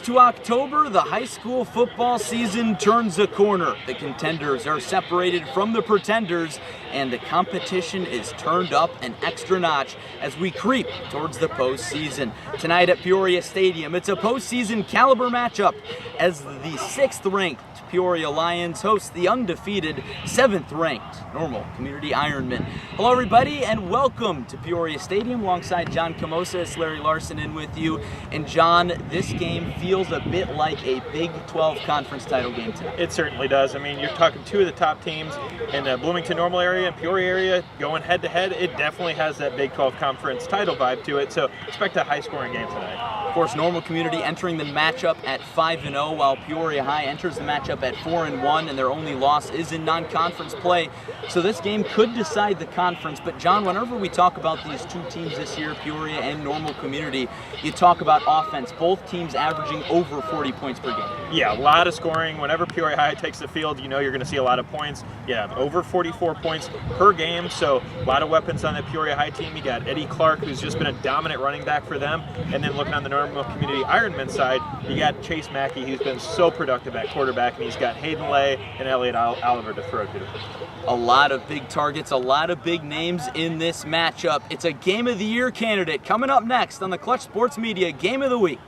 To October, the high school football season turns a corner. The contenders are separated from the pretenders, and the competition is turned up an extra notch as we creep towards the postseason. Tonight at Peoria Stadium, it's a postseason caliber matchup as the 6th-ranked Peoria Lions host the undefeated 7th-ranked Normal Community Ironmen. Hello everybody and welcome to Peoria Stadium alongside John Camosa. It's Larry Larson in with you. And John, this game feels a bit like a Big 12 conference title game tonight. It certainly does. I mean, you're talking two of the top teams in the Bloomington Normal area and Peoria area going head to head. It definitely has that Big 12 conference title vibe to it, so expect a high scoring game tonight. Of course, Normal Community entering the matchup at 5-0, while Peoria High enters the matchup at 4-1, and their only loss is in non-conference play. So this game could decide the conference. But John, whenever we talk about these two teams this year, Peoria and Normal Community, you talk about offense. Both teams averaging over 40 points per game. Yeah, a lot of scoring. Whenever Peoria High takes the field, you know you're going to see a lot of points. Yeah, over 44 points per game. So a lot of weapons on the Peoria High team. You got Eddie Clark, who's just been a dominant running back for them. And then looking on the Normal Community Ironman side, you got Chase Mackey, who's been so productive at quarterback, and he's got Hayden Lay and Elliot Oliver to throw to. A lot of big targets, a lot of big names in this matchup. It's a Game of the Year candidate coming up next on the Clutch Sports Media Game of the Week.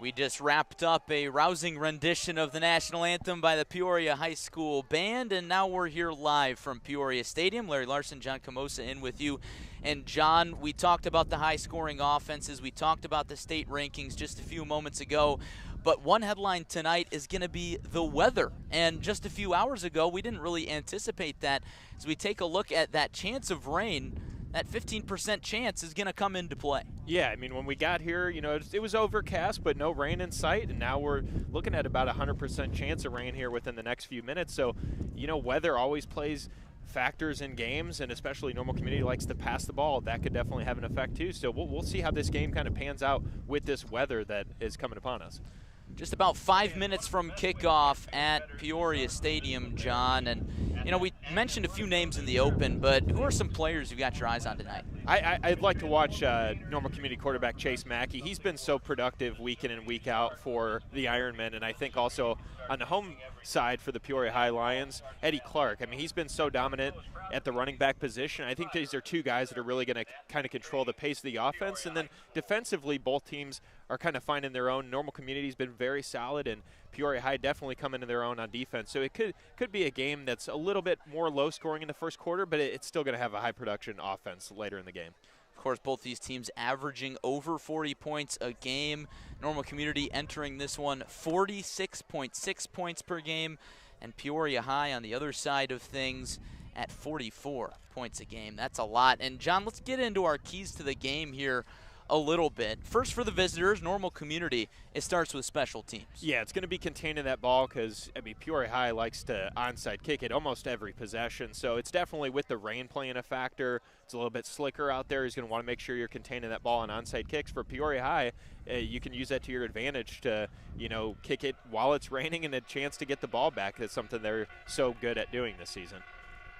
We just wrapped up a rousing rendition of the national anthem by the Peoria High School Band, and now we're here live from Peoria Stadium. Larry Larson, John Camosa in with you. And John, we talked about the high-scoring offenses. We talked about the state rankings just a few moments ago. But one headline tonight is going to be the weather. And just a few hours ago, we didn't really anticipate that. As we take a look at that chance of rain, that 15% chance is going to come into play. Yeah, I mean, when we got here, you know, it was overcast, but no rain in sight, and now we're looking at about 100% chance of rain here within the next few minutes. So, you know, weather always plays factors in games, and especially Normal Community likes to pass the ball. That could definitely have an effect too. So we'll see how this game kind of pans out with this weather that is coming upon us. Just about 5 minutes from kickoff at Peoria Stadium, John. And, you know, we mentioned a few names in the open, but who are some players you got your eyes on tonight? I'd like to watch Normal Community quarterback Chase Mackey. He's been so productive week in and week out for the Ironmen, and I think also on the home side for the Peoria High Lions, Eddie Clark. I mean, he's been so dominant at the running back position. I think these are two guys that are really going to kind of control the pace of the offense. And then defensively, both teams are kind of finding their own. Normal Community's been very solid, and Peoria High definitely coming to their own on defense. So it could be a game that's a little bit more low scoring in the first quarter, but it's still going to have a high production offense later in the game. Of course, both these teams averaging over 40 points a game. Normal Community entering this one 46.6 points per game, and Peoria High on the other side of things at 44 points a game. That's a lot. And John, let's get into our keys to the game here a little bit. First for the visitors, Normal Community, it starts with special teams. Yeah, it's going to be containing that ball because, I mean, Peoria High likes to onside kick it almost every possession. So it's definitely with the rain playing a factor. It's a little bit slicker out there. He's going to want to make sure you're containing that ball on onside kicks. For Peoria High, you can use that to your advantage to, kick it while it's raining and a chance to get the ball back. That's something they're so good at doing this season.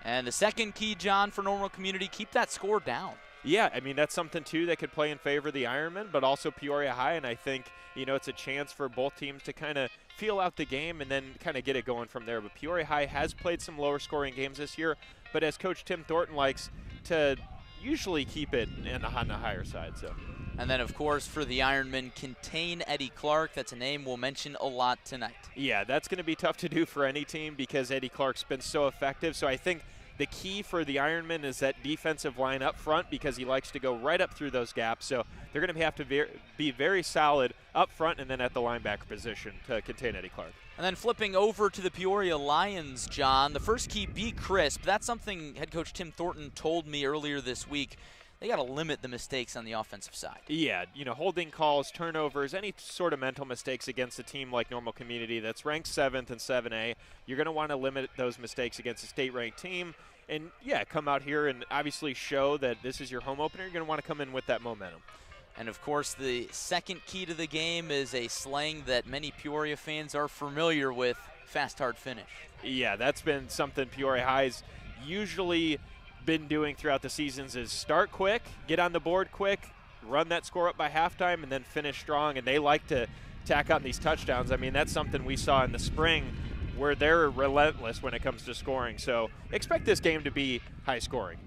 And the second key, John, for Normal Community, keep that score down. Yeah, I mean, that's something, too, that could play in favor of the Ironmen, but also Peoria High. And I think, it's a chance for both teams to kind of feel out the game and then kind of get it going from there. But Peoria High has played some lower-scoring games this year, but as Coach Tim Thornton likes to usually keep it on the higher side. So. And then, of course, for the Ironmen, contain Eddie Clark. That's a name we'll mention a lot tonight. Yeah, that's going to be tough to do for any team because Eddie Clark's been so effective. So I think the key for the Ironmen is that defensive line up front because he likes to go right up through those gaps. So they're going to have to be very solid up front and then at the linebacker position to contain Eddie Clark. And then flipping over to the Peoria Lions, John, the first key, be crisp. That's something head coach Tim Thornton told me earlier this week. They got to limit the mistakes on the offensive side. Yeah, holding calls, turnovers, any sort of mental mistakes against a team like Normal Community that's ranked 7th in 7A. You're going to want to limit those mistakes against a state-ranked team. And, yeah, come out here and obviously show that this is your home opener. You're going to want to come in with that momentum. And, of course, the second key to the game is a slang that many Peoria fans are familiar with, fast, hard finish. Yeah, that's been something Peoria High's usually been doing throughout the seasons is start quick, get on the board quick, run that score up by halftime, and then finish strong. And they like to tack on these touchdowns. I mean, that's something we saw in the spring where they're relentless when it comes to scoring. So expect this game to be high scoring.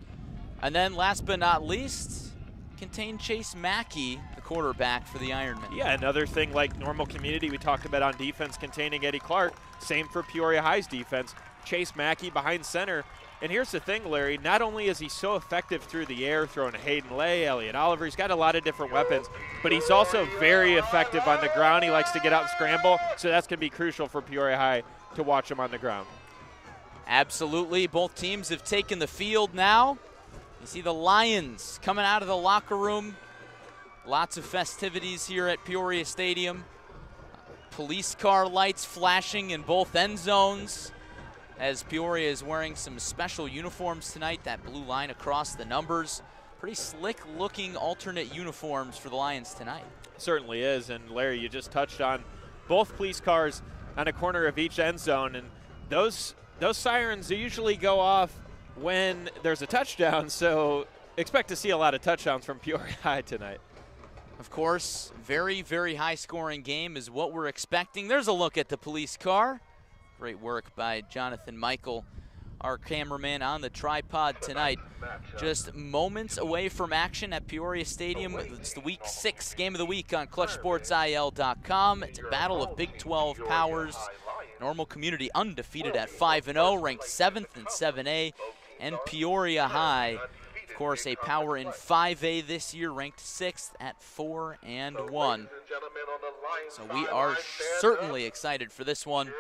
And then last but not least, contain Chase Mackey, the quarterback for the Ironmen. Yeah, another thing like Normal Community we talked about on defense, containing Eddie Clark. Same for Peoria High's defense. Chase Mackey behind center. And here's the thing, Larry, not only is he so effective through the air, throwing to Hayden Lay, Elliot Oliver, he's got a lot of different weapons, but he's also very effective on the ground. He likes to get out and scramble, so that's going to be crucial for Peoria High to watch him on the ground. Absolutely. Both teams have taken the field now. You see the Lions coming out of the locker room. Lots of festivities here at Peoria Stadium. Police car lights flashing in both end zones, as Peoria is wearing some special uniforms tonight, that blue line across the numbers. Pretty slick-looking alternate uniforms for the Lions tonight. Certainly is, and Larry, you just touched on both police cars on a corner of each end zone, and those sirens usually go off when there's a touchdown, so expect to see a lot of touchdowns from Peoria High tonight. Of course, very, very high-scoring game is what we're expecting. There's a look at the police car. Great work by Jonathan Michael, our cameraman on the tripod tonight. Just moments away from action at Peoria Stadium. It's the Week 6 game of the week on ClutchSportsIL.com. It's a battle of Big 12 powers. Normal Community undefeated at 5-0, ranked 7th in 7A. And Peoria High, of course, a power in 5A this year, ranked 6th at 4-1. So we are certainly excited for this one.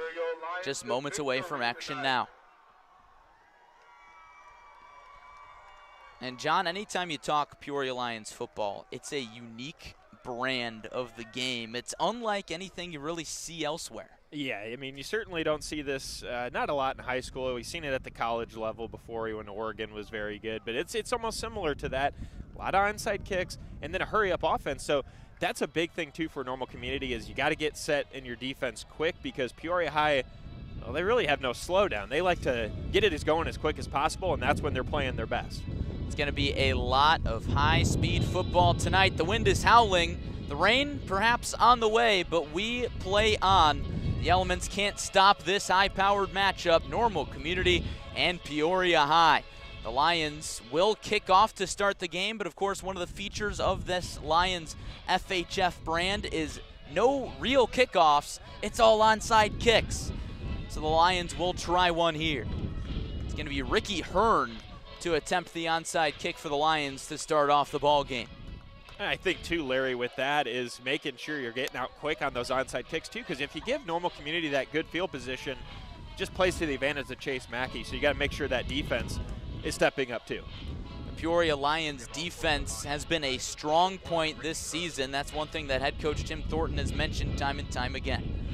Just moments away from action now. And John, anytime you talk Peoria Lions football, it's a unique brand of the game. It's unlike anything you really see elsewhere. Yeah, I mean, you certainly don't see this, not a lot in high school. We've seen it at the college level before when Oregon was very good. But it's almost similar to that. A lot of onside kicks and then a hurry-up offense. So that's a big thing, too, for Normal Community is you got to get set in your defense quick because Peoria High, well, they really have no slowdown. They like to get it going as quick as possible, and that's when they're playing their best. It's going to be a lot of high-speed football tonight. The wind is howling. The rain perhaps on the way, but we play on. The elements can't stop this high-powered matchup, Normal Community and Peoria High. The Lions will kick off to start the game, but of course one of the features of this Lions FHF brand is no real kickoffs. It's all onside kicks. So the Lions will try one here. It's going to be Ricky Hearn to attempt the onside kick for the Lions to start off the ball game. I think, too, Larry, with that is making sure you're getting out quick on those onside kicks, too, because if you give Normal Community that good field position, just plays to the advantage of Chase Mackey, so you got to make sure that defense is stepping up, too. Peoria Lions defense has been a strong point this season. That's one thing that head coach Tim Thornton has mentioned time and time again.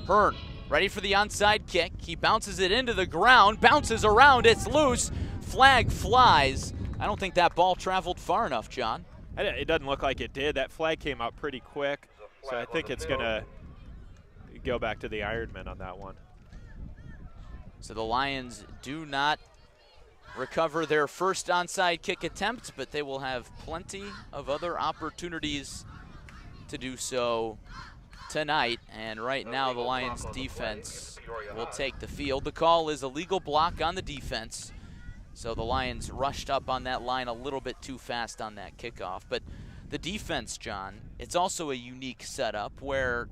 Hearn ready for the onside kick. He bounces it into the ground, bounces around, it's loose, flag flies. I don't think that ball traveled far enough, John. It doesn't look like it did. That flag came out pretty quick, so I think it's going to go back to the Ironmen on that one. So the Lions do not recover their first onside kick attempt, but they will have plenty of other opportunities to do so tonight. And right now the Lions defense will take the field. The call is a legal block on the defense. So the Lions rushed up on that line a little bit too fast on that kickoff. But the defense, John, it's also a unique setup where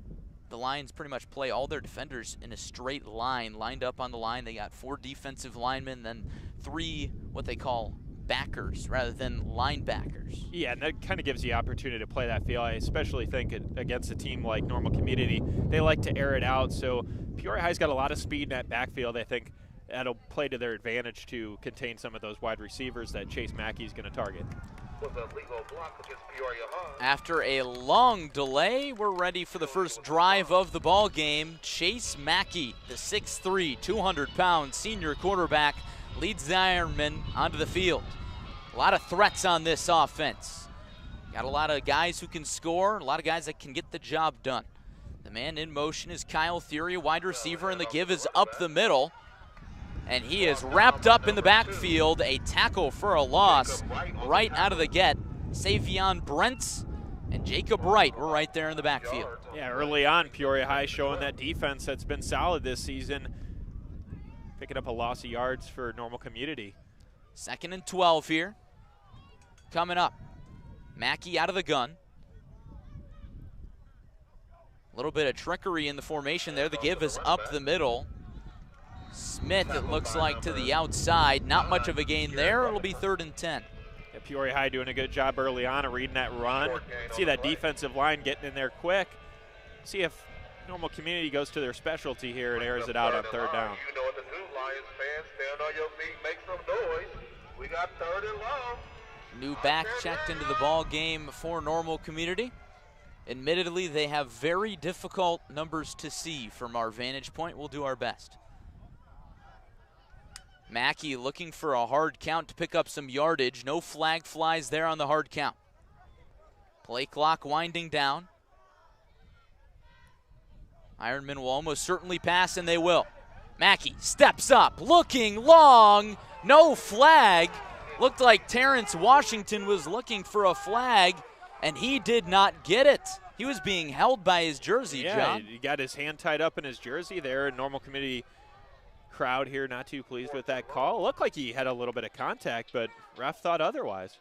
the Lions pretty much play all their defenders in a straight line, lined up on the line. They got 4 defensive linemen, then 3 what they call backers rather than linebackers. Yeah, and that kind of gives you the opportunity to play that field. I especially think against a team like Normal Community, they like to air it out. So Peoria High's got a lot of speed in that backfield. I think that'll play to their advantage to contain some of those wide receivers that Chase Mackey's going to target. After a long delay, we're ready for the first drive of the ball game. Chase Mackey, the 6'3", 200-pound senior quarterback, leads the Ironmen onto the field. A lot of threats on this offense. Got a lot of guys who can score, a lot of guys that can get the job done. The man in motion is Kyle Theory, wide receiver, and the give is up the middle. And he is wrapped up in the backfield. A tackle for a loss right out of the get. Savion Brents and Jacob Wright were right there in the backfield. Yeah, early on, Peoria High showing that defense that's been solid this season, picking up a loss of yards for Normal Community. 2nd and 12 here. Coming up. Mackey out of the gun. A little bit of trickery in the formation there. The give is up the middle. Smith, it looks like, to the outside. Not much of a gain there. It'll be 3rd and 10. Yeah, Peoria High doing a good job early on of reading that run. See that defensive line getting in there quick. See if Normal Community goes to their specialty here and airs it out on 3rd down. You know what to do, Lions fans. Stand on your feet, make some noise. We got 3rd and long. New back checked into the ball game for Normal Community. Admittedly, they have very difficult numbers to see from our vantage point. We'll do our best. Mackey looking for a hard count to pick up some yardage. No flag flies there on the hard count. Play clock winding down. Ironmen will almost certainly pass, and they will. Mackey steps up, looking long. No flag. Looked like Terrence Washington was looking for a flag, and he did not get it. He was being held by his jersey, John. He got his hand tied up in his jersey there. Normal Community crowd here not too pleased with that call. Looked like he had a little bit of contact, but ref thought otherwise.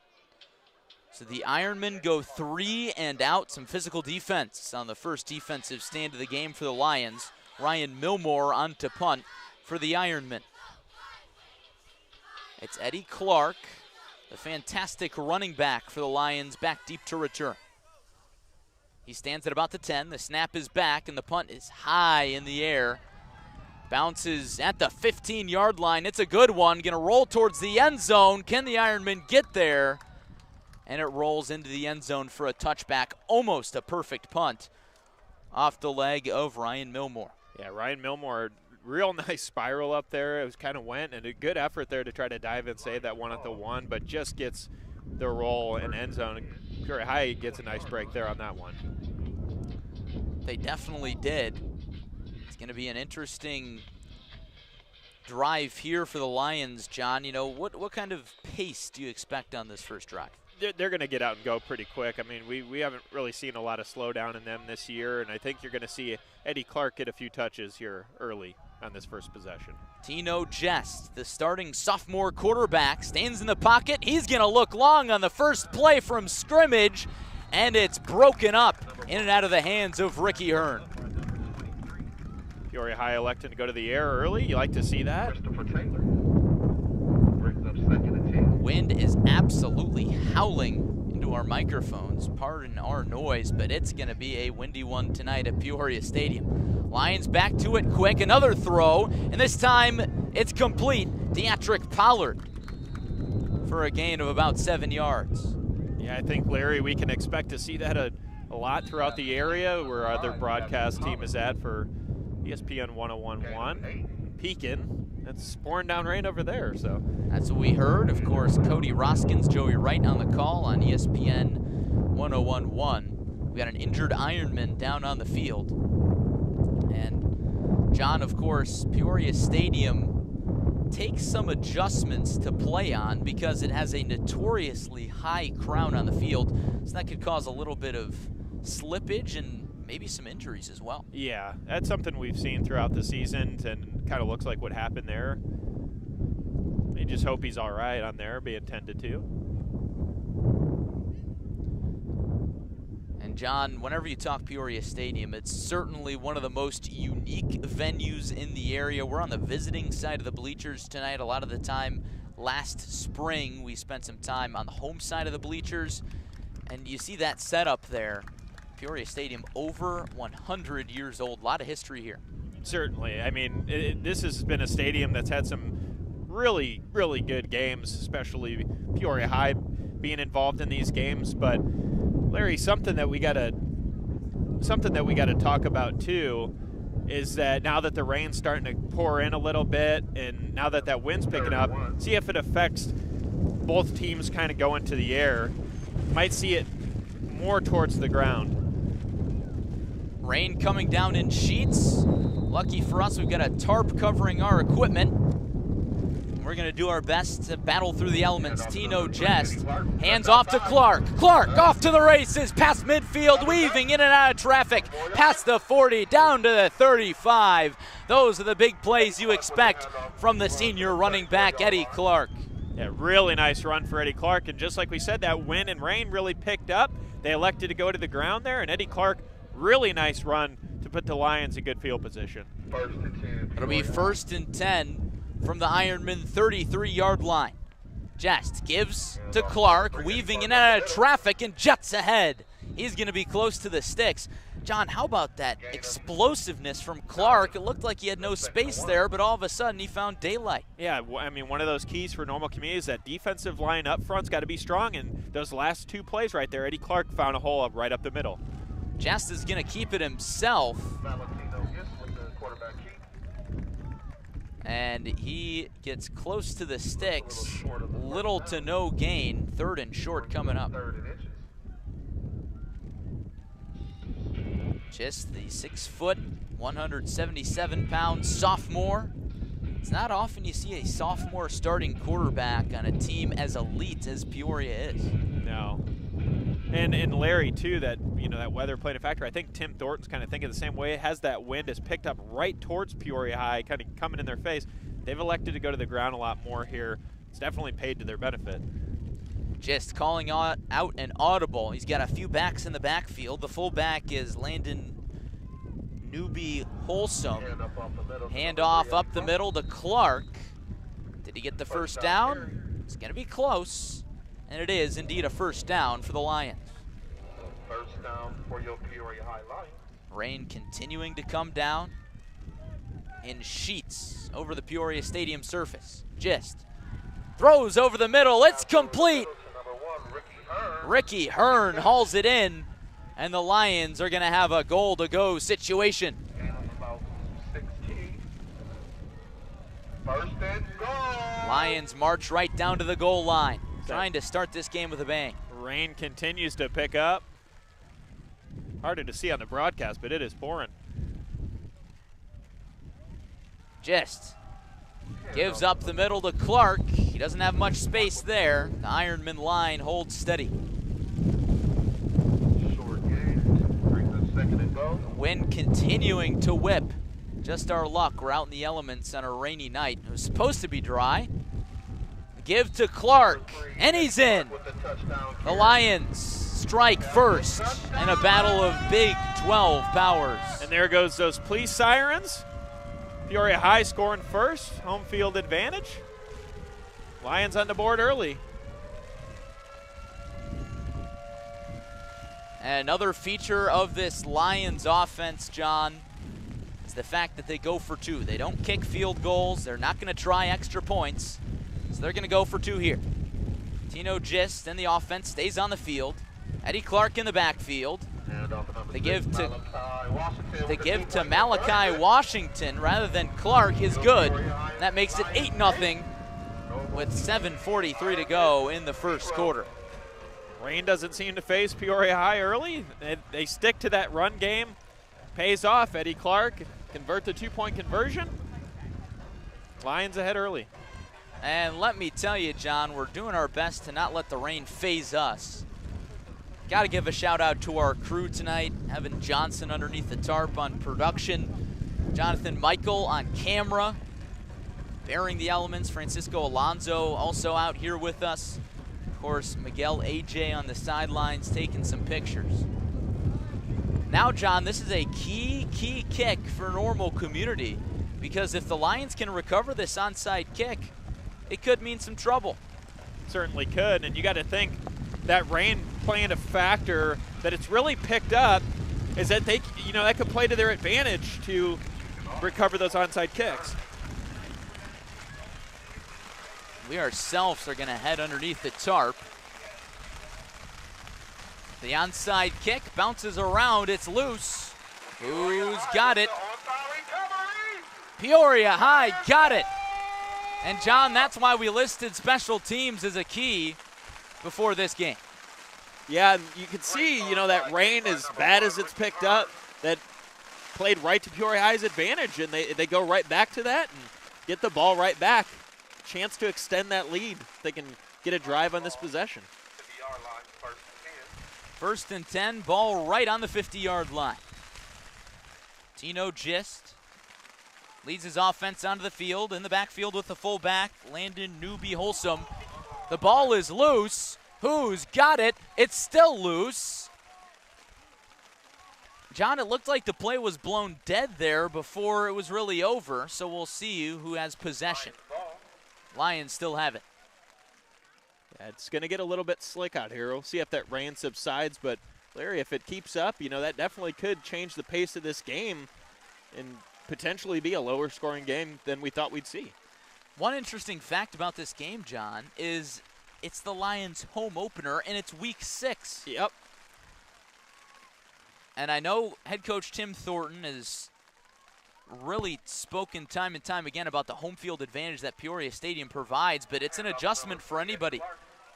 So the Ironmen go 3 and out. Some physical defense on the first defensive stand of the game for the Lions. Ryan Milmore on to punt for the Ironmen. It's Eddie Clark, the fantastic running back for the Lions, back deep to return. He stands at about the 10. The snap is back, and the punt is high in the air. Bounces at the 15-yard line. It's a good one. Going to roll towards the end zone. Can the Ironmen get there? And it rolls into the end zone for a touchback. Almost a perfect punt off the leg of Ryan Milmore. Yeah, Ryan Milmore, real nice spiral up there. It was kind of went, and a good effort there to try to dive and save that one at the 1, but just gets the roll in end zone. Peoria High gets a nice break there on that one. They definitely did. It's going to be an interesting drive here for the Lions, John. You know, what kind of pace do you expect on this first drive? They're going to get out and go pretty quick. I mean, we haven't really seen a lot of slowdown in them this year, and I think you're going to see Eddie Clark get a few touches here early on this first possession. Tino Jest, the starting sophomore quarterback, stands in the pocket. He's going to look long on the first play from scrimmage, and it's broken up in and out of the hands of Ricky Hearn. Peoria High electing to go to the air early. You like to see that? Wind is absolutely howling into our microphones. Pardon our noise, but it's going to be a windy one tonight at Peoria Stadium. Lions back to it quick. Another throw, and this time it's complete. Deatrick Pollard for a gain of about 7 yards. Yeah, I think, Larry, we can expect to see that a lot throughout the area where our other broadcast team is at for ESPN 1011. Pekin, that's pouring down rain over there. So that's what we heard. Of course, Cody Roskins, Joey Wright on the call on ESPN 1011. We got an injured Ironman down on the field. And John, of course, Peoria Stadium takes some adjustments to play on because it has a notoriously high crowd on the field. So that could cause a little bit of slippage and maybe some injuries as well. Yeah, that's something we've seen throughout the season and kind of looks like what happened there. You just hope he's all right on there, being tended to. And John, whenever you talk Peoria Stadium, it's certainly one of the most unique venues in the area. We're on the visiting side of the bleachers tonight. A lot of the time last spring, we spent some time on the home side of the bleachers. And you see that setup there. Peoria Stadium, over 100 years old. A lot of history here. Certainly. I mean, this has been a stadium that's had some really, really good games, especially Peoria High being involved in these games. But Larry, something that we gotta talk about too is that now that the rain's starting to pour in a little bit, and now that that wind's picking up, see if it affects both teams kind of going to the air. Might see it more towards the ground. Rain coming down in sheets. Lucky for us, we've got a tarp covering our equipment. We're gonna do our best to battle through the elements. Tino Jest, hands off to Clark. Clark off to the races, past midfield, weaving in and out of traffic, past the 40, down to the 35. Those are the big plays you expect from the senior running back, Eddie Clark. Yeah, really nice run for Eddie Clark, and just like we said, that wind and rain really picked up. They elected to go to the ground there, and Eddie Clark, really nice run to put the Lions in good field position. It'll be 1st and 10 from the Ironman 33-yard line. Jest gives to Clark, weaving in and out of traffic and jets ahead. He's going to be close to the sticks. John, how about that explosiveness from Clark? It looked like he had no space there, but all of a sudden he found daylight. Yeah, I mean, one of those keys for Normal Community is that defensive line up front's got to be strong, and those last two plays right there, Eddie Clark found a hole up right up the middle. Jest is going to keep it himself. And he gets close to the sticks. Little to no gain. 3rd and short coming up. Just the 6-foot, 177-pound sophomore. It's not often you see a sophomore starting quarterback on a team as elite as Peoria is. No. And Larry, too, that that weather played a factor. I think Tim Thornton's kind of thinking the same way. It has that wind has picked up right towards Peoria High, kind of coming in their face. They've elected to go to the ground a lot more here. It's definitely paid to their benefit. Just calling out an audible. He's got a few backs in the backfield. The fullback is Landon Newby Wholesome. Handoff up the middle to Clark. Did he get the first down? It's going to be close. And it is indeed a first down for the Lions. First down for your Peoria High Lions. Rain continuing to come down in sheets over the Peoria Stadium surface. Just throws over the middle. It's complete. Ricky Hearn hauls it in, and the Lions are going to have a goal-to-go situation. First and goal. Lions march right down to the goal line, trying to start this game with a bang. Rain continues to pick up. Harder to see on the broadcast, but it is pouring. Just gives up the middle to Clark. He doesn't have much space there. The Ironman line holds steady. Short game, brings the 2nd and goal. Wind continuing to whip. Just our luck, we're out in the elements on a rainy night. It was supposed to be dry. Give to Clark, and he's in. The Lions strike first in a battle of Big 12 powers. And there goes those police sirens. Peoria High scoring first, home field advantage. Lions on the board early. And another feature of this Lions offense, John, is the fact that they go for 2. They don't kick field goals. They're not going to try extra points. So they're going to go for 2 here. Tino Gist and the offense stays on the field. Eddie Clark in the backfield. They give to Malachi Washington rather than Clark is good. That makes it 8-0 with 7:43 to go in the first quarter. Rain doesn't seem to phase Peoria High early. They stick to that run game. Pays off. Eddie Clark convert the 2-point conversion. Lions ahead early. And let me tell you, John, we're doing our best to not let the rain phase us. Got to give a shout out to our crew tonight. Evan Johnson underneath the tarp on production. Jonathan Michael on camera, bearing the elements. Francisco Alonso also out here with us. Of course, Miguel AJ on the sidelines taking some pictures. Now, John, this is a key kick for Normal Community, because if the Lions can recover this onside kick, it could mean some trouble. Certainly could, and you got to think that rain playing a factor that it's really picked up is that they, that could play to their advantage to recover those onside kicks. We ourselves are going to head underneath the tarp. The onside kick bounces around. It's loose. Who's got it? Peoria High got it. And, John, that's why we listed special teams as a key before this game. Yeah, and you can see, that rain, as bad as it's picked up, that played right to Peoria High's advantage, and they go right back to that and get the ball right back. Chance to extend that lead. They can get a drive on this possession. First and 10, ball right on the 50-yard line. Tino Gist leads his offense onto the field. In the backfield with the fullback, Landon Newby Wholesome. The ball is loose. Who's got it? It's still loose. John, it looked like the play was blown dead there before it was really over, so we'll see who has possession. Lions still have it. Yeah, it's going to get a little bit slick out here. We'll see if that rain subsides, but Larry, if it keeps up, that definitely could change the pace of this game and potentially be a lower scoring game than we thought we'd see. One interesting fact about this game, John, is it's the Lions' home opener, and it's week 6. Yep. And I know head coach Tim Thornton has really spoken time and time again about the home field advantage that Peoria Stadium provides, but it's an adjustment for anybody.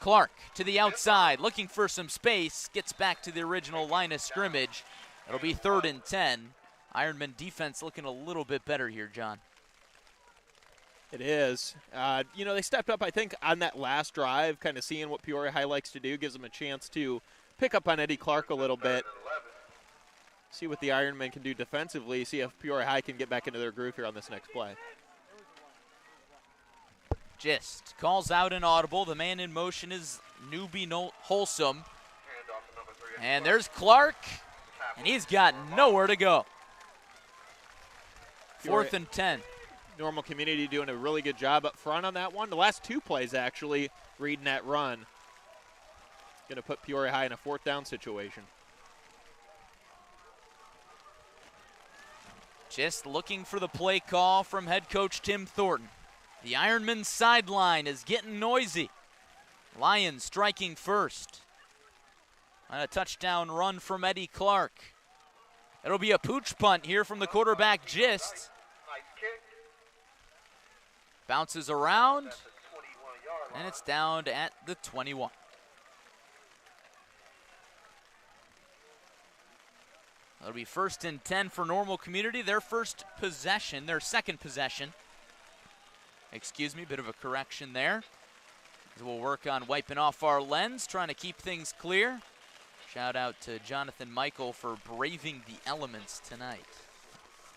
Clark to the outside, looking for some space, gets back to the original line of scrimmage. It'll be 3rd and 10. Ironman defense looking a little bit better here, John. It is. They stepped up, I think, on that last drive, kind of seeing what Peoria High likes to do, gives them a chance to pick up on Eddie Clark a little bit. See what the Ironmen can do defensively, see if Peoria High can get back into their groove here on this next play. Gist calls out an audible. The man in motion is Newby Wholesome. And there's Clark, and he's got nowhere to go. 4th and 10. Normal Community doing a really good job up front on that one. The last 2 plays, actually, reading that run. Going to put Peoria High in a 4th down situation. Just looking for the play call from head coach Tim Thornton. The Ironman sideline is getting noisy. Lions striking first. On a touchdown run from Eddie Clark. It'll be a pooch punt here from the quarterback, Gist. Bounces around, and it's down at the 21. It'll be 1st and 10 for Normal Community. Their second possession. Excuse me, bit of a correction there. We'll work on wiping off our lens, trying to keep things clear. Shout out to Jonathan Michael for braving the elements tonight.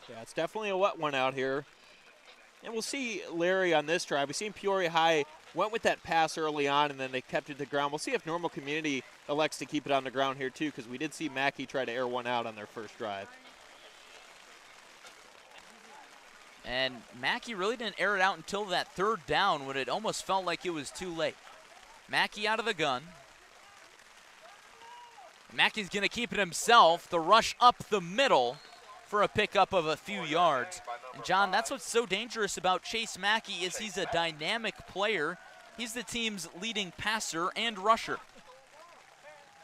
Yeah, it's definitely a wet one out here. And we'll see Larry on this drive. We've seen Peoria High went with that pass early on, and then they kept it to the ground. We'll see if Normal Community elects to keep it on the ground here, too, because we did see Mackey try to air one out on their first drive. And Mackey really didn't air it out until that 3rd down when it almost felt like it was too late. Mackey out of the gun. Mackey's going to keep it himself. The rush up the middle for a pickup of a few yards. And, John, that's what's so dangerous about Chase Mackey is he's a dynamic player. He's the team's leading passer and rusher.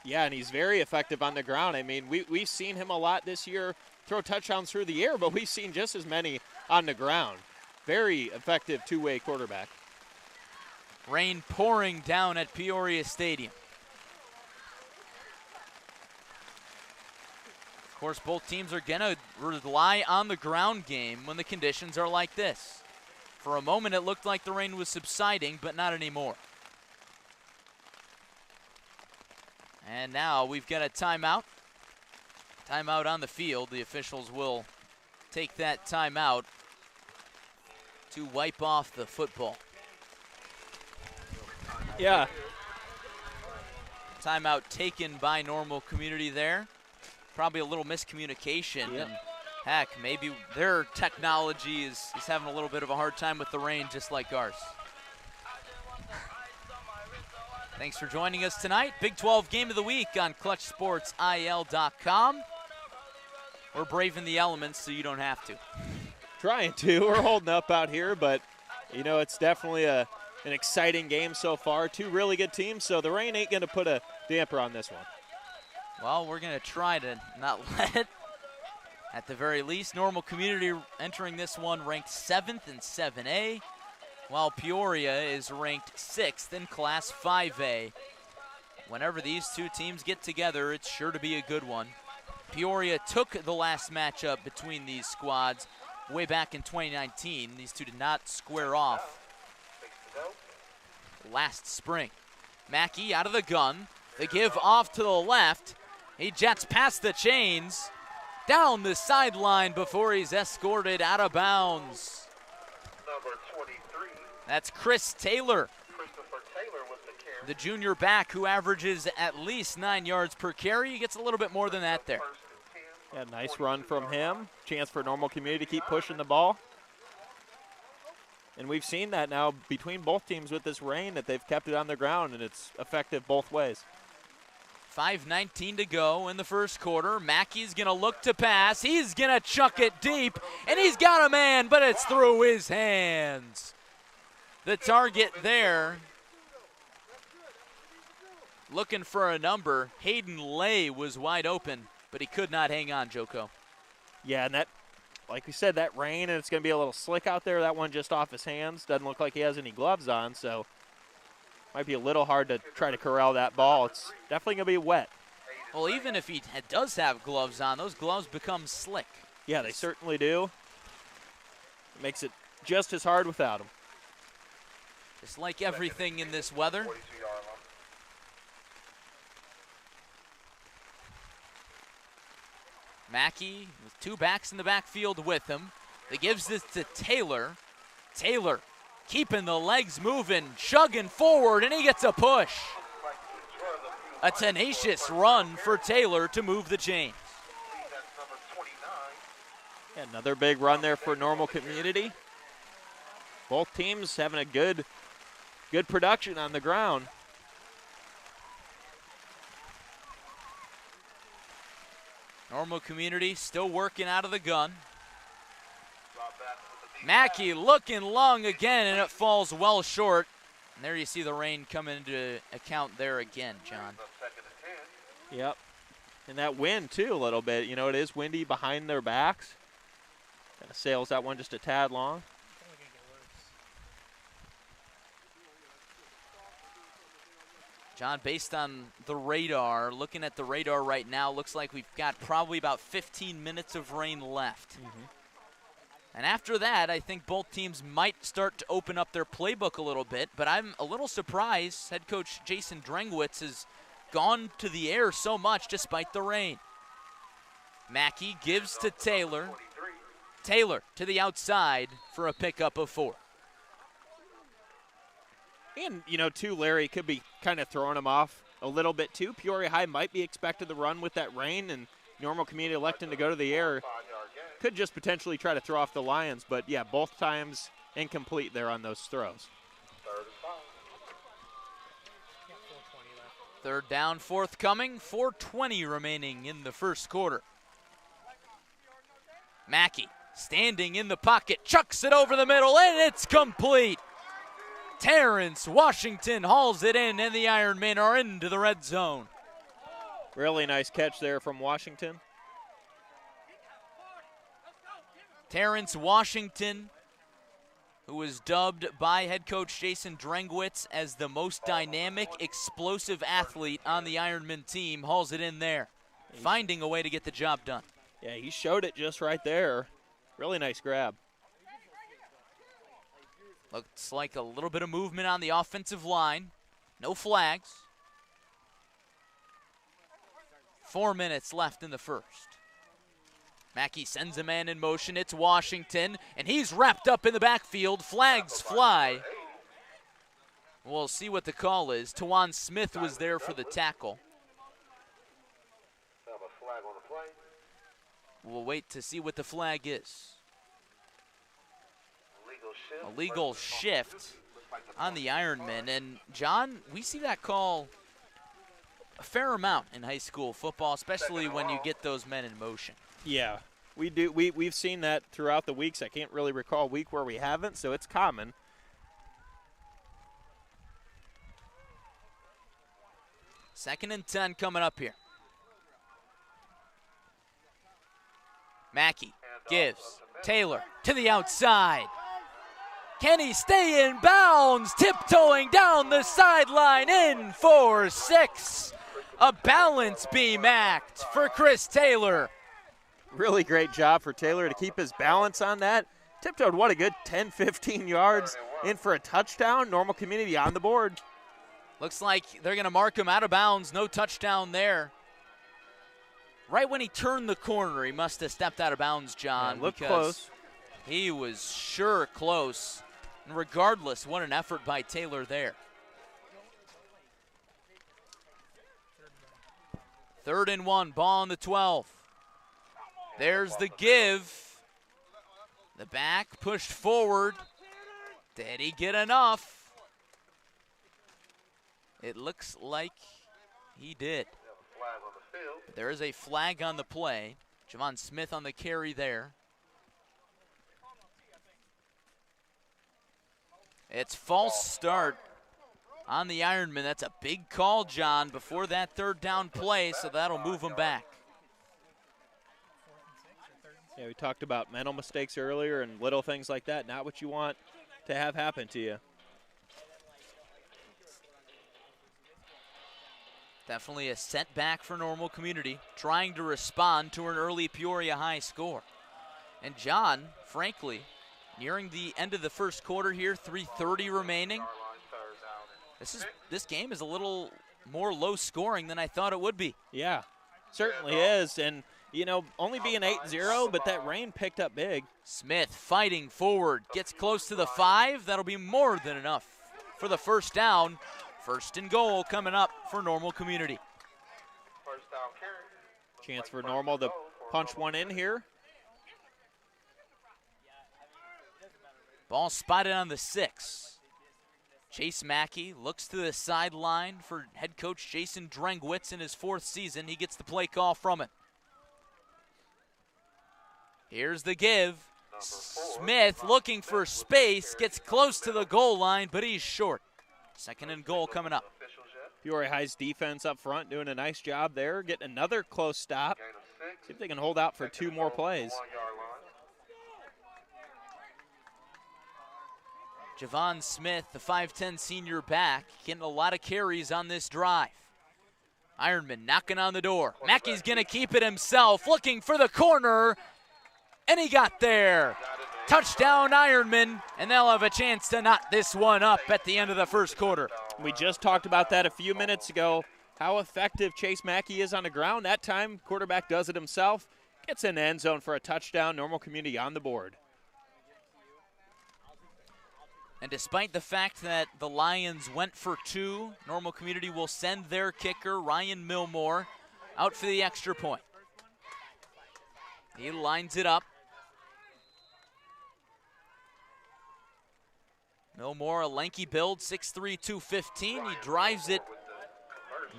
Yeah, and he's very effective on the ground. I mean, we've seen him a lot this year throw touchdowns through the air, but we've seen just as many on the ground. Very effective two-way quarterback. Rain pouring down at Peoria Stadium. Of course, both teams are going to rely on the ground game when the conditions are like this. For a moment, it looked like the rain was subsiding, but not anymore. And now we've got a timeout. Timeout on the field. The officials will take that timeout to wipe off the football. Yeah. Timeout taken by Normal Community there. Probably a little miscommunication. Yep. And heck, maybe their technology is having a little bit of a hard time with the rain, just like ours. Thanks for joining us tonight. Big 12 Game of the Week on ClutchSportsIL.com. We're braving the elements so you don't have to. Trying to. We're holding up out here, but, you know, it's definitely an exciting game so far. Two really good teams, so the rain ain't going to put a damper on this one. Well, we're going to try to not let it. At the very least, Normal Community entering this one ranked 7th in 7A, while Peoria is ranked 6th in Class 5A. Whenever these two teams get together, it's sure to be a good one. Peoria took the last matchup between these squads way back in 2019. These two did not square off last spring. Mackey out of the gun. The give off to the left. He jets past the chains, down the sideline before he's escorted out of bounds. Number 23. That's Chris Taylor, Christopher Taylor with the carry. the junior back who averages at least 9 yards per carry. He gets a little bit more than that there. First and 10. Yeah, nice run from him. Chance for Normal Community to keep pushing the ball. And we've seen that now between both teams with this rain, that they've kept it on the ground, and it's effective both ways. 5:19 to go in the first quarter. Mackey's going to look to pass. He's going to chuck it deep, and he's got a man, but it's through his hands. The target there, looking for a number. Hayden Lay was wide open, but he could not hang on, Joko. Yeah, and that, like we said, that rain, and it's going to be a little slick out there. That one just off his hands. Doesn't look like he has any gloves on, so might be a little hard to try to corral that ball. It's definitely going to be wet. Well, even if he does have gloves on, those gloves become slick. Yeah, they certainly do. It makes it just as hard without them. Just like everything in this weather. 42-yard line. Mackey with two backs in the backfield with him. He gives this to Taylor. Taylor keeping the legs moving, chugging forward, and he gets a push. A tenacious run for Taylor to move the chains. That's number 29. Yeah, another big run there for Normal Community. Both teams having a good production on the ground. Normal Community still working out of the gun. Drop back with the deep Mackey looking long again, and it falls well short. And there you see the rain come into account there again, John. pass. Second and 10. Yep. And that wind, too, a little bit. You know, it is windy behind their backs. Kind of sails that one just a tad long. John, based on the radar, looking at the radar right now, looks like we've got probably about 15 minutes of rain left. And after that, I think both teams might start to open up their playbook a little bit, but I'm a little surprised head coach Jason Drengwitz has gone to the air so much despite the rain. Mackey gives to Taylor. 23. Taylor to the outside for a pickup of 4. And, you know, too, Larry could be kind of throwing him off a little bit, too. Peoria High might be expected to run with that rain, and Normal Community electing to go to the air 5-yard gain. could just potentially try to throw off the Lions. But, yeah, both times incomplete there on those throws. Third and 5. Third down forthcoming, 4:20 remaining in the first quarter. Mackey standing in the pocket, chucks it over the middle, and it's complete. Terrence Washington hauls it in, and the Ironmen are into the red zone. Really nice catch there from Washington. Terrence Washington, who was dubbed by head coach Jason Drengwitz as the most dynamic, explosive athlete on the Ironman team, hauls it in there, finding a way to get the job done. Yeah, he showed it just right there. Really nice grab. Looks like a little bit of movement on the offensive line. No flags. 4 minutes left in the first. Mackey sends a man in motion. It's Washington, and he's wrapped up in the backfield. Flags fly. We'll see what the call is. Tawan Smith was there for the tackle. We'll wait to see what the flag is. Illegal shift on the Ironmen. And, John, we see that call a fair amount in high school football, especially when you get those men in motion. Yeah, we do. We've seen that throughout the weeks. I can't really recall a week where we haven't, so it's common. Second and 10 coming up here. Mackey gives Taylor to the outside. Can he stay in bounds? Tiptoeing down the sideline, in for 6. A balance beam act for Chris Taylor. Really great job for Taylor to keep his balance on that. Tiptoed, what a good 10, 15 yards in for a touchdown. Normal Community on the board. Looks like they're going to mark him out of bounds. No touchdown there. Right when he turned the corner, he must have stepped out of bounds, John. Yeah, looked close. He was sure close. And regardless, what an effort by Taylor there. 3rd and 1, ball on the 12. There's the give. The back pushed forward. Did he get enough? It looks like he did. But there is a flag on the play. Javon Smith on the carry there. It's false start on the Ironman. That's a big call, John, before that 3rd down play, so that'll move them back. Yeah, we talked about mental mistakes earlier and little things like that. Not what you want to have happen to you. Definitely a setback for Normal Community, trying to respond to an early Peoria High score. And John, frankly, nearing the end of the first quarter here, 3:30 remaining. This game is a little more low scoring than I thought it would be. Yeah, certainly is. And, you know, only being 8-0, but that rain picked up big. Smith fighting forward, gets close to the 5. That'll be more than enough for the first down. 1st and goal coming up for Normal Community. Chance for Normal to punch one in here. Ball spotted on the 6. Chase Mackey looks to the sideline for head coach Jason Drengwitz in his 4th season. He gets the play call from it. Here's the give. Smith looking for space, gets close to the goal line, but he's short. 2nd and goal coming up. Peoria High's defense up front doing a nice job there, getting another close stop. See if they can hold out for 2 more plays. Javon Smith, the 5'10 senior back, getting a lot of carries on this drive. Ironman knocking on the door. Mackey's going to keep it himself, looking for the corner, and he got there. Touchdown Ironman, and they'll have a chance to knot this one up at the end of the first quarter. We just talked about that a few minutes ago, how effective Chase Mackey is on the ground. That time, quarterback does it himself, gets in the end zone for a touchdown. Normal Community on the board. And despite the fact that the Lions went for 2, Normal Community will send their kicker, Ryan Milmore, out for the extra point. He lines it up. Milmore, a lanky build, 6'3", 215. He drives it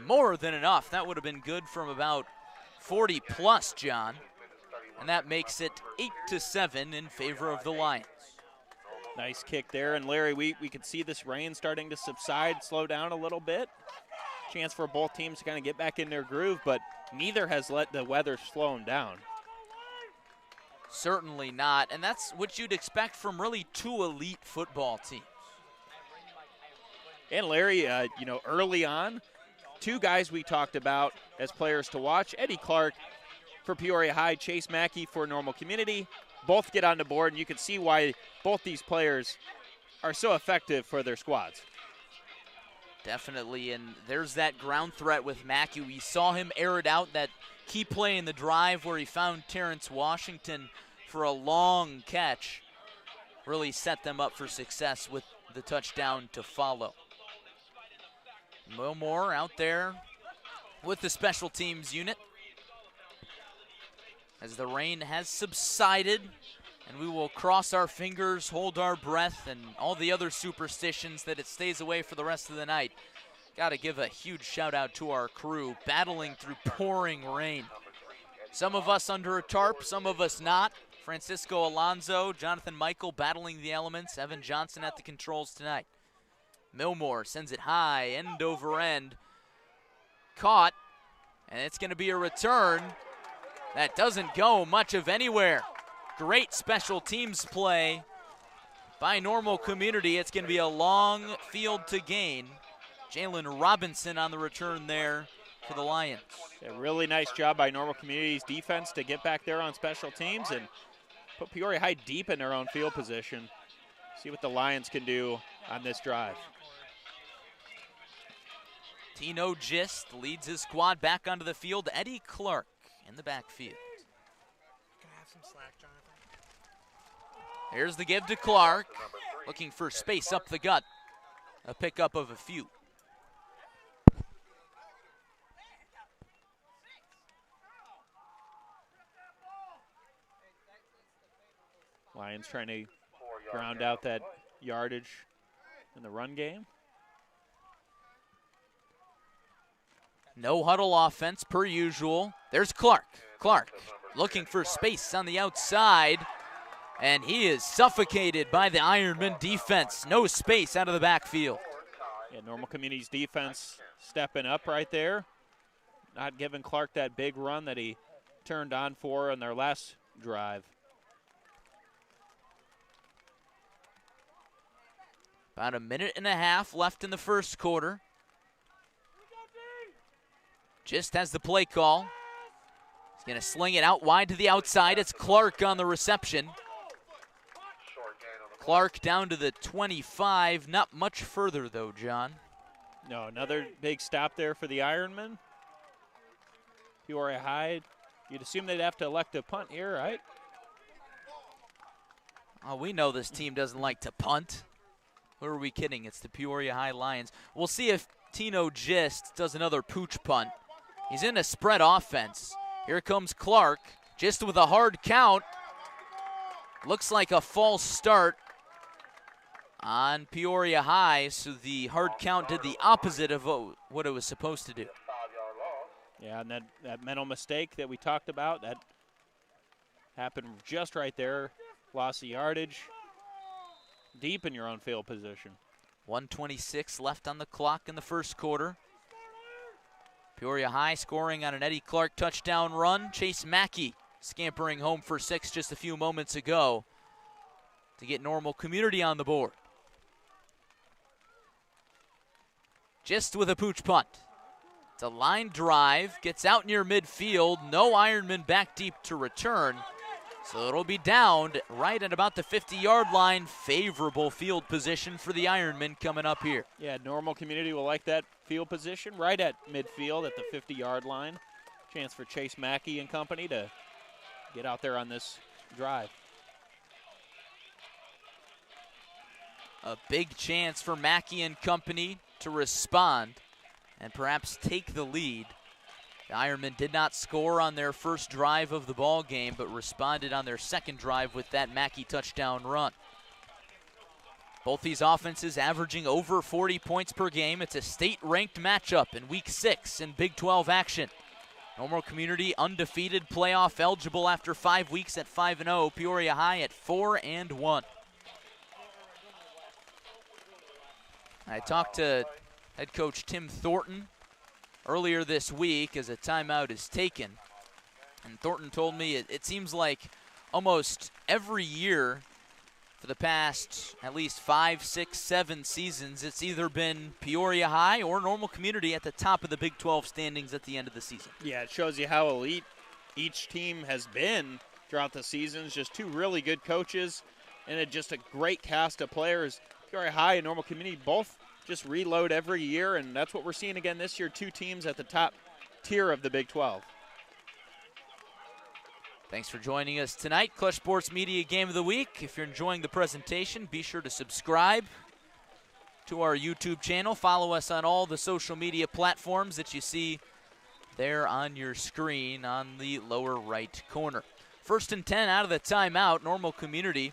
more than enough. That would have been good from about 40 plus, John. And that makes it 8-7 in favor of the Lions. Nice kick there. And Larry, we could see this rain starting to subside, slow down a little bit. Chance for both teams to kind of get back in their groove, but neither has let the weather slow them down. Certainly not, and that's what you'd expect from really two elite football teams. And Larry, early on, two guys we talked about as players to watch, Eddie Clark for Peoria High, Chase Mackey for Normal Community, both get on the board, and you can see why both these players are so effective for their squads. Definitely, and there's that ground threat with Mackey. We saw him air it out, that key play in the drive where he found Terrence Washington for a long catch. Really set them up for success with the touchdown to follow. Milmore out there with the special teams unit as the rain has subsided, and we will cross our fingers, hold our breath, and all the other superstitions that it stays away for the rest of the night. Got to give a huge shout out to our crew battling through pouring rain. Some of us under a tarp, some of us not. Francisco Alonso, Jonathan Michael battling the elements, Evan Johnson at the controls tonight. Milmore sends it high, end over end. Caught, and it's going to be a return that doesn't go much of anywhere. Great special teams play by Normal Community. It's going to be a long field to gain. Jalen Robinson on the return there for the Lions. A really nice job by Normal Community's defense to get back there on special teams and put Peoria High deep in their own field position. See what the Lions can do on this drive. Tino Gist leads his squad back onto the field. Eddie Clark in the backfield. Can I have some slack, Jonathan? Here's the give to Clark, looking for space up the gut. A pickup of a few. Lions trying to ground out that yardage in the run game. No huddle offense per usual. There's Clark. Clark looking for space on the outside, and he is suffocated by the Ironman defense. No space out of the backfield. Yeah, Normal Community's defense stepping up right there. Not giving Clark that big run that he turned on for in their last drive. About a minute and a half left in the first quarter. Just has the play call. He's going to sling it out wide to the outside. It's Clark on the reception. Clark down to the 25. Not much further, though, John. No, another big stop there for the Ironmen. Peoria High, you'd assume they'd have to elect a punt here, right? Oh, we know this team doesn't like to punt. Who are we kidding? It's the Peoria High Lions. We'll see if Tino Gist does another pooch punt. He's in a spread offense. Here comes Clark, just with a hard count. Looks like a false start on Peoria High, so the hard count did the opposite of what it was supposed to do. Yeah, and that mental mistake that we talked about, that happened just right there. Loss of yardage. Deep in your own field position. 1:26 left on the clock in the first quarter. Peoria High scoring on an Eddie Clark touchdown run. Chase Mackey scampering home for 6 just a few moments ago to get Normal Community on the board. Just with a pooch punt. It's a line drive, gets out near midfield. No Ironman back deep to return. So it'll be downed right at about the 50-yard line. Favorable field position for the Ironmen coming up here. Yeah, Normal Community will like that field position right at midfield at the 50-yard line. Chance for Chase Mackey and company to get out there on this drive. A big chance for Mackey and company to respond and perhaps take the lead. The Ironmen did not score on their first drive of the ball game, but responded on their second drive with that Mackey touchdown run. Both these offenses averaging over 40 points per game. It's a state-ranked matchup in Week 6 in Big 12 action. Normal Community undefeated, playoff eligible after 5 weeks at 5-0. Peoria High at 4-1. I talked to head coach Tim Thornton earlier this week as a timeout is taken. And Thornton told me it seems like almost every year for the past at least 5, 6, 7 seasons, it's either been Peoria High or Normal Community at the top of the Big 12 standings at the end of the season. Yeah, it shows you how elite each team has been throughout the seasons. Just two really good coaches and just a great cast of players. Peoria High and Normal Community both just reload every year, and that's what we're seeing again this year, two teams at the top tier of the Big 12. Thanks for joining us tonight. Clutch Sports Media Game of the Week. If you're enjoying the presentation, be sure to subscribe to our YouTube channel. Follow us on all the social media platforms that you see there on your screen on the lower right corner. 1st and 10 out of the timeout. Normal Community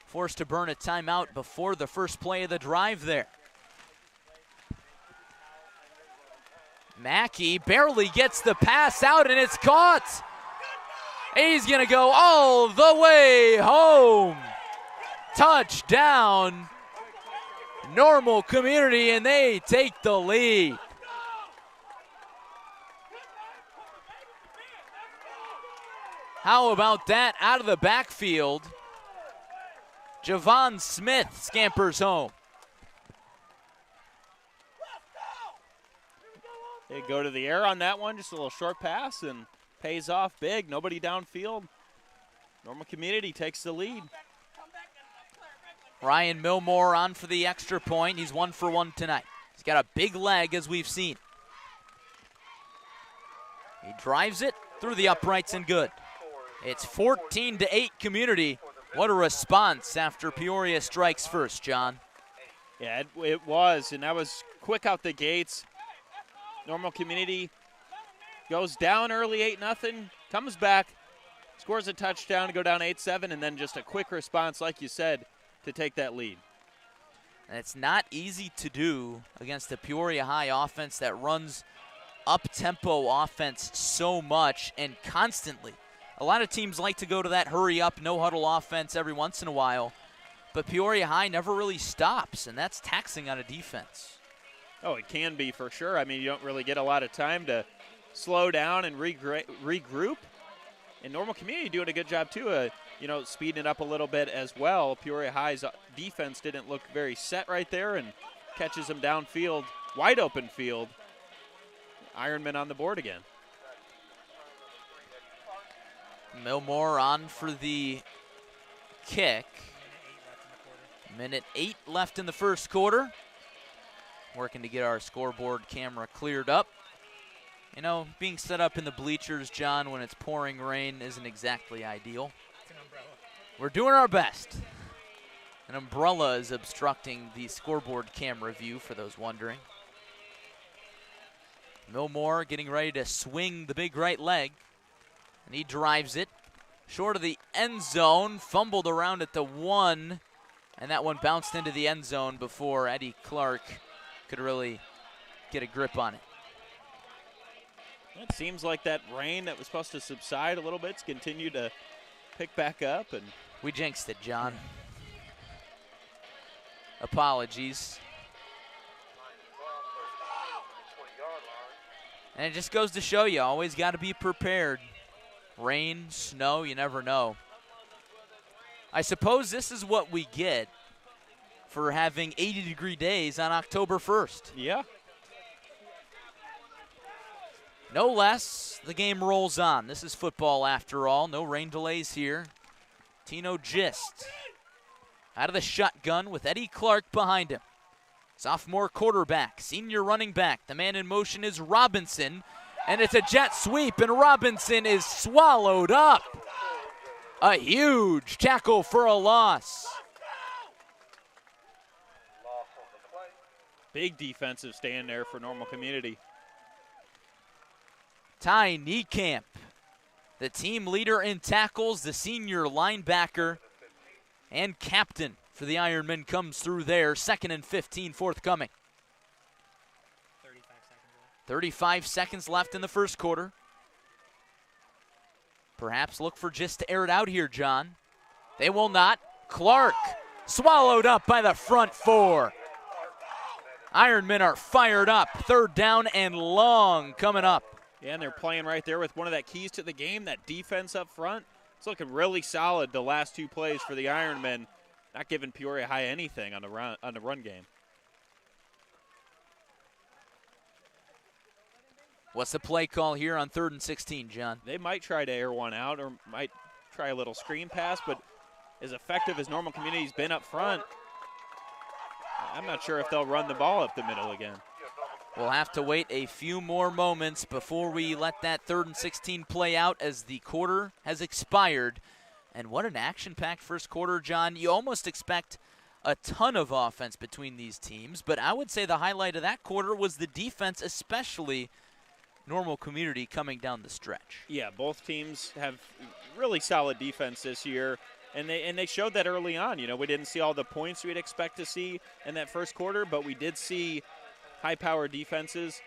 forced to burn a timeout before the first play of the drive there. Mackey barely gets the pass out, and it's caught. He's going to go all the way home. Touchdown, Normal Community, and they take the lead. How about that out of the backfield? Javon Smith scampers home. They go to the air on that one, just a little short pass, and pays off big. Nobody downfield. Normal Community takes the lead. Ryan Milmore on for the extra point. He's 1 for 1 tonight. He's got a big leg, as we've seen. He drives it through the uprights and good. It's 14-8 Community. What a response after Peoria strikes first, John. Yeah, it was, and that was quick out the gates. Normal Community goes down early 8-0, comes back, scores a touchdown to go down 8-7, and then just a quick response, like you said, to take that lead. And it's not easy to do against the Peoria High offense that runs up-tempo offense so much and constantly. A lot of teams like to go to that hurry-up, no-huddle offense every once in a while, but Peoria High never really stops, and that's taxing on a defense. Oh, it can be for sure. I mean, you don't really get a lot of time to slow down and regroup. And Normal Community doing a good job, too, speeding it up a little bit as well. Peoria High's defense didn't look very set right there and catches them downfield, wide open field. Ironmen on the board again. Milmore on for the kick. 1:08 left in the first quarter. Working to get our scoreboard camera cleared up. You know, being set up in the bleachers, John, when it's pouring rain isn't exactly ideal. It's an umbrella. We're doing our best. An umbrella is obstructing the scoreboard camera view, for those wondering. Milmore getting ready to swing the big right leg. And he drives it short of the end zone, fumbled around at the 1, and that one bounced into the end zone before Eddie Clark could really get a grip on it. It seems like that rain that was supposed to subside a little bit's continued to pick back up. And we jinxed it, John. Apologies. And it just goes to show you, always got to be prepared. Rain, snow, you never know. I suppose this is what we get for having 80-degree days on October 1st. Yeah. No less, the game rolls on. This is football after all. No rain delays here. Tino Gist out of the shotgun with Eddie Clark behind him. Sophomore quarterback, senior running back. The man in motion is Robinson. And it's a jet sweep, and Robinson is swallowed up. A huge tackle for a loss. Big defensive stand there for Normal Community. Ty Niekamp, the team leader in tackles, the senior linebacker and captain for the Ironmen, comes through there. 2nd and 15 forthcoming. 35 seconds left in the first quarter. Perhaps look for Gist to air it out here, John. They will not. Clark swallowed up by the front 4. Ironmen are fired up. 3rd down and long coming up. Yeah, and they're playing right there with one of that keys to the game, that defense up front. It's looking really solid the last 2 plays for the Ironmen, not giving Peoria High anything on the run game. What's the play call here on 3rd and 16, John? They might try to air one out or might try a little screen pass, but as effective as Normal Community's been up front, I'm not sure if they'll run the ball up the middle again. We'll have to wait a few more moments before we let that 3rd and 16 play out as the quarter has expired. And what an action-packed first quarter, John. You almost expect a ton of offense between these teams, but I would say the highlight of that quarter was the defense, especially Normal Community coming down the stretch. Yeah, both teams have really solid defense this year, and they showed that early on. You know, we didn't see all the points we'd expect to see in that first quarter, but we did see high-powered defenses.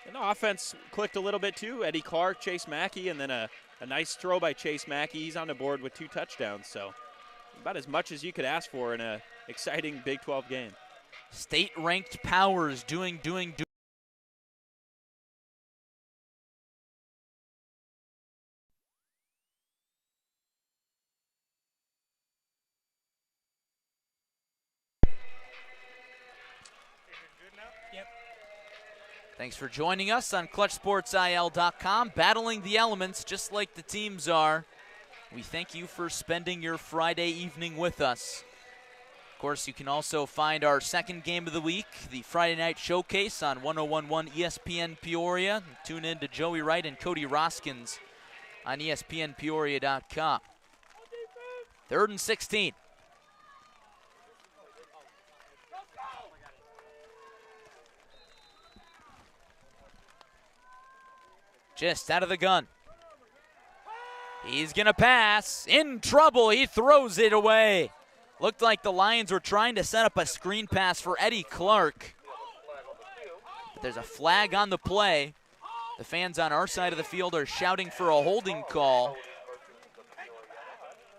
And the offense clicked a little bit too. Eddie Clark, Chase Mackey, and then a nice throw by Chase Mackey. He's on the board with 2 touchdowns, so about as much as you could ask for in an exciting Big 12 game. State-ranked powers doing. Thanks for joining us on ClutchSportsIL.com, battling the elements just like the teams are. We thank you for spending your Friday evening with us. Of course, you can also find our second game of the week, the Friday Night Showcase on 101.1 ESPN Peoria. Tune in to Joey Wright and Cody Roskins on ESPNPeoria.com. 3rd and 16. Just out of the gun. He's going to pass. In trouble. He throws it away. Looked like the Lions were trying to set up a screen pass for Eddie Clark. But there's a flag on the play. The fans on our side of the field are shouting for a holding call.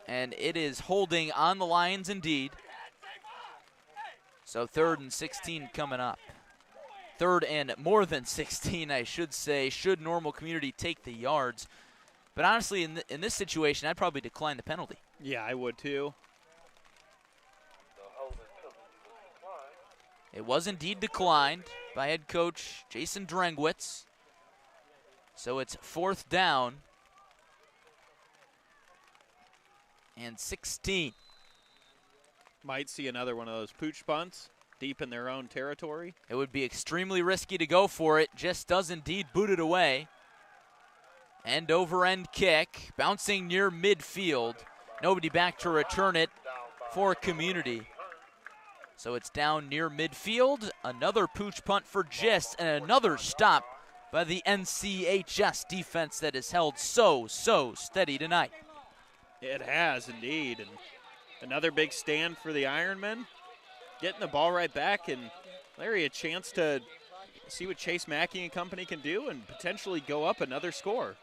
And it is holding on the Lions indeed. So 3rd and 16 coming up. 3rd and more than 16, I should say, should Normal Community take the yards. But honestly, in this situation, I'd probably decline the penalty. Yeah, I would too. It was indeed declined by head coach Jason Drengwitz. So it's 4th down and 16. Might see another one of those pooch punts deep in their own territory. It would be extremely risky to go for it. Just does indeed boot it away. End over end kick, bouncing near midfield. Nobody back to return it for Community. So it's down near midfield. Another pooch punt for Gist, and another stop by the NCHS defense that has held so steady tonight. It has indeed, and another big stand for the Ironmen. Getting the ball right back, and Larry, a chance to see what Chase Mackey and company can do and potentially go up another score.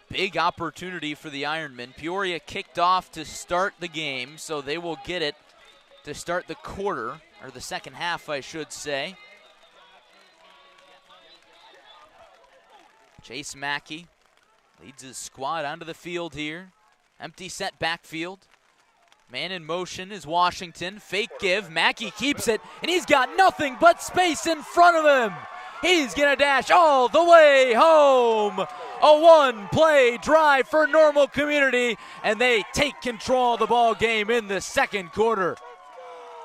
Big opportunity for the Ironmen. Peoria kicked off to start the game, so they will get it to start the quarter, or the second half, I should say. Chase Mackey leads his squad onto the field here. Empty set backfield. Man in motion is Washington. Fake give. Mackey keeps it, and he's got nothing but space in front of him. He's going to dash all the way home. A one-play drive for Normal Community, and they take control of the ball game in the second quarter.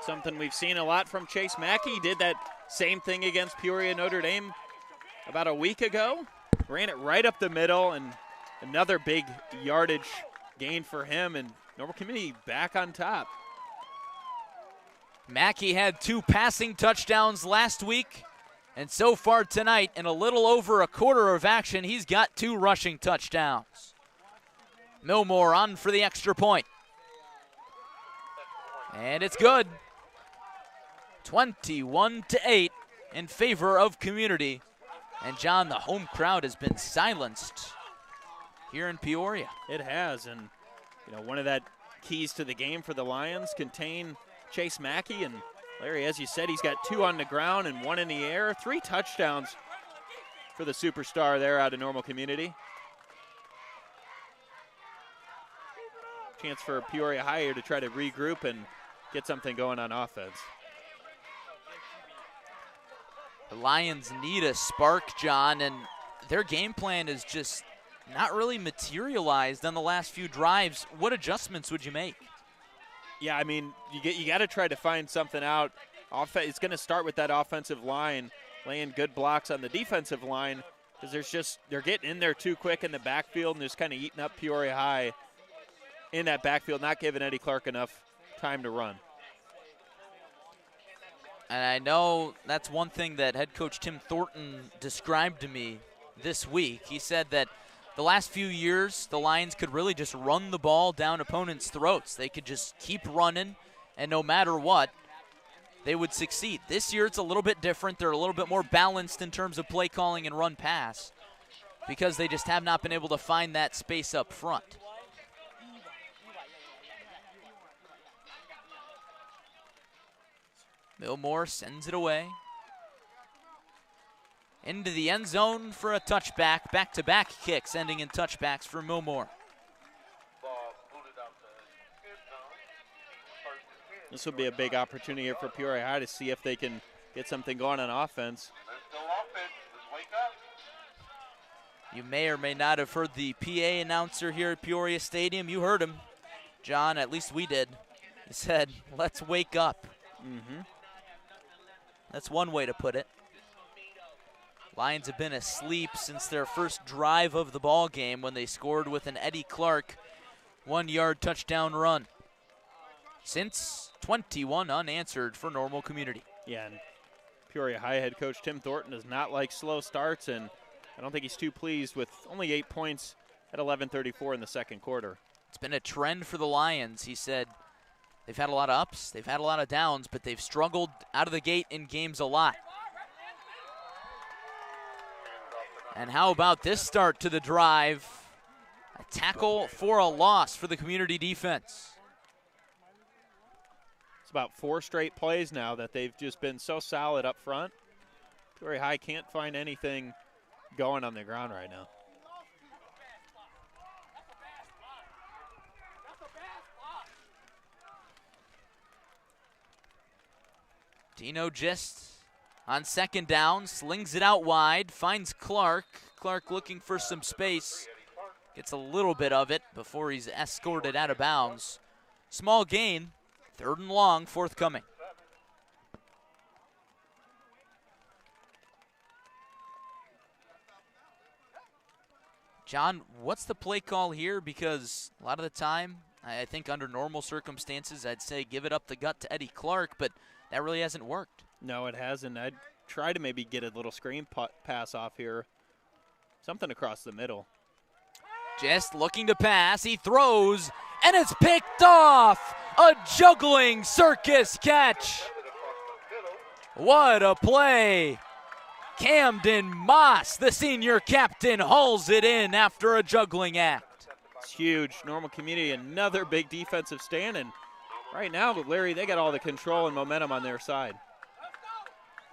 Something we've seen a lot from Chase Mackey. He did that same thing against Peoria Notre Dame about a week ago. Ran it right up the middle, and another big yardage gain for him, and Normal Community back on top. Mackey had 2 passing touchdowns last week, and so far tonight, in a little over a quarter of action, he's got 2 rushing touchdowns. Millmore on for the extra point. And it's good. 21-8 in favor of Community. And John, the home crowd has been silenced here in Peoria. It has, and you know, one of that keys to the game for the Lions contain Chase Mackey, and Larry, as you said, he's got 2 on the ground and 1 in the air. 3 touchdowns for the superstar there out of Normal Community. Chance for Peoria High here to try to regroup and get something going on offense. The Lions need a spark, John, and their game plan is just not really materialized on the last few drives. What adjustments would you make? Yeah, I mean, you got to try to find something out. It's going to start with that offensive line, laying good blocks on the defensive line, because they're getting in there too quick in the backfield and just kind of eating up Peoria High in that backfield, not giving Eddie Clark enough time to run. And I know that's one thing that head coach Tim Thornton described to me this week. He said that the last few years, the Lions could really just run the ball down opponents' throats. They could just keep running, and no matter what, they would succeed. This year, it's a little bit different. They're a little bit more balanced in terms of play calling and run pass because they just have not been able to find that space up front. Millmore sends it away. Into the end zone for a touchback. Back-to-back kicks ending in touchbacks for Millmore. This will be a big opportunity here for Peoria High to see if they can get something going on offense. You may or may not have heard the PA announcer here at Peoria Stadium. You heard him, John, at least we did. He said, let's wake up. Mm-hmm. That's one way to put it. Lions have been asleep since their first drive of the ball game when they scored with an Eddie Clark 1-yard touchdown run. Since 21 unanswered for Normal Community. Yeah, and Peoria High head coach Tim Thornton does not like slow starts, and I don't think he's too pleased with only 8 points at 11:34 in the second quarter. It's been a trend for the Lions. He said they've had a lot of ups, they've had a lot of downs, but they've struggled out of the gate in games a lot. And how about this start to the drive? A tackle for a loss for the community defense. It's about 4 straight plays now that they've just been so solid up front. Peoria High can't find anything going on the ground right now. Dino Gist on second down, slings it out wide, finds Clark. Clark looking for some space. Gets a little bit of it before he's escorted out of bounds. Small gain, 3rd and long, forthcoming. John, what's the play call here? Because a lot of the time, I think under normal circumstances, I'd say give it up the gut to Eddie Clark, but that really hasn't worked. No, it hasn't. I'd try to maybe get a little screen pass off here. Something across the middle. Just looking to pass. He throws, and it's picked off. A juggling circus catch. What a play. Camden Moss, the senior captain, hauls it in after a juggling act. It's huge. Normal Community, another big defensive stand, and right now, Larry, they got all the control and momentum on their side.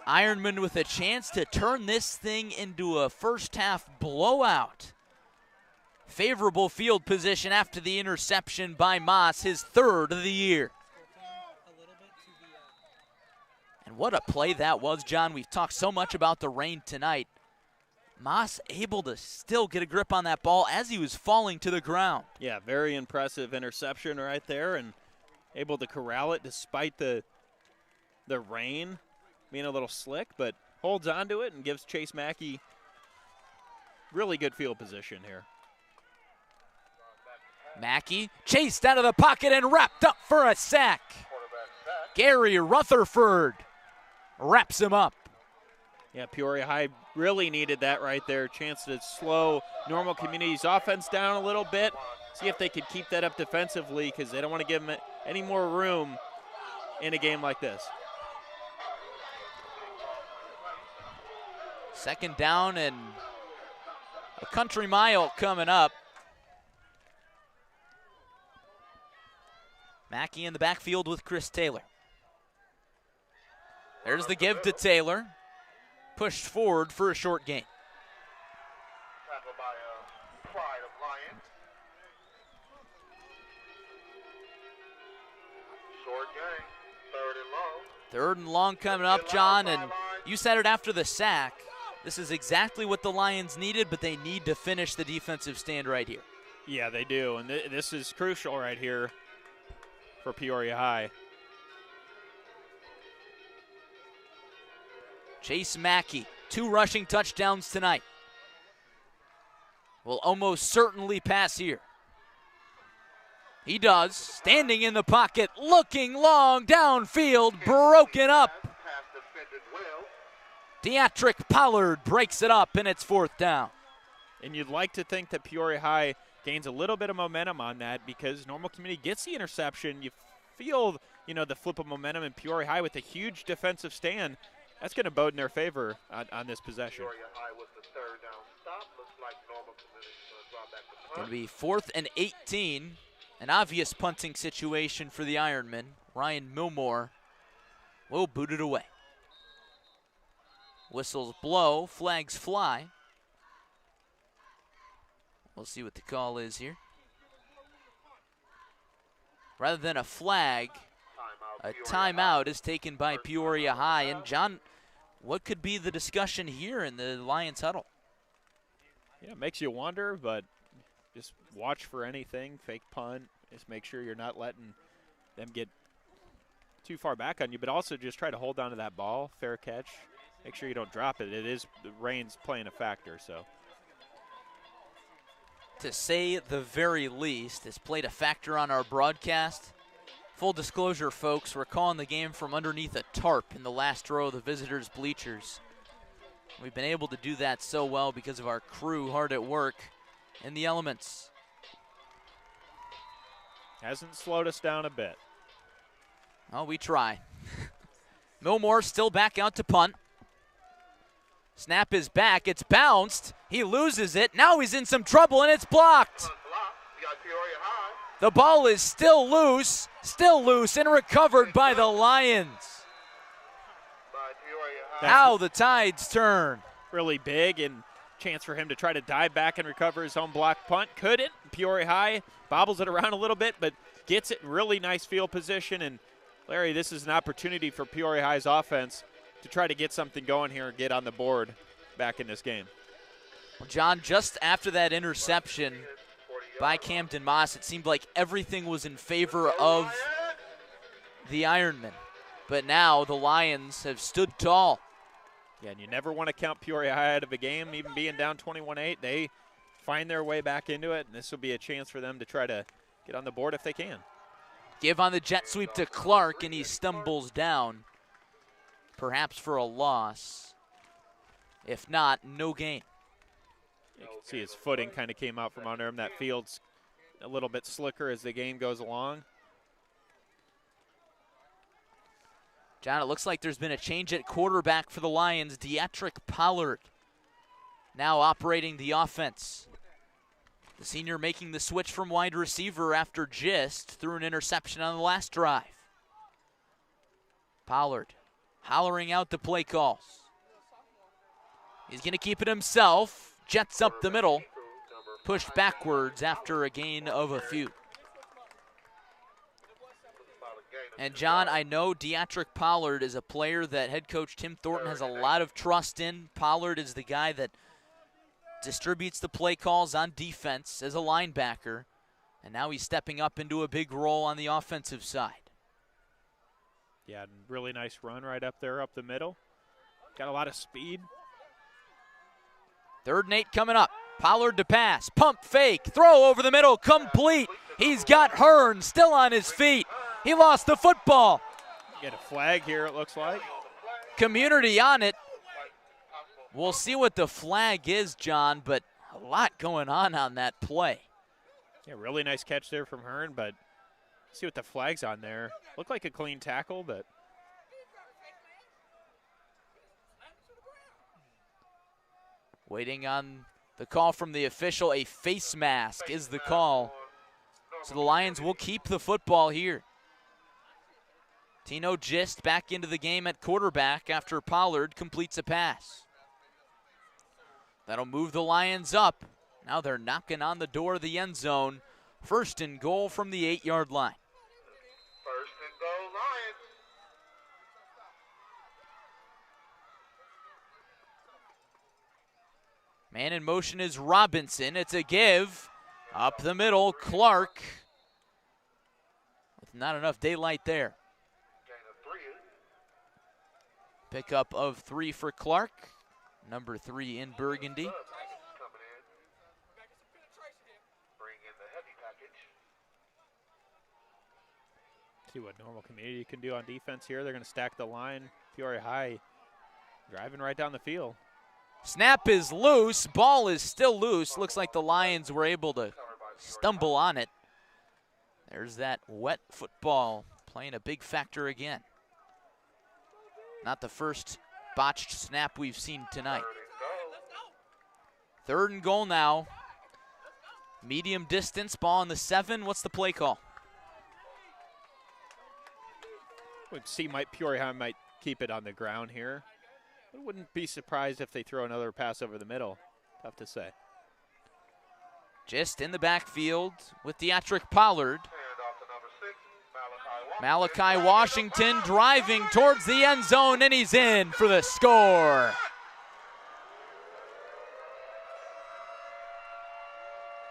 Ironmen with a chance to turn this thing into a first-half blowout. Favorable field position after the interception by Moss, his 3rd of the year. And what a play that was, John. We've talked so much about the rain tonight. Moss able to still get a grip on that ball as he was falling to the ground. Yeah, very impressive interception right there, and able to corral it despite the rain being a little slick, but holds on to it and gives Chase Mackey really good field position here. Mackey chased out of the pocket and wrapped up for a sack. Gary Rutherford wraps him up. Yeah, Peoria High really needed that right there. Chance to slow Normal Community's offense down a little bit. See if they could keep that up defensively because they don't want to give them any more room in a game like this. 2nd down and a country mile coming up. Mackey in the backfield with Chris Taylor. There's the give to Taylor. Pushed forward for a short gain. Tackle by Pride of Lions. Short game. 3rd and long. 3rd and long coming up, John, and you said it after the sack. This is exactly what the Lions needed, but they need to finish the defensive stand right here. Yeah, they do, and this is crucial right here for Peoria High. Chase Mackey, 2 rushing touchdowns tonight. Will almost certainly pass here. He does, standing in the pocket, looking long downfield, broken up. Deatrick Pollard breaks it up, and it's 4th down. And you'd like to think that Peoria High gains a little bit of momentum on that because Normal Community gets the interception. You feel, the flip of momentum in Peoria High with a huge defensive stand. That's going to bode in their favor on this possession. Peoria High was the 3rd down stop. Looks like Normal Community is going to drop back to punt. Going to be 4th and 18. An obvious punting situation for the Ironmen. Ryan Milmore will boot it away. Whistles blow, flags fly. We'll see what the call is here. Rather than a flag, a timeout is taken by Peoria High. And John, what could be the discussion here in the Lions huddle? Yeah, it makes you wonder, but just watch for anything, fake punt. Just make sure you're not letting them get too far back on you, but also just try to hold on to that ball, fair catch. Make sure you don't drop it. It is, the rain's playing a factor, so. To say the very least, it's played a factor on our broadcast. Full disclosure, folks, we're calling the game from underneath a tarp in the last row of the visitors' bleachers. We've been able to do that so well because of our crew hard at work in the elements. Hasn't slowed us down a bit. Oh, we try. Milmore still back out to punt. Snap is back. It's bounced. He loses it. Now he's in some trouble, and it's blocked. The ball is still loose, and recovered by the Lions. How the tides turn. Really big, and chance for him to try to dive back and recover his own block punt. Couldn't. Peoria High bobbles it around a little bit, but gets it in really nice field position. And, Larry, this is an opportunity for Peoria High's offense to try to get something going here and get on the board back in this game. Well, John, just after that interception by Camden Moss, it seemed like everything was in favor of the Ironmen. But now the Lions have stood tall. Yeah, and you never want to count Peoria High out of a game, even being down 21-8. They find their way back into it, and this will be a chance for them to try to get on the board if they can. Give on the jet sweep to Clark, and he stumbles down, perhaps for a loss. If not, no gain. You can see his footing kind of came out from under him. That field's a little bit slicker as the game goes along. John, it looks like there's been a change at quarterback for the Lions. Deatrick Pollard now operating the offense. The senior making the switch from wide receiver after Gist threw an interception on the last drive. Pollard hollering out the play calls. He's going to keep it himself. Jets up the middle. Pushed backwards after a gain of a few. And, John, I know Deatrick Pollard is a player that head coach Tim Thornton has a lot of trust in. Pollard is the guy that distributes the play calls on defense as a linebacker. And now he's stepping up into a big role on the offensive side. Yeah, really nice run right up there, up the middle. Got a lot of speed. 3rd and 8 coming up. Pollard to pass. Pump fake. Throw over the middle. Complete. He's got Hearn still on his feet. He lost the football. Get a flag here, it looks like. Community on it. We'll see what the flag is, John, but a lot going on that play. Yeah, really nice catch there from Hearn, but see what the flag's on there. Looked like a clean tackle, but. Waiting on the call from the official. A face mask is the call. So the Lions will keep the football here. Tino Gist back into the game at quarterback after Pollard completes a pass. That'll move the Lions up. Now they're knocking on the door of the end zone. 1st and goal from the 8-yard line. 1st and goal, Lions. Man in motion is Robinson. It's a give. Up the middle, Clark. With not enough daylight there. Pickup of 3 for Clark. Number 3 in burgundy. See what Normal Community can do on defense here. They're going to stack the line. Peoria High driving right down the field. Snap is loose. Ball is still loose. Looks like the Lions were able to stumble on it. There's that wet football playing a big factor again. Not the first botched snap we've seen tonight. 3rd and goal now. Medium distance, ball on the 7. What's the play call? Would see Peoria High might keep it on the ground here. I wouldn't be surprised if they throw another pass over the middle. Tough to say. Just in the backfield with Deatrick Pollard. Malachi Washington driving towards the end zone, and he's in for the score.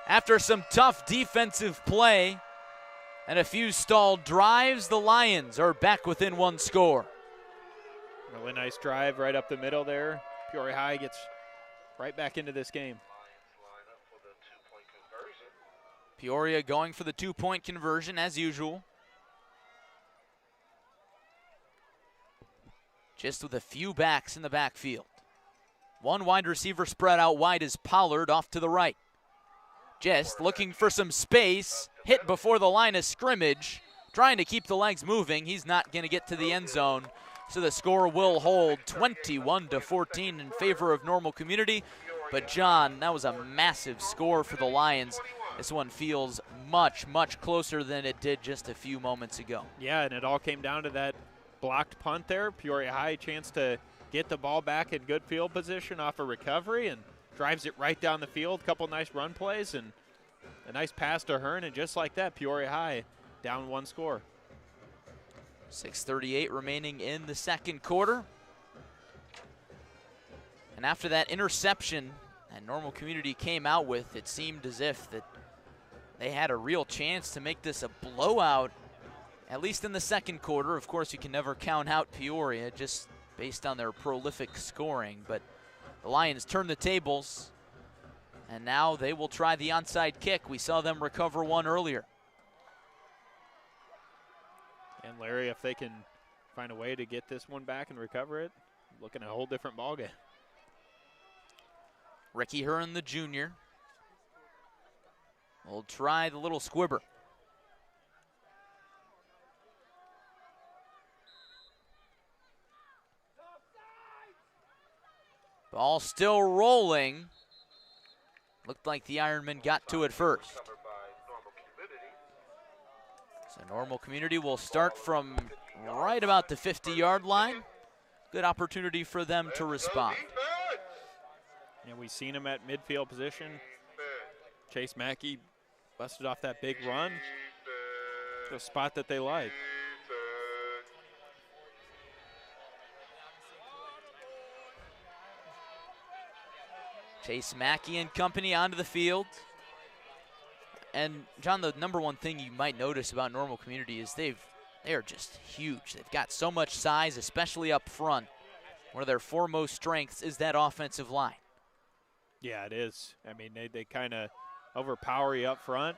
After some tough defensive play and a few stalled drives, the Lions are back within 1 score. Really nice drive right up the middle there. Peoria High gets right back into this game. Peoria going for the 2-point conversion as usual. Just with a few backs in the backfield. 1 wide receiver spread out wide is Pollard off to the right. Just looking for some space, hit before the line of scrimmage, trying to keep the legs moving. He's not going to get to the end zone, so the score will hold 21-14 in favor of Normal Community. But John, that was a massive score for the Lions. This one feels much, much closer than it did just a few moments ago. Yeah, and it all came down to that blocked punt there. Peoria High a chance to get the ball back in good field position off a recovery and drives it right down the field. Couple nice run plays and a nice pass to Hearn, and just like that, Peoria High down 1 score. 6:38 remaining in the 2nd quarter. And after that interception that Normal Community came out with, it seemed as if that they had a real chance to make this a blowout, at least in the 2nd quarter. Of course, you can never count out Peoria just based on their prolific scoring, but the Lions turned the tables, and now they will try the onside kick. We saw them recover 1 earlier. And Larry, if they can find a way to get this one back and recover it, looking at a whole different ballgame. Ricky Hearn, the junior, will try the little squibber. Ball still rolling. Looked like the Ironmen got to it first. So Normal Community will start from right about the 50-yard line. Good opportunity for them to respond. And we've seen him at midfield position. Chase Mackey busted off that big run. The spot that they like. Chase Mackey and company onto the field. And John, the number one thing you might notice about Normal Community is they are just huge. They've got so much size, especially up front. One of their foremost strengths is that offensive line. Yeah, it is. I mean, they kind of overpower you up front.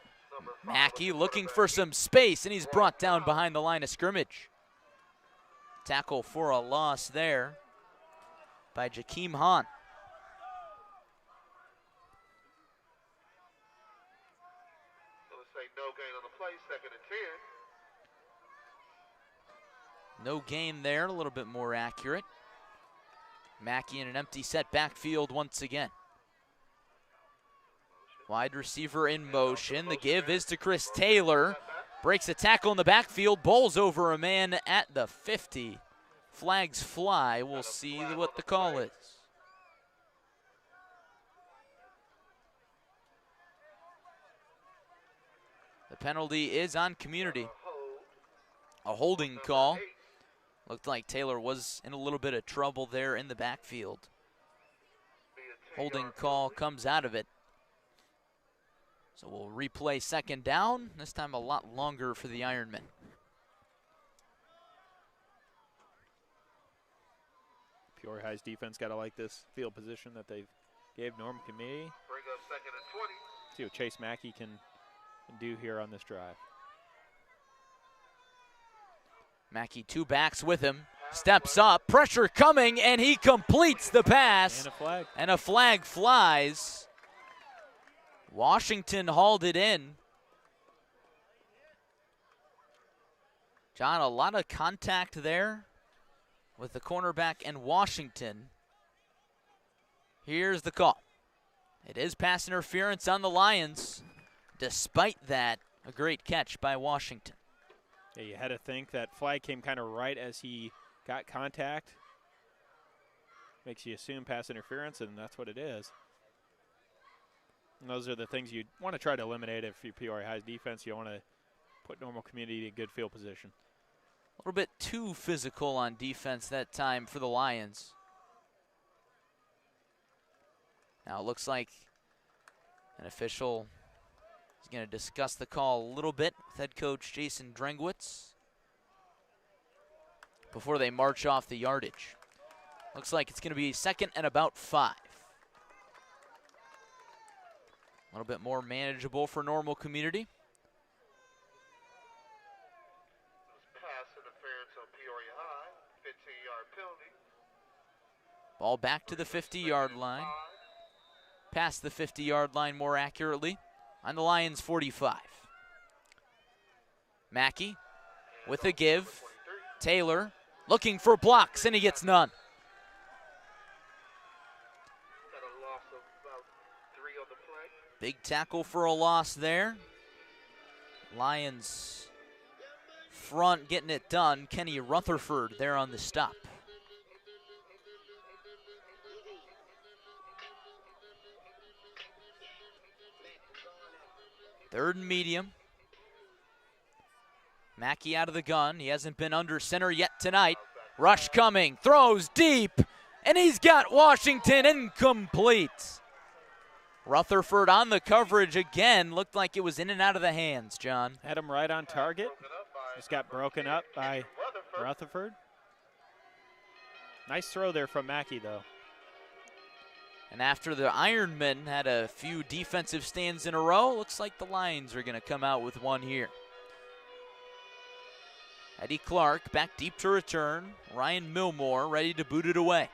Mackey looking for some space, and he's brought down behind the line of scrimmage. Tackle for a loss there by Jakeem Hahn. No gain on the play, 2nd and 10. No gain there, a little bit more accurate. Mackey in an empty set backfield once again. Wide receiver in motion. The give is to Chris Taylor. Breaks a tackle in the backfield, bowls over a man at the 50. Flags fly. We'll see what the call is. The penalty is on community. A holding call. Looked like Taylor was in a little bit of trouble there in the backfield. Holding call comes out of it. So we'll replay second down, this time a lot longer for the Ironmen. Peoria High's defense got to like this field position that they gave Normal Community. Bring up 2nd and 20. See what Chase Mackey can do here on this drive. Mackey, 2 backs with him, steps up, pressure coming, and he completes the pass. And a flag. And a flag flies. Washington hauled it in. John, a lot of contact there with the cornerback and Washington. Here's the call. It is pass interference on the Lions. Despite that, a great catch by Washington. Yeah, you had to think that flag came kind of right as he got contact. Makes you assume pass interference, and that's what it is. And those are the things you want to try to eliminate if you're Peoria High's defense. You want to put Normal Community in good field position. A little bit too physical on defense that time for the Lions. Now it looks like an official is going to discuss the call a little bit with head coach Jason Drengwitz before they march off the yardage. Looks like it's going to be 2nd and about 5. A little bit more manageable for Normal Community. Pass interference on Peoria High. 15-yard penalty. Ball back to the 50-yard line. Past the 50-yard line more accurately on the Lions' 45. Mackey with a give. Taylor looking for blocks, and he gets none. Got a loss of about 3 on the play. Big tackle for a loss there. Lions front getting it done. Kenny Rutherford there on the stop. Third and medium. Mackey out of the gun. He hasn't been under center yet tonight. Rush coming, throws deep, and he's got Washington incomplete. Rutherford on the coverage again. Looked like it was in and out of the hands, John. Had him right on target. Just got broken up by Rutherford. Nice throw there from Mackey, though. And after the Ironmen had a few defensive stands in a row, looks like the Lions are going to come out with one here. Eddie Clark back deep to return. Ryan Milmore ready to boot it away.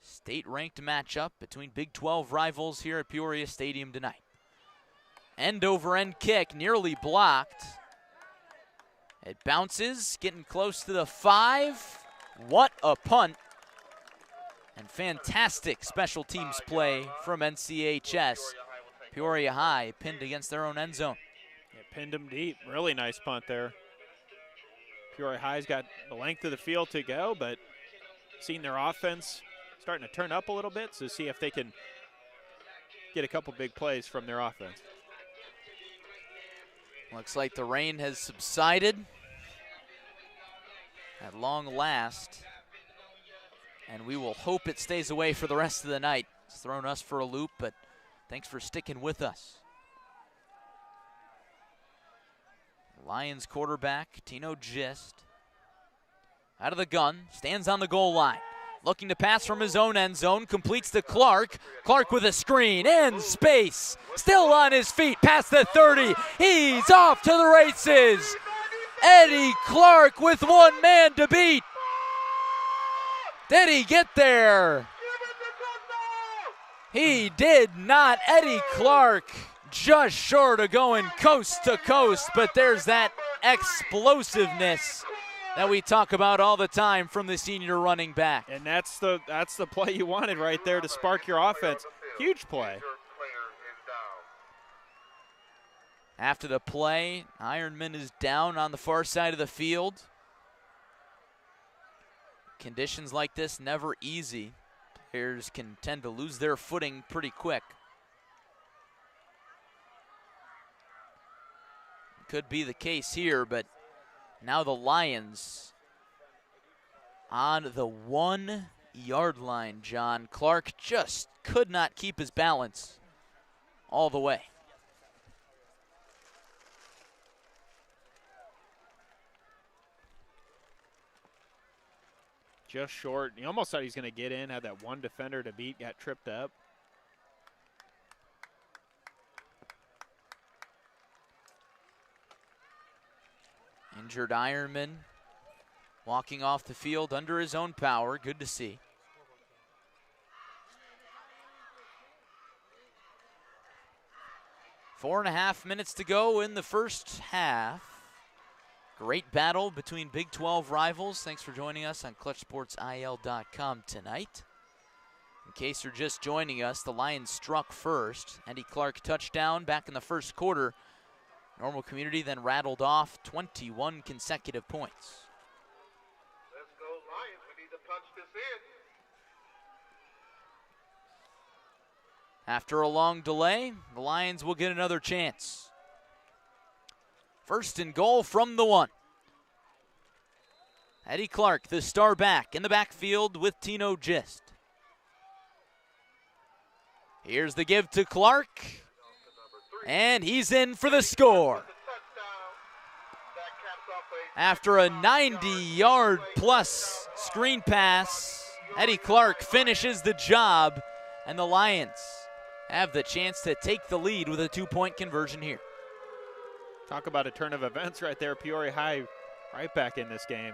State-ranked matchup between Big 12 rivals here at Peoria Stadium tonight. End-over-end kick, nearly blocked. It bounces, getting close to the 5. What a punt. And fantastic special teams play from NCHS. Peoria High pinned against their own end zone. Yeah, pinned him deep. Really nice punt there. Peoria High's got the length of the field to go, but seeing their offense starting to turn up a little bit, so see if they can get a couple big plays from their offense. Looks like the rain has subsided at long last, and we will hope it stays away for the rest of the night. It's thrown us for a loop, but thanks for sticking with us. Lions quarterback, Tino Gist, out of the gun, stands on the goal line. Looking to pass from his own end zone, completes to Clark. Clark with a screen, in space, still on his feet, past the 30. He's off to the races. Eddie Clark with one man to beat. Did he get there? He did not. Eddie Clark just short of going coast to coast, but there's that explosiveness that we talk about all the time from the senior running back. And that's the play you wanted right there to spark your offense. Huge play. After the play, Ironman is down on the far side of the field. Conditions like this, never easy. Players can tend to lose their footing pretty quick. Could be the case here, but now the Lions on the 1 yard line, John. Clark just could not keep his balance all the way. Just short. He almost thought he was going to get in, had that one defender to beat, got tripped up. Injured Ironman walking off the field under his own power. Good to see. Four and a half minutes to go in the first half. Great battle between Big 12 rivals. Thanks for joining us on ClutchSportsIL.com tonight. In case you're just joining us, the Lions struck first. Eddie Clark touchdown back in the first quarter. Normal Community then rattled off 21 consecutive points. Let's go Lions. We need to punch this in. After a long delay, the Lions will get another chance. First and goal from the 1. Eddie Clark, the star back, in the backfield with Tino Gist. Here's the give to Clark, and he's in for the score. After a 90-yard plus screen pass, Eddie Clark finishes the job, and the Lions have the chance to take the lead with a 2-point conversion here. Talk about a turn of events right there. Peoria High right back in this game.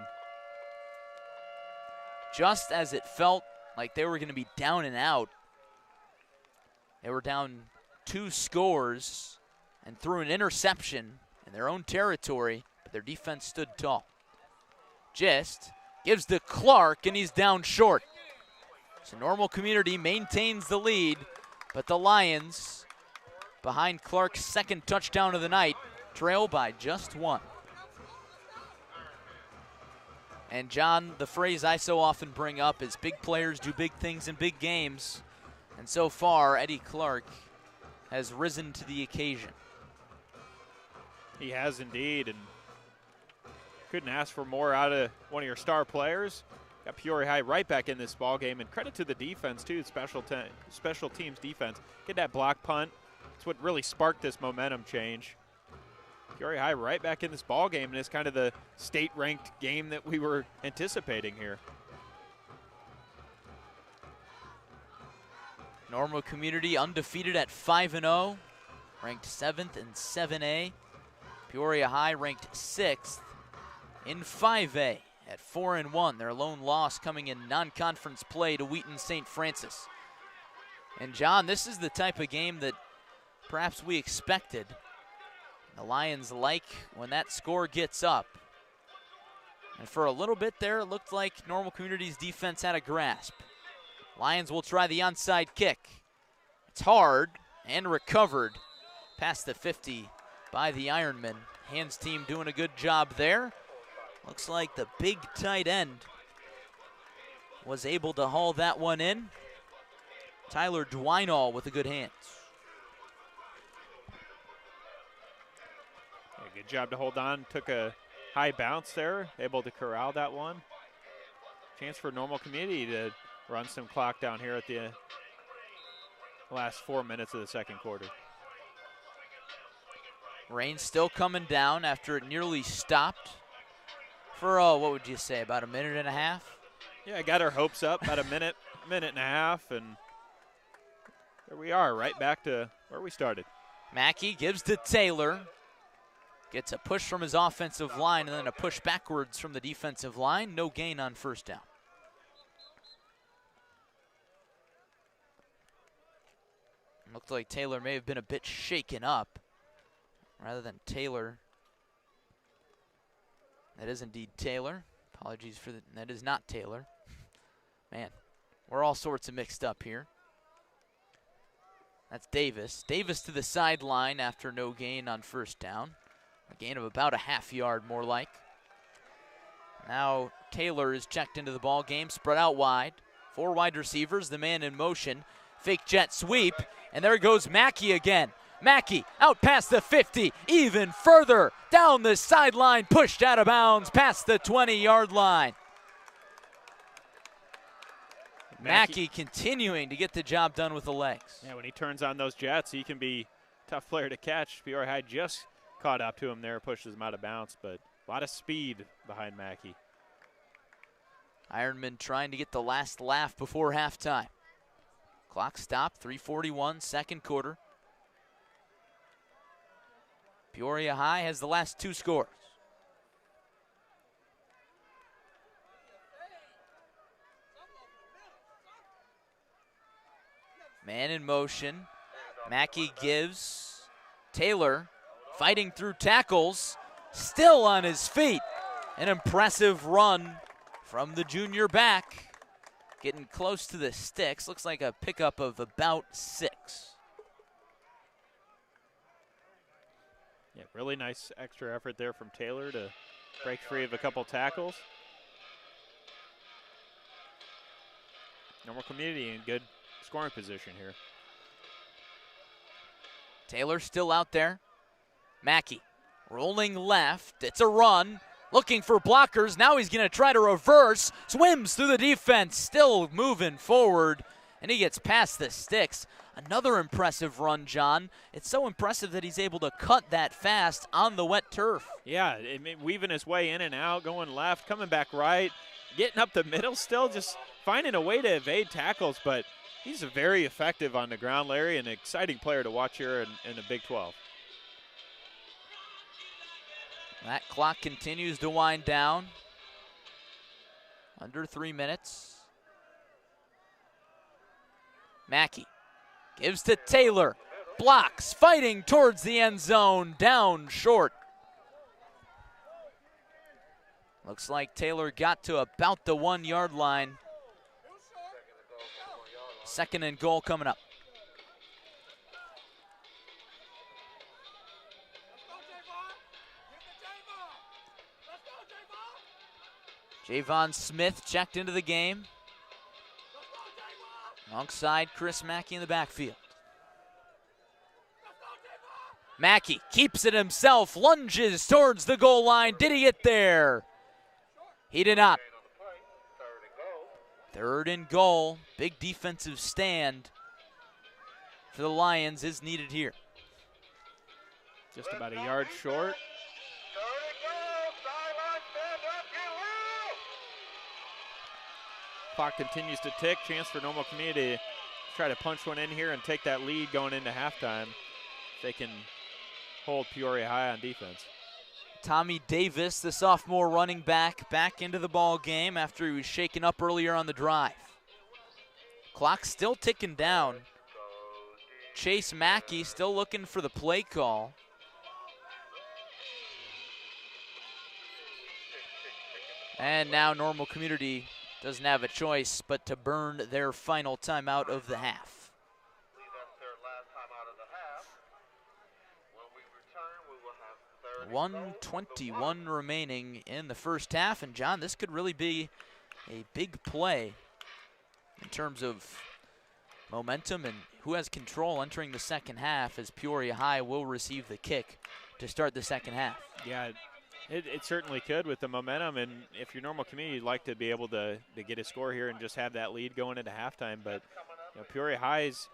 Just as it felt like they were going to be down and out, they were down 2 scores and threw an interception in their own territory, but their defense stood tall. Gist gives to Clark, and he's down short. So Normal Community maintains the lead, but the Lions, behind Clark's second touchdown of the night, trail by just 1. And John, the phrase I so often bring up is big players do big things in big games. And so far, Eddie Clark has risen to the occasion. He has indeed, and couldn't ask for more out of one of your star players. Got Peoria High right back in this ball game, and credit to the defense too, special teams defense. Get that block punt. That's what really sparked this momentum change. Peoria High right back in this ball game, and it's kind of the state-ranked game that we were anticipating here. Normal Community undefeated at 5-0, ranked 7th in 7A. Peoria High ranked 6th in 5A at 4-1. Their lone loss coming in non-conference play to Wheaton St. Francis. And John, this is the type of game that perhaps we expected. The Lions like when that score gets up. And for a little bit there, it looked like Normal Community's defense had a grasp. Lions will try the onside kick. It's hard and recovered past the 50 by the Ironmen. Hands team doing a good job there. Looks like the big tight end was able to haul that one in. Tyler Dwinall with a good hands. Good job to hold on. Took a high bounce there, able to corral that one. Chance for Normal Community to run some clock down here at the last 4 minutes of the second quarter. Rain still coming down after it nearly stopped for, what would you say, about a minute and a half? Yeah, I got our hopes up, about a minute and a half, and there we are, right back to where we started. Mackey gives to Taylor. Gets a push from his offensive line and then a push backwards from the defensive line. No gain on first down. Looked like Taylor may have been a bit shaken up rather than Taylor. That is indeed Taylor. Apologies for that is not Taylor. Man, we're all sorts of mixed up here. That's Davis. Davis to the sideline after no gain on first down. A gain of about a half yard, more like. Now Taylor is checked into the ball game, spread out wide. 4 wide receivers, the man in motion. Fake jet sweep, and there goes Mackey again. Mackey out past the 50, even further down the sideline, pushed out of bounds past the 20-yard line. Mackey continuing to get the job done with the legs. Yeah, when he turns on those jets, he can be a tough player to catch. Peoria High just caught up to him there, pushes him out of bounds, but a lot of speed behind Mackey. Ironmen trying to get the last laugh before halftime. Clock stopped, 3:41, second quarter. Peoria High has the last 2 scores. Man in motion. Mackey gives. Taylor fighting through tackles, still on his feet. An impressive run from the junior back. Getting close to the sticks. Looks like a pickup of about 6. Yeah, really nice extra effort there from Taylor to break free of a couple tackles. Normal Community in good scoring position here. Taylor still out there. Mackey rolling left. It's a run. Looking for blockers. Now he's going to try to reverse. Swims through the defense. Still moving forward. And he gets past the sticks. Another impressive run, John. It's so impressive that he's able to cut that fast on the wet turf. Yeah, weaving his way in and out, going left, coming back right, getting up the middle still, just finding a way to evade tackles. But he's very effective on the ground, Larry, and an exciting player to watch here in the Big 12. That clock continues to wind down. Under 3 minutes. Mackey gives to Taylor. Blocks, fighting towards the end zone, down short. Looks like Taylor got to about the 1-yard line. 2nd and goal coming up. Javon Smith checked into the game. Alongside Chris Mackey in the backfield. Mackey keeps it himself, lunges towards the goal line. Did he get there? He did not. 3rd and goal. Big defensive stand for the Lions is needed here. Just about a yard short. Clock continues to tick. Chance for Normal Community to try to punch one in here and take that lead going into halftime. They can hold Peoria High on defense. Tommy Davis, the sophomore running back into the ball game after he was shaken up earlier on the drive. Clock still ticking down. Chase Mackey still looking for the play call. And now Normal Community doesn't have a choice but to burn their final timeout of the half. 1:21 remaining in the first half. And John, this could really be a big play in terms of momentum and who has control entering the second half, as Peoria High will receive the kick to start the second half. Yeah, it certainly could with the momentum, and if you're Normal Community, you'd like to be able to get a score here and just have that lead going into halftime. But Peoria High's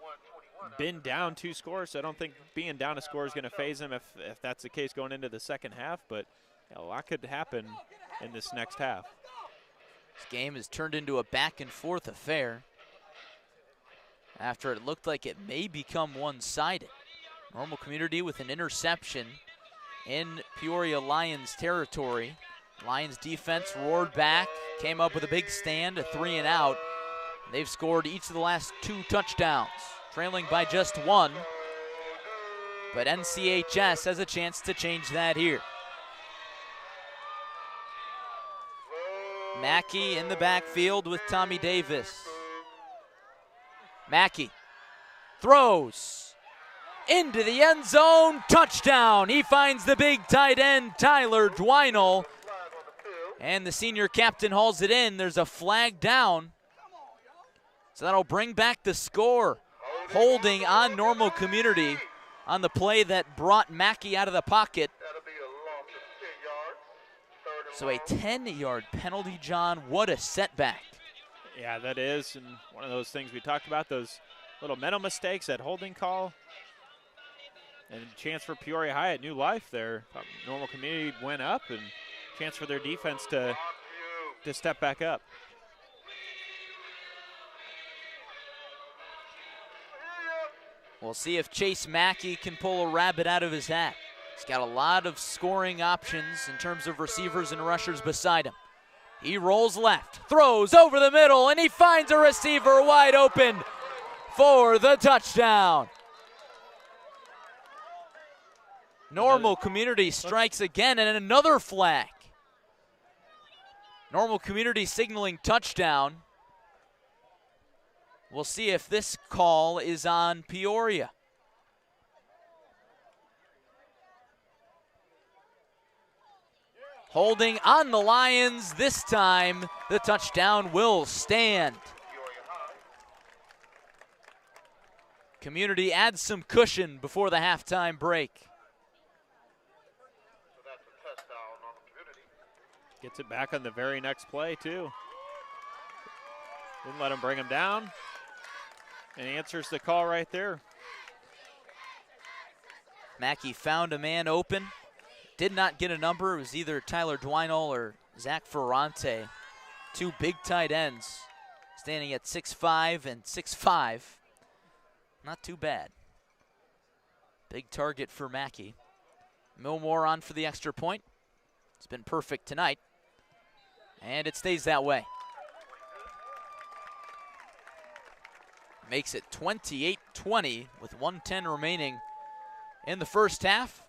been down 2 scores, so I don't think being down a score is going to phase them if that's the case going into the second half. But a lot could happen in this next half. This game has turned into a back-and-forth affair after it looked like it may become one-sided. Normal Community with an interception in Peoria Lions territory. Lions defense roared back, came up with a big stand, a 3 and out. They've scored each of the last 2 touchdowns, trailing by just 1. But NCHS has a chance to change that here. Mackey in the backfield with Tommy Davis. Mackey throws. into the end zone, touchdown. He finds the big tight end, Tyler Dwinell, and the senior captain hauls it in. There's a flag down, so that'll bring back the score. Holding on Normal Community on the play that brought Mackey out of the pocket. So a 10-yard penalty, John. What a setback. Yeah, that is, and one of those things we talked about, those little mental mistakes, that holding call. And a chance for Peoria High at new life there. Normal Community went up, and chance for their defense to step back up. We'll see if Chase Mackey can pull a rabbit out of his hat. He's got a lot of scoring options in terms of receivers and rushers beside him. He rolls left, throws over the middle, and he finds a receiver wide open for the touchdown. Normal Community strikes again, and another flag. Normal Community signaling touchdown. We'll see if this call is on Peoria. Holding on the Lions. This time, the touchdown will stand. Community adds some cushion before the halftime break. Gets it back on the very next play, too. Didn't let him bring him down. And answers the call right there. Mackey found a man open. Did not get a number. It was either Tyler Dwinell or Zach Ferrante. Two big tight ends standing at 6'5" and 6'5". Not too bad. Big target for Mackey. Millmore on for the extra point. It's been perfect tonight. And it stays that way. Makes it 28-20 with 1:10 remaining in the first half.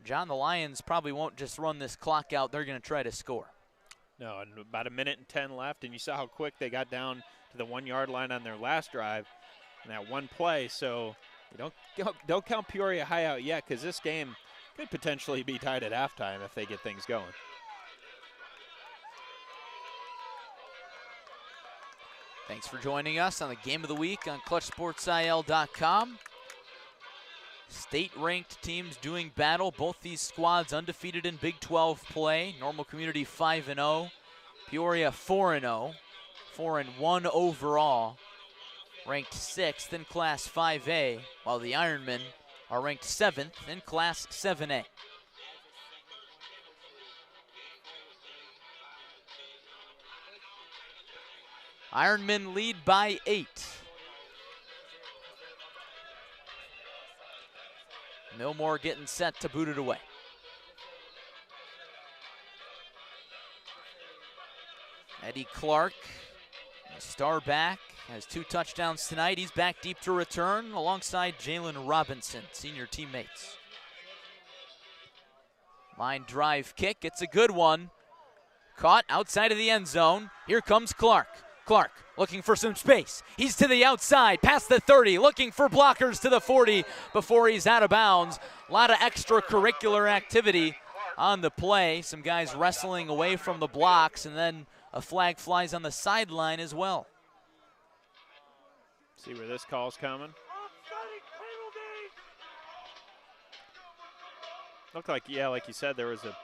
John, the Lions probably won't just run this clock out. They're going to try to score. No, and about 1:10 left, and you saw how quick they got down to the 1 yard line on their last drive in that one play. So you don't count Peoria High out yet, because this game could potentially be tied at halftime if they get things going. Thanks for joining us on the Game of the Week on ClutchSportsIL.com. State-ranked teams doing battle. Both these squads undefeated in Big 12 play. Normal Community 5-0. Peoria 4-0. 4-1 overall. Ranked 6th in Class 5A, while the Ironmen are ranked 7th in Class 7A. Ironmen lead by 8. Millmore getting set to boot it away. Eddie Clark, a star back, has 2 touchdowns tonight. He's back deep to return alongside Jalen Robinson, senior teammates. Line drive kick, it's a good one. Caught outside of the end zone. Here comes Clark. Clark looking for some space. He's to the outside, past the 30, looking for blockers to the 40 before he's out of bounds. A lot of extracurricular activity on the play. Some guys wrestling away from the blocks, and then a flag flies on the sideline as well. See where this call's coming. Looked like, yeah, like you said, there was a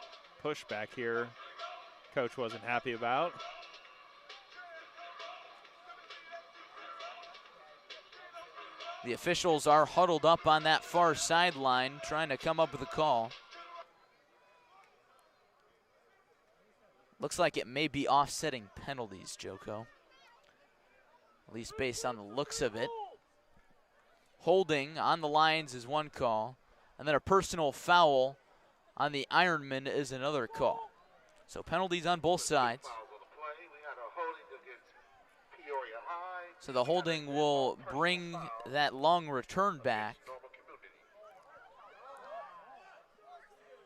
pushback here. Coach wasn't happy about. The officials are huddled up on that far sideline trying to come up with a call. Looks like it may be offsetting penalties, Joko. At least based on the looks of it. Holding on the Lions is one call, and then a personal foul on the Ironmen is another call. So penalties on both sides. So the holding will bring that long return back.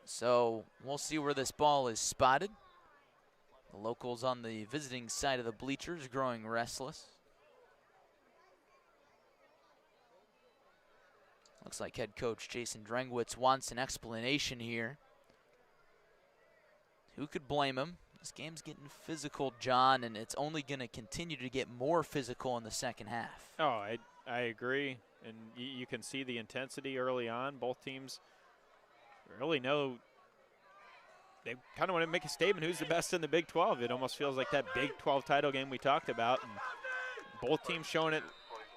So we'll see where this ball is spotted. The locals on the visiting side of the bleachers growing restless. Looks like head coach Jason Drengwitz wants an explanation here. Who could blame him? This game's getting physical, John, and it's only going to continue to get more physical in the second half. Oh, I agree. And you can see the intensity early on. Both teams really know they kind of want to make a statement who's the best in the Big 12. It almost feels like that Big 12 title game we talked about. And both teams showing it.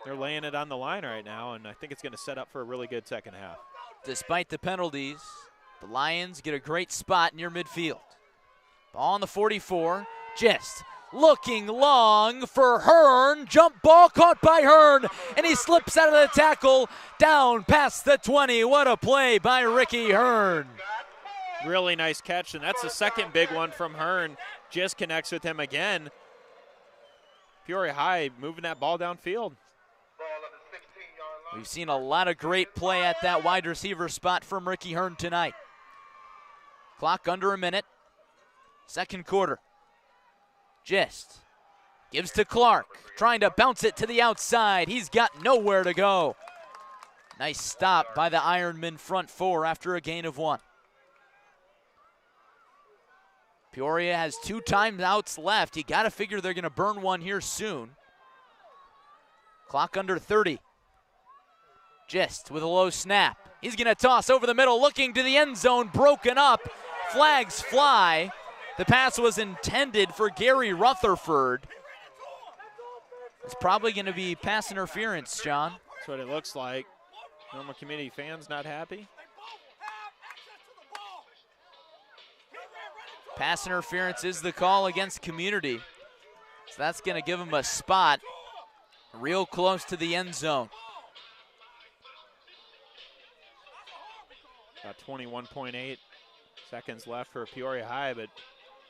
They're laying it on the line right now, and I think it's going to set up for a really good second half. Despite the penalties, the Lions get a great spot near midfield. Ball on the 44, Gist looking long for Hearn. Jump ball caught by Hearn, and he slips out of the tackle down past the 20. What a play by Ricky Hearn. Really nice catch, and that's the second big one from Hearn. Gist connects with him again. Peoria High moving that ball downfield. We've seen a lot of great play at that wide receiver spot from Ricky Hearn tonight. Clock under a minute. Second quarter. Gist gives to Clark, trying to bounce it to the outside. He's got nowhere to go. Nice stop by the Ironmen front four after a gain of 1. Peoria has 2 timeouts left. You got to figure they're going to burn one here soon. Clock under 30. Gist with a low snap. He's going to toss over the middle, looking to the end zone, broken up. Flags fly. The pass was intended for Gary Rutherford. It's probably going to be pass interference, John. That's what it looks like. Normal Community fans not happy. Pass interference is the call against Community. So that's going to give him a spot real close to the end zone. About 21.8 seconds left for Peoria High, but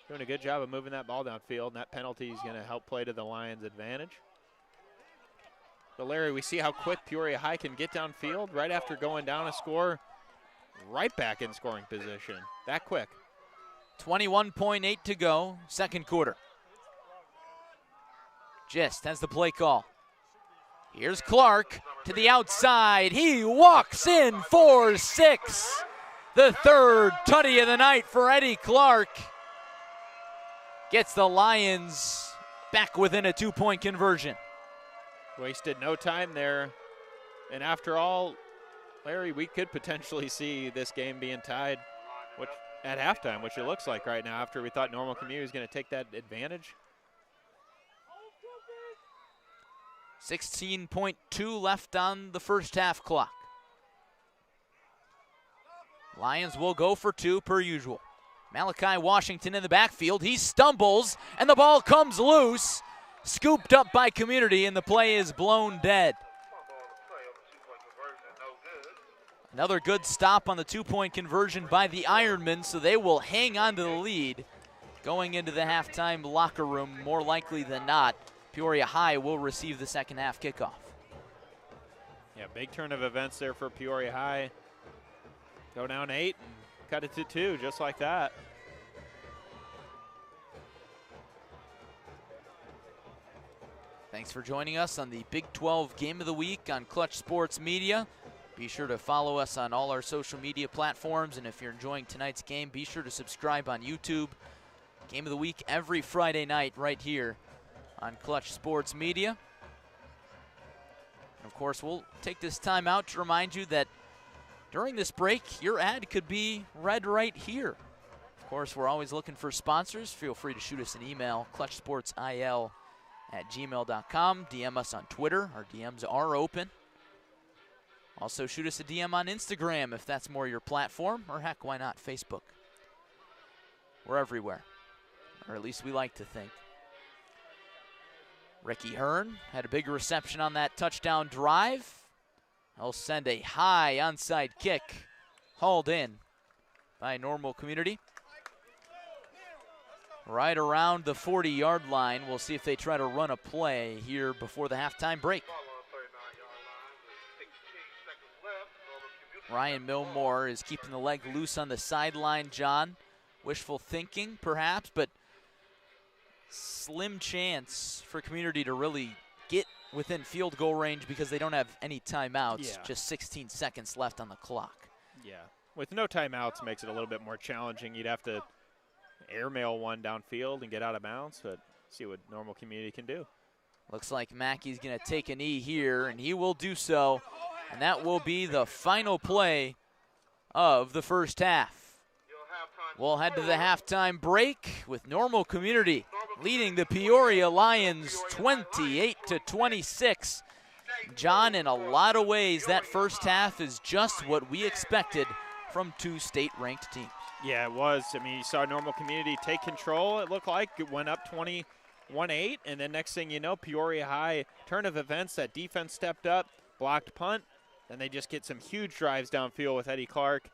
doing a good job of moving that ball downfield, and that penalty is going to help play to the Lions' advantage. But Larry, we see how quick Peoria High can get downfield right after going down a score, right back in scoring position. That quick. 21.8 to go, second quarter. Gist has the play call. Here's Clark to the outside. He walks in for 6. The third tutty of the night for Eddie Clark. Gets the Lions back within a 2-point conversion. Wasted no time there. And after all, Larry, we could potentially see this game being tied at halftime, which it looks like right now after we thought Normal Community was going to take that advantage. 16.2 left on the first half clock. Lions will go for 2 per usual. Malachi Washington in the backfield. He stumbles, and the ball comes loose. Scooped up by Community, and the play is blown dead. Another good stop on the 2-point conversion by the Ironmen, so they will hang on to the lead going into the halftime locker room. More likely than not, Peoria High will receive the second half kickoff. Yeah, big turn of events there for Peoria High. Go down 8 and cut it to 2, just like that. Thanks for joining us on the Big 12 Game of the Week on Clutch Sports Media. Be sure to follow us on all our social media platforms, and if you're enjoying tonight's game, be sure to subscribe on YouTube. Game of the Week every Friday night right here on Clutch Sports Media. And of course, we'll take this time out to remind you that during this break, your ad could be read right here. Of course, we're always looking for sponsors. Feel free to shoot us an email, clutchsportsil@gmail.com. DM us on Twitter. Our DMs are open. Also, shoot us a DM on Instagram if that's more your platform, or heck, why not Facebook? We're everywhere, or at least we like to think. Ricky Hearn had a big reception on that touchdown drive. He'll send a high onside kick, hauled in by Normal Community. Right around the 40-yard line. We'll see if they try to run a play here before the halftime break. Ryan Milmore is keeping the leg loose on the sideline, John. Wishful thinking, perhaps, but slim chance for Community to really get within field goal range because they don't have any timeouts, Yeah. just 16 seconds left on the clock. Yeah. With no timeouts makes it a little bit more challenging. You'd have to airmail one downfield and get out of bounds, but see what Normal Community can do. Looks like Mackey's going to take a knee here, and he will do so. And that will be the final play of the first half. We'll head to the halftime break with Normal Community leading the Peoria Lions 28-26. John, in a lot of ways, that first half is just what we expected from two state-ranked teams. Yeah, it was. I mean, you saw Normal Community take control, it looked like. It went up 21-8, and then next thing you know, Peoria High, turn of events, that defense stepped up, blocked punt, then they just get some huge drives downfield with Eddie Clark.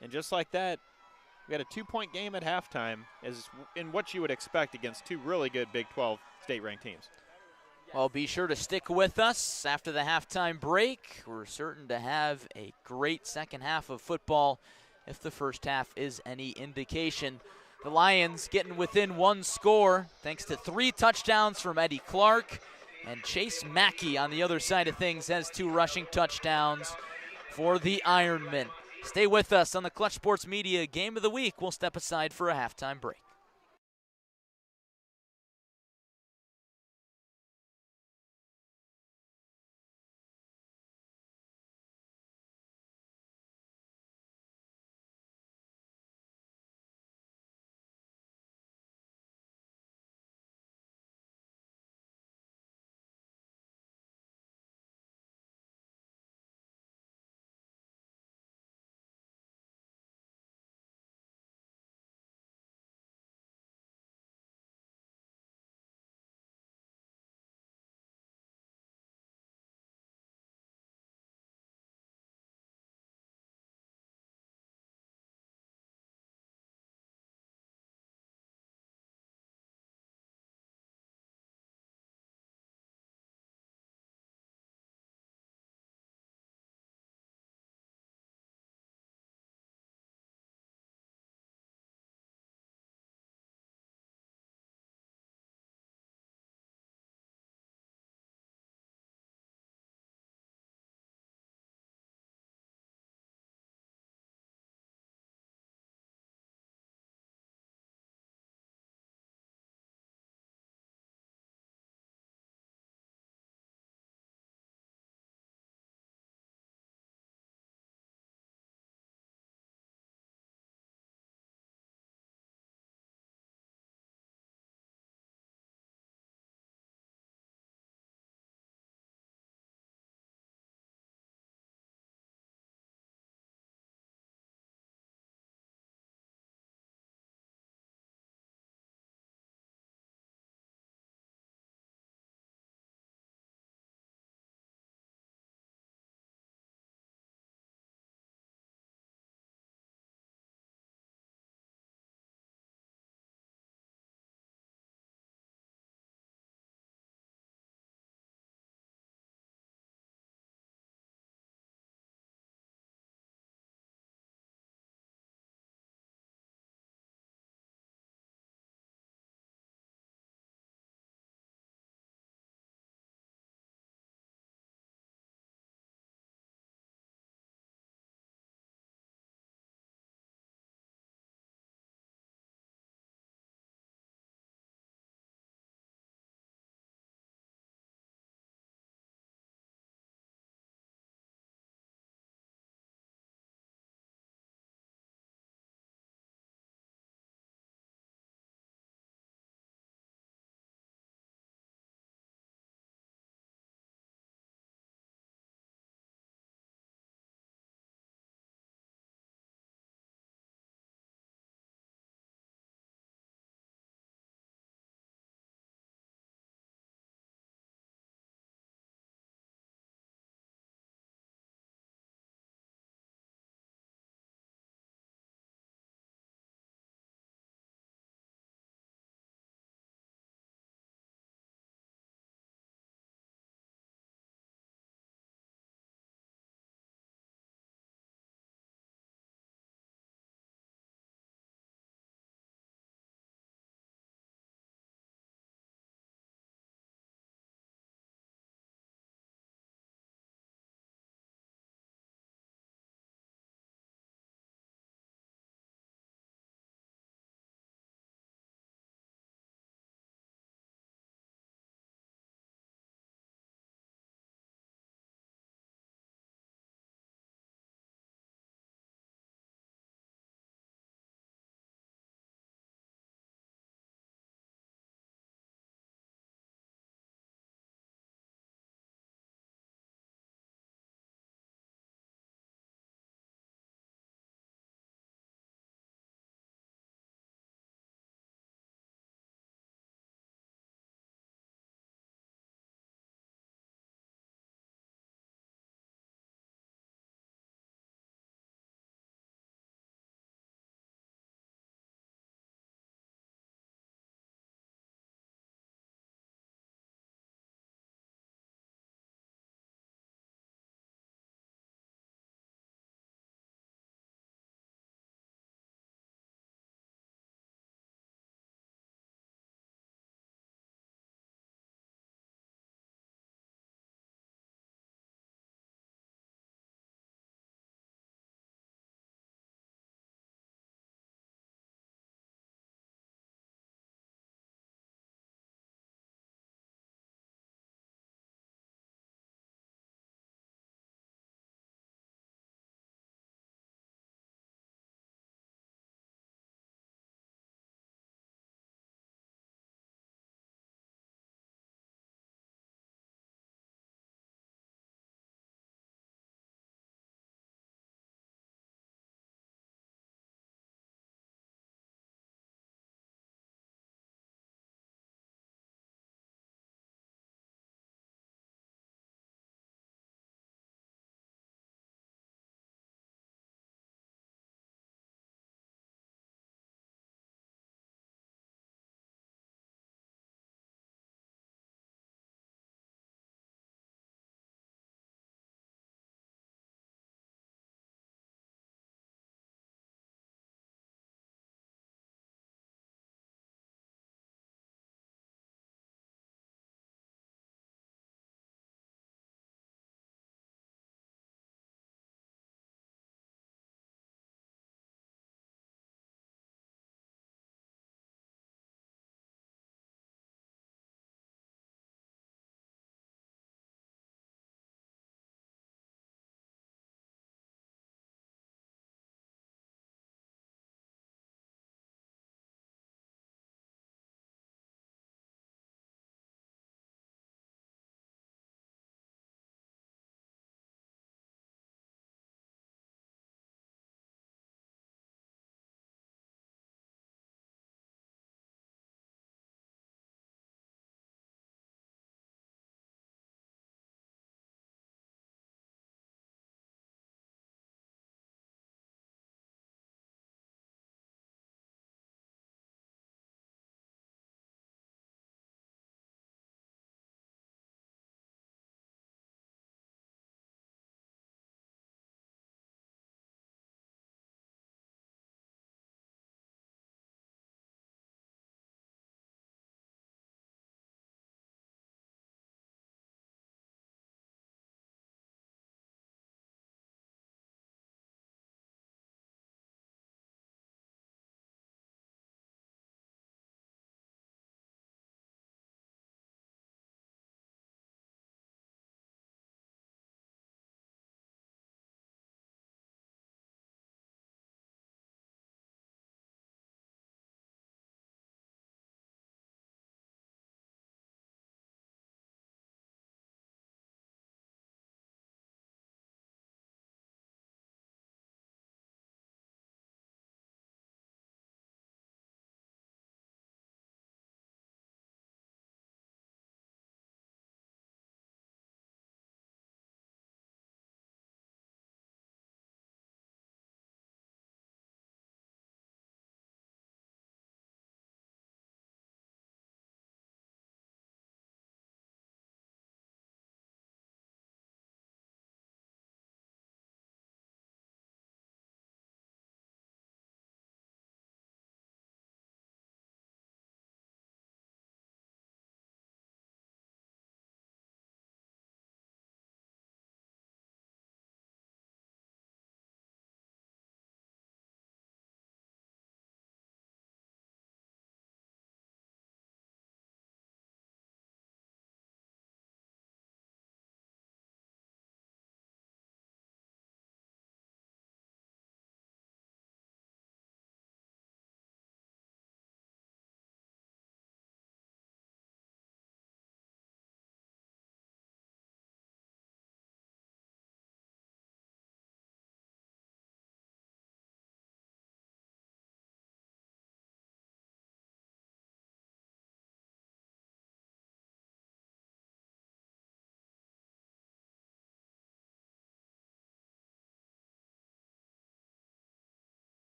And just like that, we got a 2-point game at halftime, as in what you would expect against two really good Big 12 state-ranked teams. Well, be sure to stick with us after the halftime break. We're certain to have a great second half of football if the first half is any indication. The Lions getting within one score thanks to 3 touchdowns from Eddie Clark. And Chase Mackey on the other side of things has 2 rushing touchdowns for the Ironmen. Stay with us on the Clutch Sports Media Game of the Week. We'll step aside for a halftime break.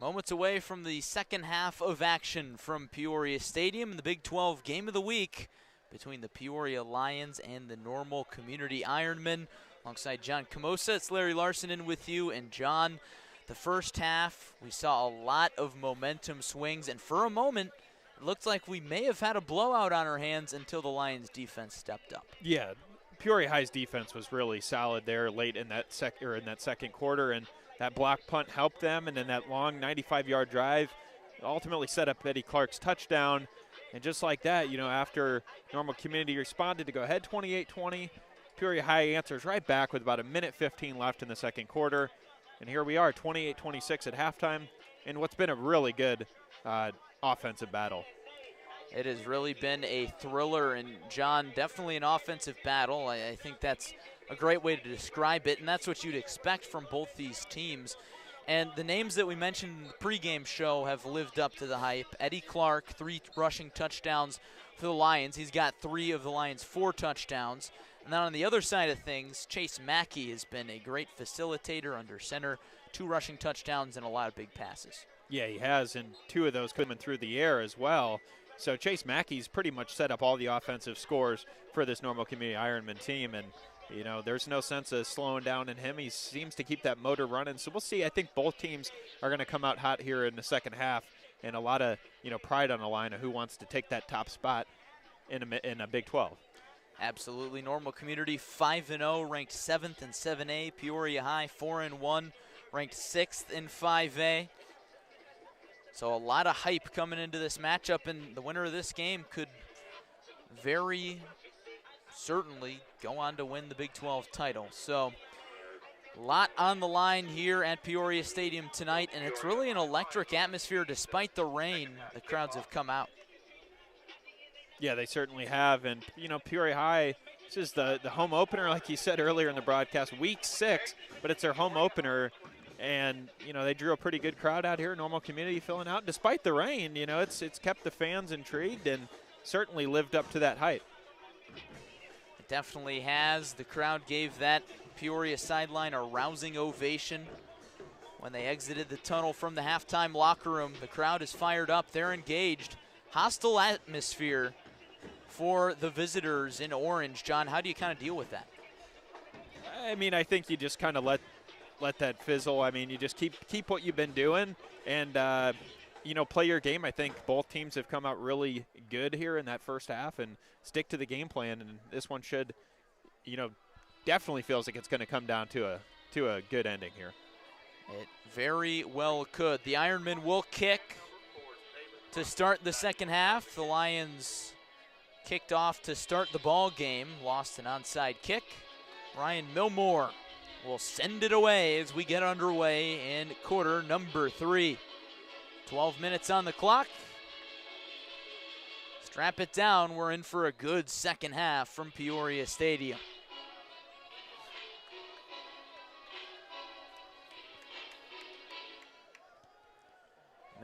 Moments away from the second half of action from Peoria Stadium in the Big 12 Game of the Week between the Peoria Lions and the Normal Community Ironmen. Alongside John Camosa, it's Larry Larson in with you. And John, the first half, we saw a lot of momentum swings, and for a moment, it looked like we may have had a blowout on our hands until the Lions defense stepped up. Yeah, Peoria High's defense was really solid there late in that second quarter, and that block punt helped them, and then that long 95-yard drive ultimately set up Eddie Clark's touchdown. And just like that, you know, after Normal Community responded to go ahead 28-20, Peoria High answers right back with about a minute 15 left in the second quarter. And here we are, 28-26 at halftime, in what's been a really good offensive battle. It has really been a thriller, and John, definitely an offensive battle. I think that's a great way to describe it, and that's what you'd expect from both these teams. And the names that we mentioned in the pregame show have lived up to the hype. Eddie Clark, 3 rushing touchdowns for the Lions. He's got 3 of the Lions' 4 touchdowns. And then on the other side of things, Chase Mackey has been a great facilitator under center, 2 rushing touchdowns and a lot of big passes. Yeah, he has, and 2 of those coming through the air as well. So Chase Mackey's pretty much set up all the offensive scores for this Normal Community Ironman team, and you know, there's no sense of slowing down in him. He seems to keep that motor running. So we'll see. I think both teams are going to come out hot here in the second half, and a lot of, you know, pride on the line of who wants to take that top spot in a Big 12. Absolutely. Normal Community 5-0, ranked 7th in 7A. Peoria High 4-1, ranked 6th in 5A. So a lot of hype coming into this matchup, and the winner of this game could very certainly go on to win the Big 12 title. So a lot on the line here at Peoria Stadium tonight, and it's really an electric atmosphere despite the rain. The crowds have come out. Yeah, they certainly have. And, you know, Peoria High, this is the home opener, like you said earlier in the broadcast, week 6, but it's their home opener. And, you know, they drew a pretty good crowd out here, Normal Community filling out. Despite the rain, you know, it's kept the fans intrigued and certainly lived up to that hype. It definitely has. The crowd gave that Peoria sideline a rousing ovation when they exited the tunnel from the halftime locker room. The crowd is fired up. They're engaged. Hostile atmosphere for the visitors in orange. John, how do you kind of deal with that? I mean, I think you just kind of let that fizzle. I mean, you just keep what you've been doing and, you know, play your game. I think both teams have come out really good here in that first half and stick to the game plan. And this one should, you know, definitely feels like it's going to come down to a good ending here. It very well could. The Ironmen will kick to start the second half. The Lions kicked off to start the ball game, lost an onside kick. Ryan Milmore will send it away as we get underway in quarter number 3. 12 minutes on the clock. Strap it down. We're in for a good second half from Peoria Stadium.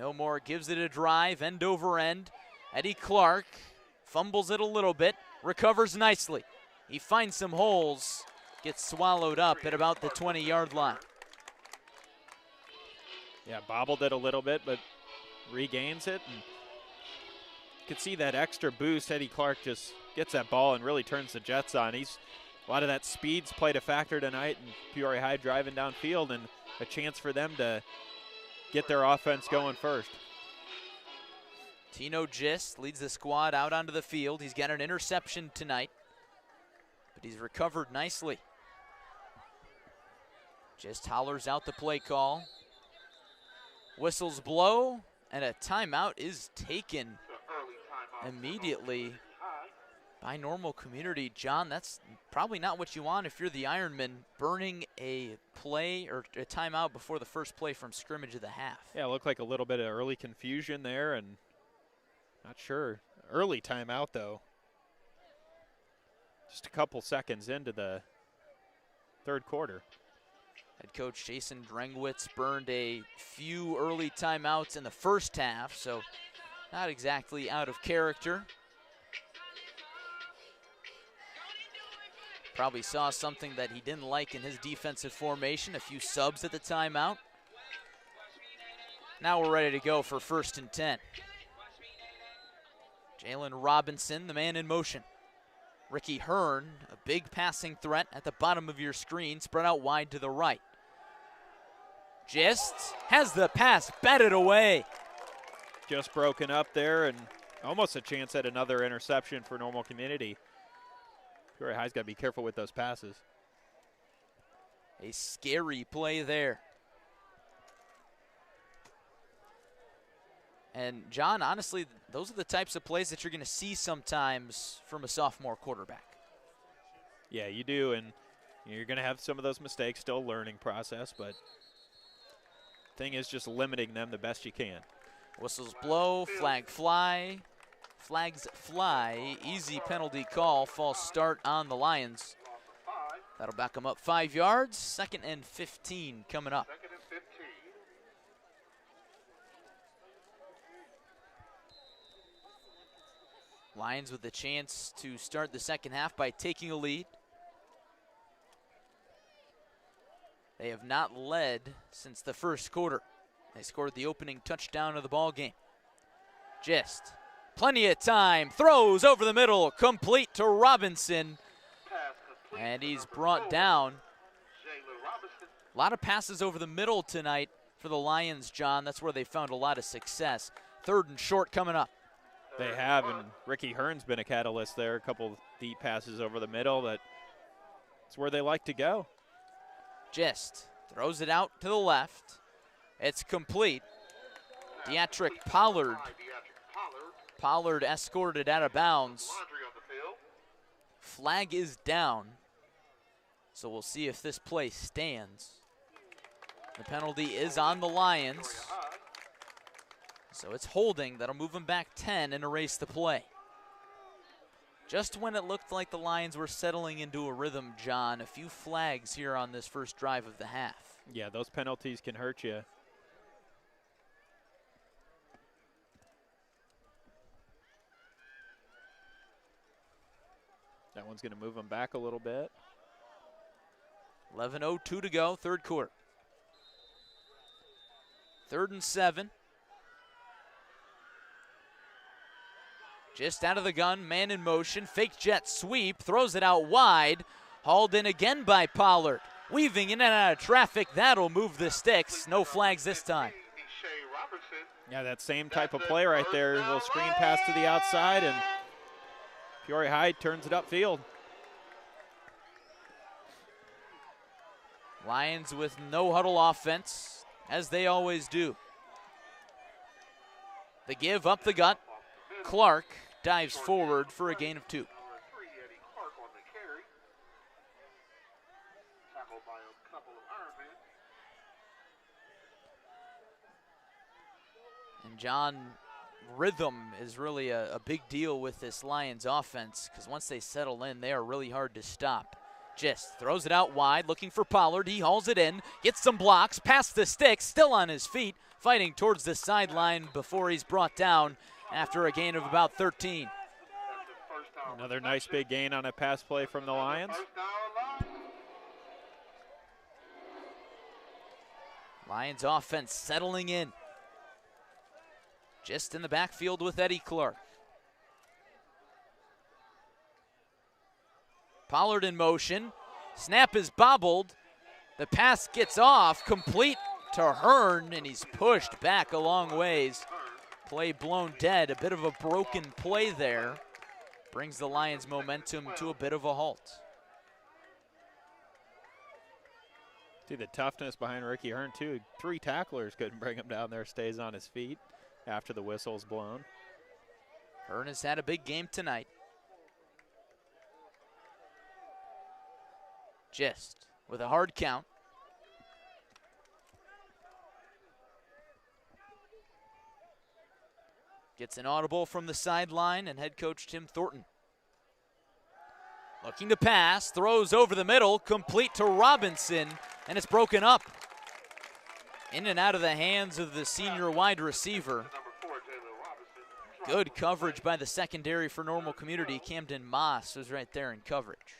Milmore gives it a drive, end over end. Eddie Clark fumbles it a little bit, recovers nicely. He finds some holes, gets swallowed up at about the 20-yard line. Yeah, bobbled it a little bit, but regains it. And you can see that extra boost. Eddie Clark just gets that ball and really turns the Jets on. A lot of that speed's played a factor tonight, and Peoria High driving downfield, and a chance for them to get their offense going first. Tino Gist leads the squad out onto the field. He's got an interception tonight, but he's recovered nicely. Gist hollers out the play call. Whistles blow, and a timeout is taken immediately by Normal Community. John, that's probably not what you want if you're the Ironmen, burning a play or a timeout before the first play from scrimmage of the half. Yeah, it looked like a little bit of early confusion there, and not sure. Early timeout, though. Just a couple seconds into the third quarter. Head coach Jason Drengwitz burned a few early timeouts in the first half, so not exactly out of character. Probably saw something that he didn't like in his defensive formation, a few subs at the timeout. Now we're ready to go for 1st and 10. Jalen Robinson, the man in motion. Ricky Hearn, a big passing threat at the bottom of your screen, spread out wide to the right. Gist has the pass batted away. Just broken up there, and almost a chance at another interception for Normal Community. Peoria High's got to be careful with those passes. A scary play there. And John, honestly, those are the types of plays that you're going to see sometimes from a sophomore quarterback. Yeah, you do, and you're going to have some of those mistakes, still learning process, but thing is just limiting them the best you can. Whistles blow, flags fly, easy penalty call, false start on the Lions. That'll back them up 5 yards, 2nd and 15 coming up. Lions with the chance to start the second half by taking a lead. They have not led since the first quarter. They scored the opening touchdown of the ball game. Gist, plenty of time, throws over the middle, complete to Robinson. And he's brought down. A lot of passes over the middle tonight for the Lions, John. That's where they found a lot of success. 3rd and short coming up. They have, and Ricky Hearn's been a catalyst there. A couple deep passes over the middle. That's where they like to go. Gist throws it out to the left. It's complete. Deatrick Pollard. Pollard escorted out of bounds. Flag is down. So we'll see if this play stands. The penalty is on the Lions. So it's holding. That'll move them back 10 and erase the play. Just when it looked like the Lions were settling into a rhythm, John, a few flags here on this first drive of the half. Yeah, those penalties can hurt you. That one's going to move them back a little bit. 11:02 to go, 3rd quarter. 3rd and 7. Just out of the gun, man in motion, fake jet sweep, throws it out wide, hauled in again by Pollard. Weaving in and out of traffic, that'll move the sticks. No flags this time. Yeah, that same type of play right there. A little screen pass to the outside, and Peoria High turns it upfield. Lions with no huddle offense, as they always do. The give up the gut. Clark dives forward for a gain of 2. And John, rhythm is really a big deal with this Lions offense, because once they settle in, they are really hard to stop. Gist throws it out wide, looking for Pollard. He hauls it in, gets some blocks, past the sticks, still on his feet, fighting towards the sideline before he's brought down after a gain of about 13. Another nice big gain on a pass play from the Lions. Lions offense settling in. Just in the backfield with Eddie Clark. Pollard in motion. Snap is bobbled. The pass gets off, complete to Hearn, and he's pushed back a long ways. Play blown dead, a bit of a broken play there. Brings the Lions' momentum to a bit of a halt. See the toughness behind Ricky Hearn, too. 3 tacklers couldn't bring him down there, stays on his feet after the whistle's blown. Hearn has had a big game tonight. Gist with a hard count. Gets an audible from the sideline, and head coach Tim Thornton. Looking to pass, throws over the middle, complete to Robinson, and it's broken up. In and out of the hands of the senior wide receiver. Good coverage by the secondary for Normal Community. Camden Moss was right there in coverage.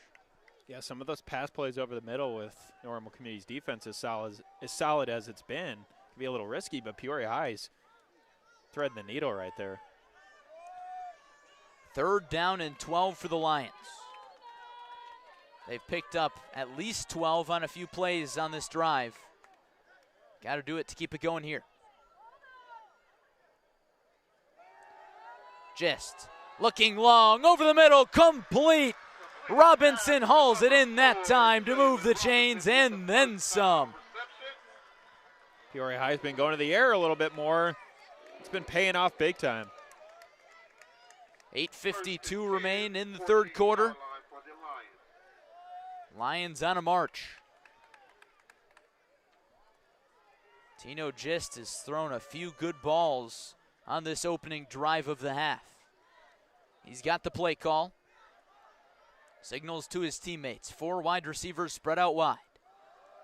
Yeah, some of those pass plays over the middle with Normal Community's defense as solid as it's been can be a little risky, but Peoria High's threading the needle right there. 3rd down and 12 for the Lions. They've picked up at least 12 on a few plays on this drive. Got to do it to keep it going here. Just looking long, over the middle, complete. Robinson hauls it in that time to move the chains and then some. Peoria High's been going to the air a little bit more. It's been paying off big time. 8:52 remain in the 3rd quarter. Lions on a march. Tino Gist has thrown a few good balls on this opening drive of the half. He's got the play call. Signals to his teammates. 4 wide receivers spread out wide.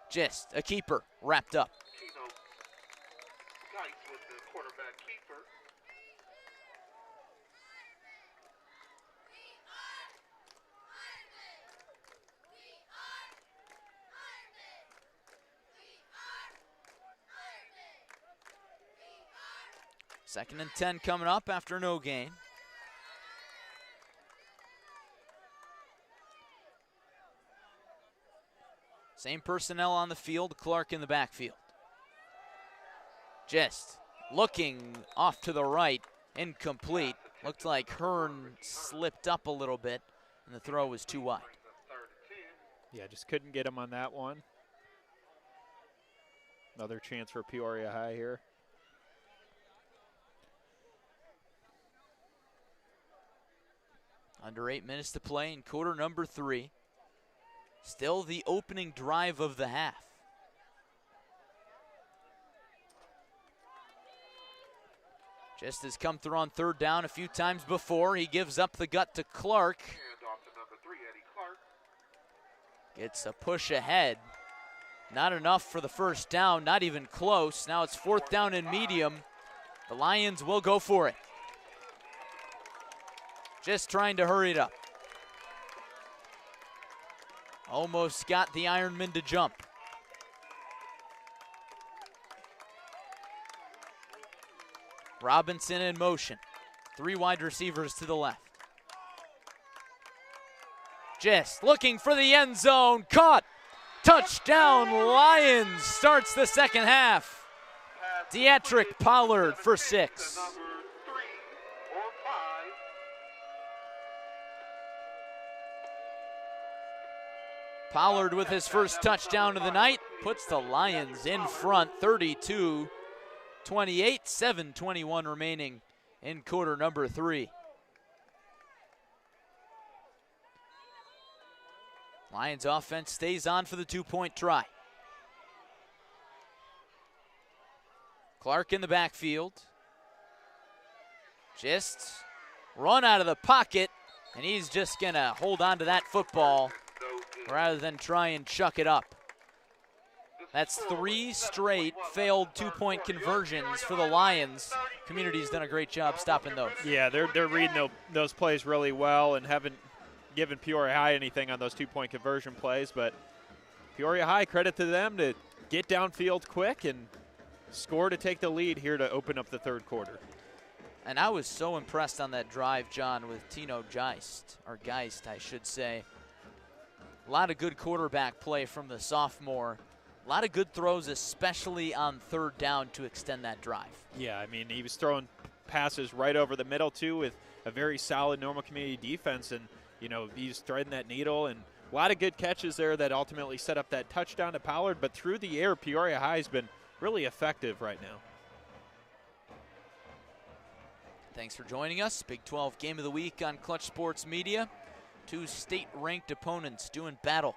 Gist, a keeper, wrapped up. Second and 10 coming up after no gain. Same personnel on the field, Clark in the backfield. Just looking off to the right, incomplete. Looked like Hearn slipped up a little bit, and the throw was too wide. Yeah, just couldn't get him on that one. Another chance for Peoria High here. Under 8 minutes to play in quarter number 3. Still the opening drive of the half. Just has come through on 3rd down a few times before. He gives up the gut to Clark. Gets a push ahead. Not enough for the 1st down, not even close. Now it's 4th down and medium. The Lions will go for it. Just trying to hurry it up. Almost got the Ironmen to jump. Robinson in motion. 3 wide receivers to the left. Just looking for the end zone. Caught. Touchdown Lions starts the second half. Deatrick Pollard for 6. Pollard with his first touchdown of the night puts the Lions in front, 32-28, 7:21 remaining in quarter number 3. Lions offense stays on for the 2-point try. Clark in the backfield. Just run out of the pocket, and he's just gonna hold on to that football rather than try and chuck it up. That's 3 straight failed 2-point conversions for the Lions. Community's done a great job stopping those. Yeah, they're reading those plays really well and haven't given Peoria High anything on those 2-point conversion plays, but Peoria High, credit to them to get downfield quick and score to take the lead here to open up the 3rd quarter. And I was so impressed on that drive, John, with Tino Geist, or Geist, I should say. A lot of good quarterback play from the sophomore. A lot of good throws, especially on 3rd down to extend that drive. Yeah, I mean, he was throwing passes right over the middle, too, with a very solid Normal Community defense. And, you know, he's threading that needle. And a lot of good catches there that ultimately set up that touchdown to Pollard. But through the air, Peoria High has been really effective right now. Thanks for joining us. Big 12 Game of the Week on Clutch Sports Media. 2 state-ranked opponents doing battle.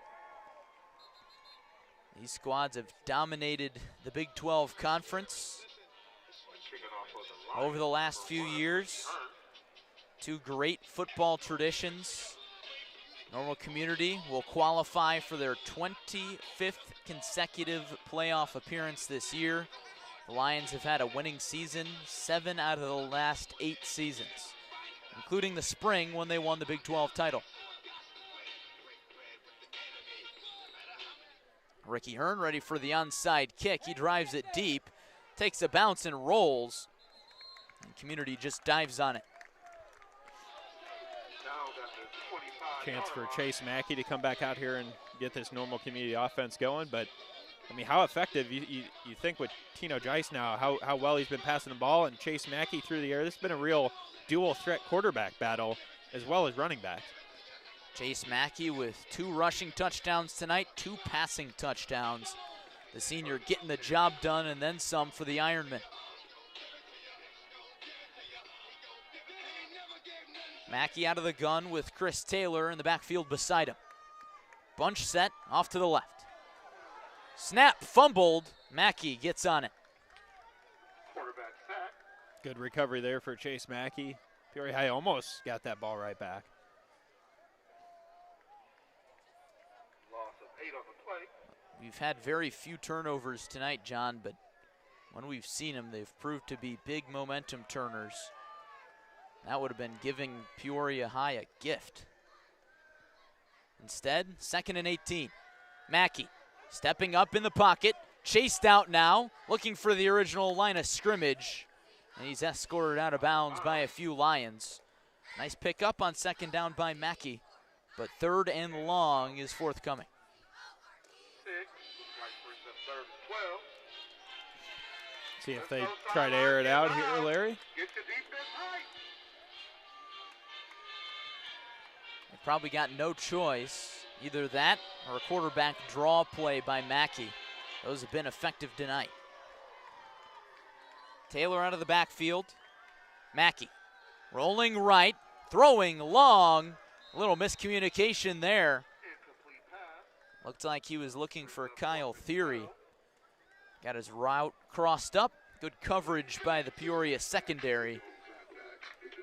These squads have dominated the Big 12 Conference over the last few years. 2 great football traditions. Normal Community will qualify for their 25th consecutive playoff appearance this year. The Lions have had a winning season 7 out of the last 8 seasons, including the spring when they won the Big 12 title. Ricky Hearn ready for the onside kick. He drives it deep. takes a bounce and rolls. And Community just dives on it. Chance for Chase Mackey to come back out here and get this Normal Community offense going. But, I mean, how effective you think with Tino Jice now, how well he's been passing the ball, and Chase Mackey through the air. This has been a real dual threat quarterback battle as well as running backs. Chase Mackey with 2 rushing touchdowns tonight, 2 passing touchdowns. The senior getting the job done and then some for the Ironmen. Mackey out of the gun with Chris Taylor in the backfield beside him. Bunch set, off to the left. Snap, fumbled. Mackey gets on it. Good recovery there for Chase Mackey. Peoria High almost got that ball right back. Loss of 8 on the play. We've had very few turnovers tonight, John, but when we've seen them, they've proved to be big momentum turners. That would have been giving Peoria High a gift. Instead, 2nd and 18. Mackey stepping up in the pocket, chased out now, looking for the original line of scrimmage. And he's escorted out of bounds by a few Lions. Nice pick up on 2nd down by Mackey, but 3rd and long is forthcoming. 6, like brings up 3rd and 12. See if they try to air it out here, Larry. Get your defense right. They've probably got no choice. Either that or a quarterback draw play by Mackey. Those have been effective tonight. Taylor out of the backfield. Mackey rolling right, throwing long. A little miscommunication there. Looked like he was looking for Kyle Theory. Got his route crossed up. Good coverage by the Peoria secondary.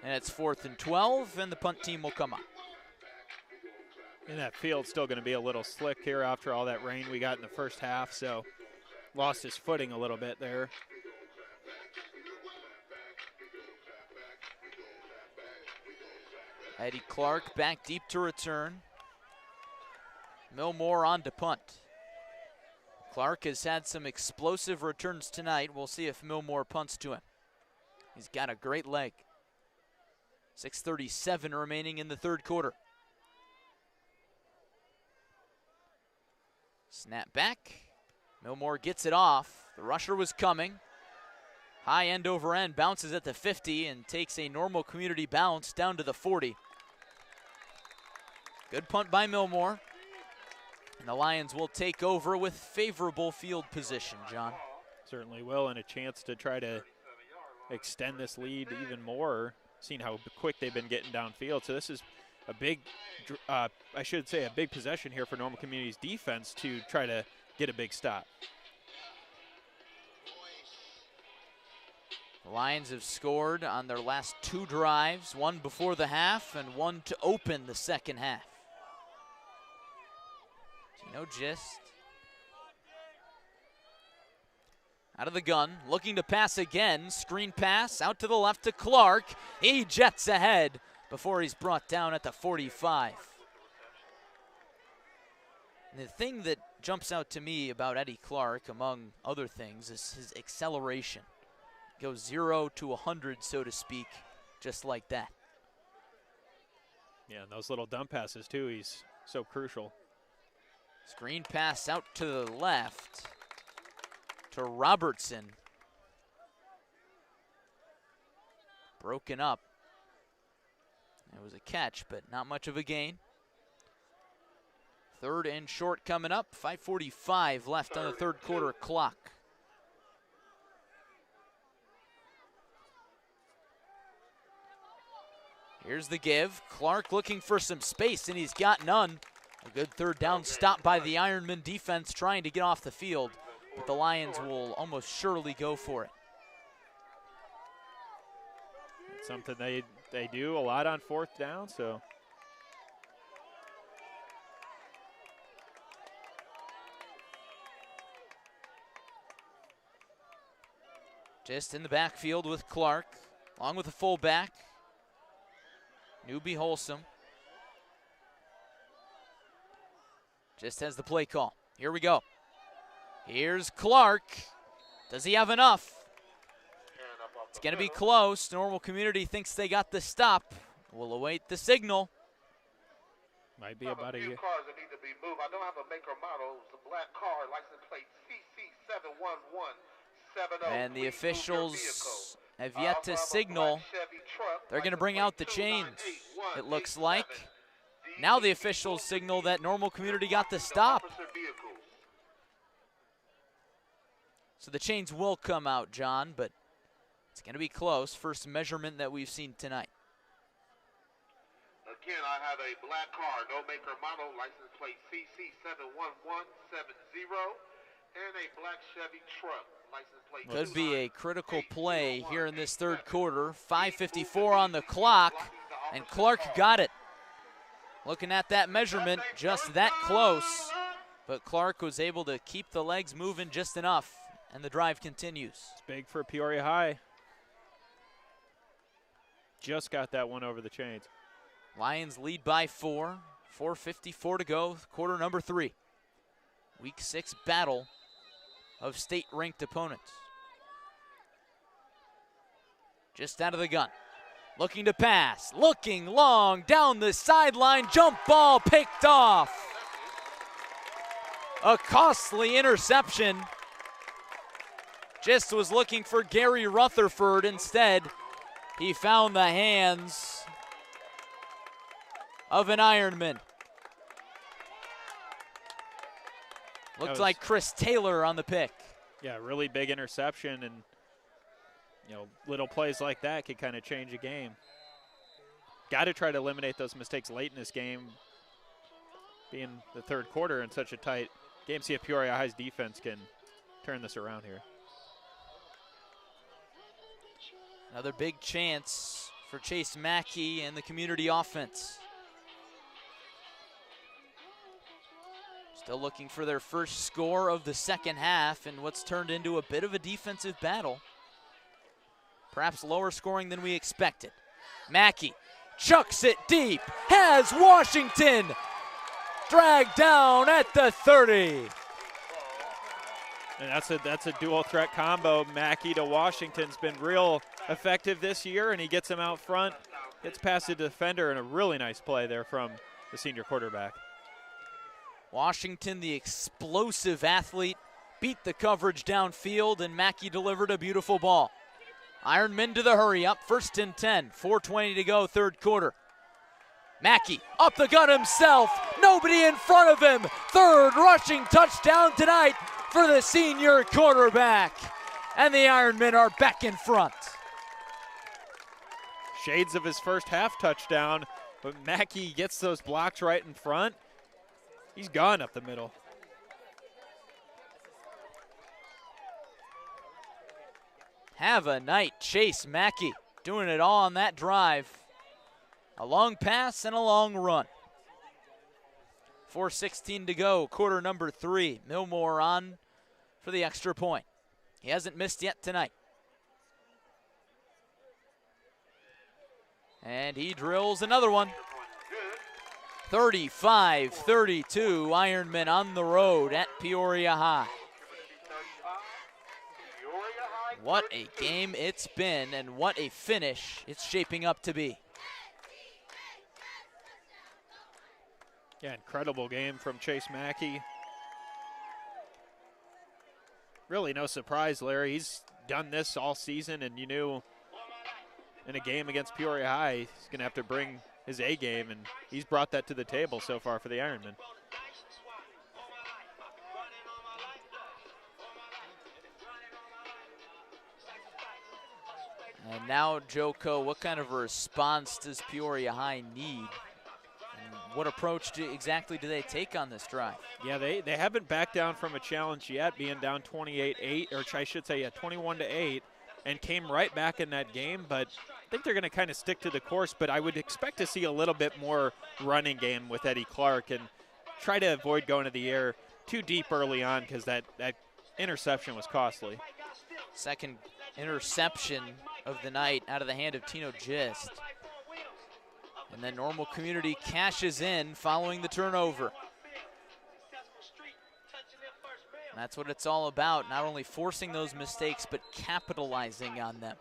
And it's 4th and 12, and the punt team will come up. And that field's still going to be a little slick here after all that rain we got in the first half, so lost his footing a little bit there. Eddie Clark back deep to return. Millmore on to punt. Clark has had some explosive returns tonight. We'll see if Millmore punts to him. He's got a great leg. 6:37 remaining in the 3rd quarter. Snap back. Millmore gets it off. The rusher was coming. High end over end, bounces at the 50 and takes a Normal Community bounce down to the 40. Good punt by Millmore. And the Lions will take over with favorable field position, John. Certainly will, and a chance to try to extend this lead even more, seeing how quick they've been getting downfield. So this is a big, I should say, a big possession here for Normal Community's defense to try to get a big stop. The Lions have scored on their last 2 drives, one before the half and one to open the 2nd half. Tino Gist out of the gun, looking to pass again. Screen pass out to the left to Clark. He jets ahead before he's brought down at the 45. And the thing that jumps out to me about Eddie Clark, among other things, is his acceleration. Goes 0 to 100, so to speak, just like that. Yeah, and those little dump passes, too, he's so crucial. Screen pass out to the left to Robertson. Broken up. It was a catch, but not much of a gain. 3rd and short coming up. 5:45 left on the 3rd quarter clock. Here's the give. Clark looking for some space, and he's got none. A good 3rd down stop by the Ironman defense trying to get off the field, but the Lions will almost surely go for it. It's something they do a lot on 4th down, so. Just in the backfield with Clark, along with the fullback, Newbie Holsom. Just has the play call. Here we go. Here's Clark. Does he have enough? It's going to be close. Normal Community thinks they got the stop. We'll await the signal. Might be about a year. Cars that need to be moved. I don't have a maker model. It's a black car, license plate CC71170. And the officials have yet to signal. They're going to bring out the chains, it looks like. Now the officials signal that Normal Community got the stop. So the chains will come out, John, but it's going to be close. First measurement that we've seen tonight. Again, I have a black car, no maker model, license plate CC71170, and a black Chevy truck, license plate. Could be a critical play here in this third quarter. 5:54 on the clock, and Clark got it. Looking at that measurement, just that close, but Clark was able to keep the legs moving just enough, and the drive continues. It's big for Peoria High. Just got that one over the chains. Lions lead by 4. 4:54 to go, quarter number 3. Week 6 battle of state-ranked opponents. Just out of the gun. Looking to pass, looking long, down the sideline, jump ball picked off. A costly interception. Just was looking for Gary Rutherford. Instead, he found the hands of an Ironman. Looked like Chris Taylor on the pick. Yeah, really big interception, and little plays like that could kind of change a game. Got to try to eliminate those mistakes late in this game, being the third quarter in such a tight game. See if Peoria High's defense can turn this around here. Another big chance for Chase Mackey and the community offense. Still looking for their first score of the second half in what's turned into a bit of a defensive battle. Perhaps lower scoring than we expected. Mackey chucks it deep, has Washington dragged down at the 30. And that's a dual threat combo. Mackey to Washington's been real effective this year, and he gets him out front, gets past the defender, and a really nice play there from the senior quarterback. Washington, the explosive athlete, beat the coverage downfield, and Mackey delivered a beautiful ball. Ironmen to the hurry up, 1st and 10, 4:20 to go, third quarter. Mackey up the gut himself, nobody in front of him. Third rushing touchdown tonight for the senior quarterback. And the Ironmen are back in front. Shades of his first half touchdown, but Mackey gets those blocks right in front. He's gone up the middle. Have a night, Chase Mackey, doing it all on that drive. A long pass and a long run. 4:16 to go, quarter number 3. Millmore on for the extra point. He hasn't missed yet tonight. And he drills another one. 35-32, Ironmen on the road at Peoria High. What a game it's been, and what a finish it's shaping up to be. Yeah, incredible game from Chase Mackey. Really no surprise, Larry. He's done this all season, and you knew in a game against Peoria High, he's going to have to bring his A game, and he's brought that to the table so far for the Ironmen. And now, Joko, what kind of a response does Peoria High need? And what approach exactly do they take on this drive? Yeah, they haven't backed down from a challenge yet, being down 28-8, or I should say, 21-8, and came right back in that game. But I think they're going to kind of stick to the course. But I would expect to see a little bit more running game with Eddie Clark and try to avoid going to the air too deep early on, because that interception was costly. Second interception of the night out of the hand of Tino Gist. And then Normal Community cashes in following the turnover. And that's what it's all about, not only forcing those mistakes, but capitalizing on them.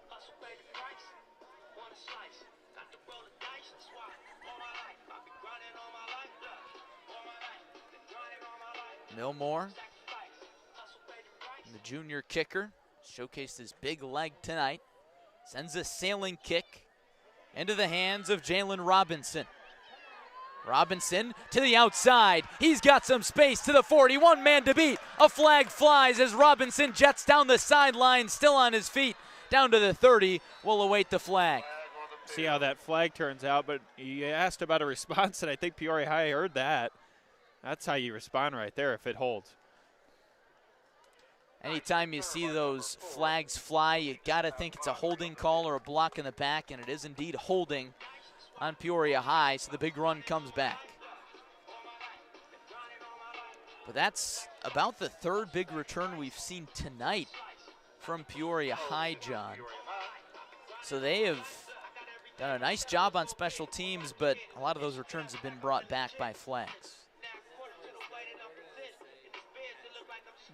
Milmore, the junior kicker, showcased his big leg tonight. Sends a sailing kick into the hands of Jalen Robinson. Robinson to the outside. He's got some space to the 40. One man to beat. A flag flies as Robinson jets down the sideline, still on his feet. Down to the 30. We'll await the flag. See how that flag turns out, but you asked about a response, and I think Peoria High heard that. That's how you respond right there if it holds. Anytime you see those flags fly, you got to think it's a holding call or a block in the back, and it is indeed holding on Peoria High, so the big run comes back. But that's about the third big return we've seen tonight from Peoria High, John. So they have done a nice job on special teams, but a lot of those returns have been brought back by flags.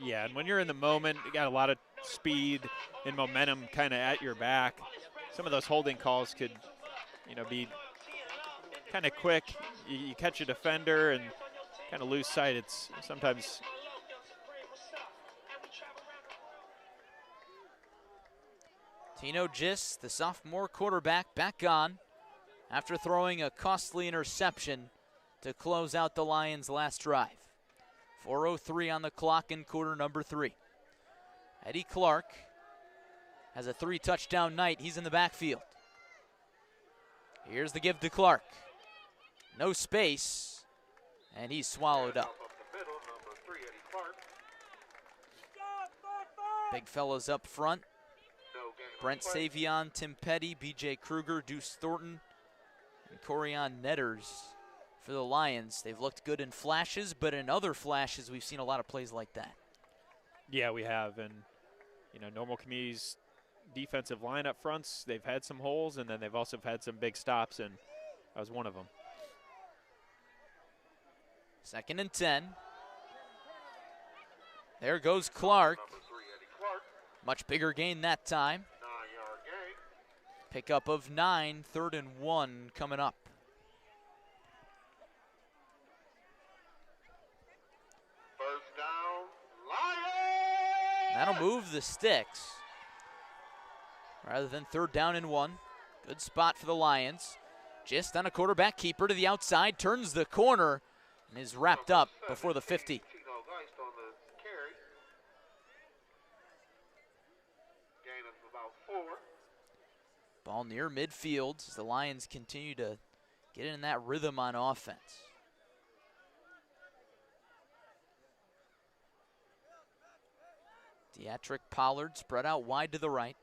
Yeah, and when you're in the moment, you got a lot of speed and momentum kind of at your back. Some of those holding calls could, be kind of quick. You catch a defender and kind of lose sight. It's sometimes. Tino Gist, the sophomore quarterback, back on after throwing a costly interception to close out the Lions' last drive. 4:03 on the clock in quarter number 3. Eddie Clark has a 3-touchdown night. He's in the backfield. Here's the give to Clark. No space, and he's swallowed up. Big fellas up front. Brent Savion, Tim Petty, B.J. Kruger, Deuce Thornton, and Corian Netters for the Lions. They've looked good in flashes, but in other flashes, we've seen a lot of plays like that. Yeah, we have. And, Normal Community's defensive line up fronts, they've had some holes, and then they've also had some big stops, and that was one of them. 2nd and 10. There goes Clark. Much bigger gain that time. Pickup of 9, 3rd and 1 coming up. First down, Lions! That'll move the sticks. Rather than 3rd down and 1. Good spot for the Lions. Just on a quarterback keeper to the outside, turns the corner, and is wrapped up before the 50. Ball near midfield as the Lions continue to get in that rhythm on offense. Deatrick Pollard spread out wide to the right.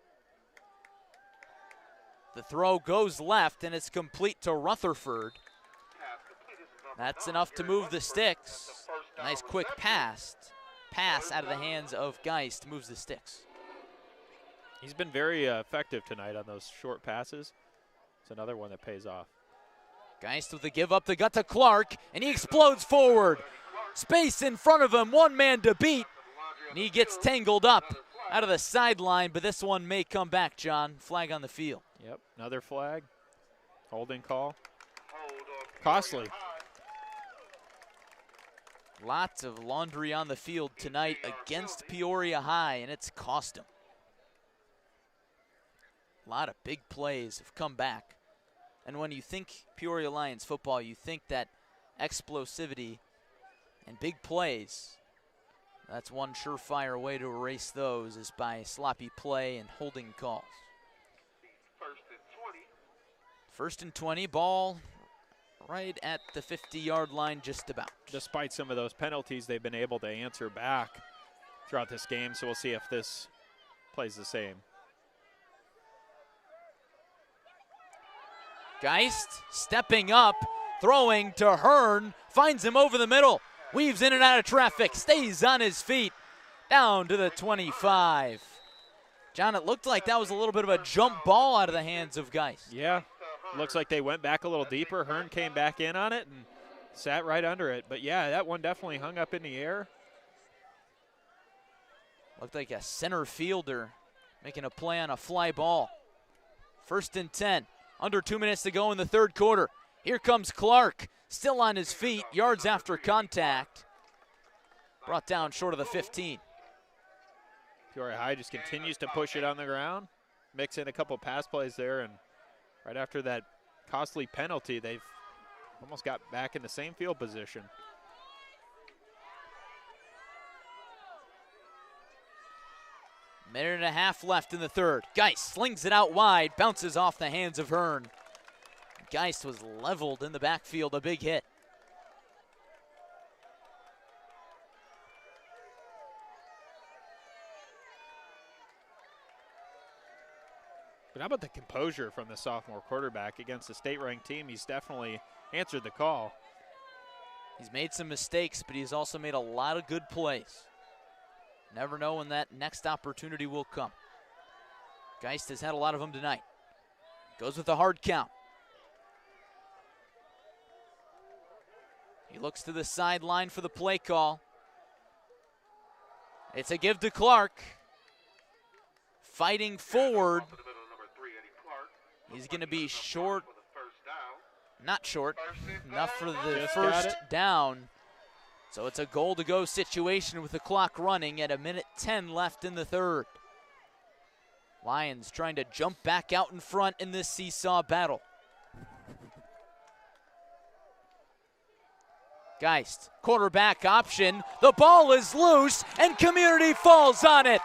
The throw goes left, and it's complete to Rutherford. That's enough to move the sticks. Nice quick pass out of the hands of Geist moves the sticks. He's been very effective tonight on those short passes. It's another one that pays off. Geist with the give up the gut to Clark, and he explodes forward. Space in front of him, one man to beat, and he gets tangled up out of the sideline, but this one may come back, John. Flag on the field. Yep, another flag. Holding call. Costly. Lots of laundry on the field tonight against Peoria High, and it's cost them. A lot of big plays have come back. And when you think Peoria Lions football, you think that explosivity and big plays, that's one surefire way to erase those is by sloppy play and holding calls. 1st and 20, ball right at the 50-yard line just about. Despite some of those penalties, they've been able to answer back throughout this game, so we'll see if this plays the same. Geist stepping up, throwing to Hearn, finds him over the middle, weaves in and out of traffic, stays on his feet, down to the 25. John, it looked like that was a little bit of a jump ball out of the hands of Geist. Yeah, looks like they went back a little deeper. Hearn came back in on it and sat right under it. But yeah, that one definitely hung up in the air. Looked like a center fielder making a play on a fly ball. 1st and 10. Under 2 minutes to go in the 3rd quarter. Here comes Clark, still on his feet, yards after contact. Brought down short of the 15. Peoria High just continues to push it on the ground, mix in a couple pass plays there, and right after that costly penalty, they've almost got back in the same field position. Minute and a half left in the third. Geist slings it out wide, bounces off the hands of Hearn. Geist was leveled in the backfield, a big hit. But how about the composure from the sophomore quarterback against a state-ranked team? He's definitely answered the call. He's made some mistakes, but he's also made a lot of good plays. Never know when that next opportunity will come. Geist has had a lot of them tonight. Goes with a hard count. He looks to the sideline for the play call. It's a give to Clark. Fighting forward. He's going to be short. Not short. Enough for the first down. So it's a goal-to-go situation with the clock running at 1:10 left in the third. Lions trying to jump back out in front in this seesaw battle. Geist, quarterback option. The ball is loose, and Community falls on it.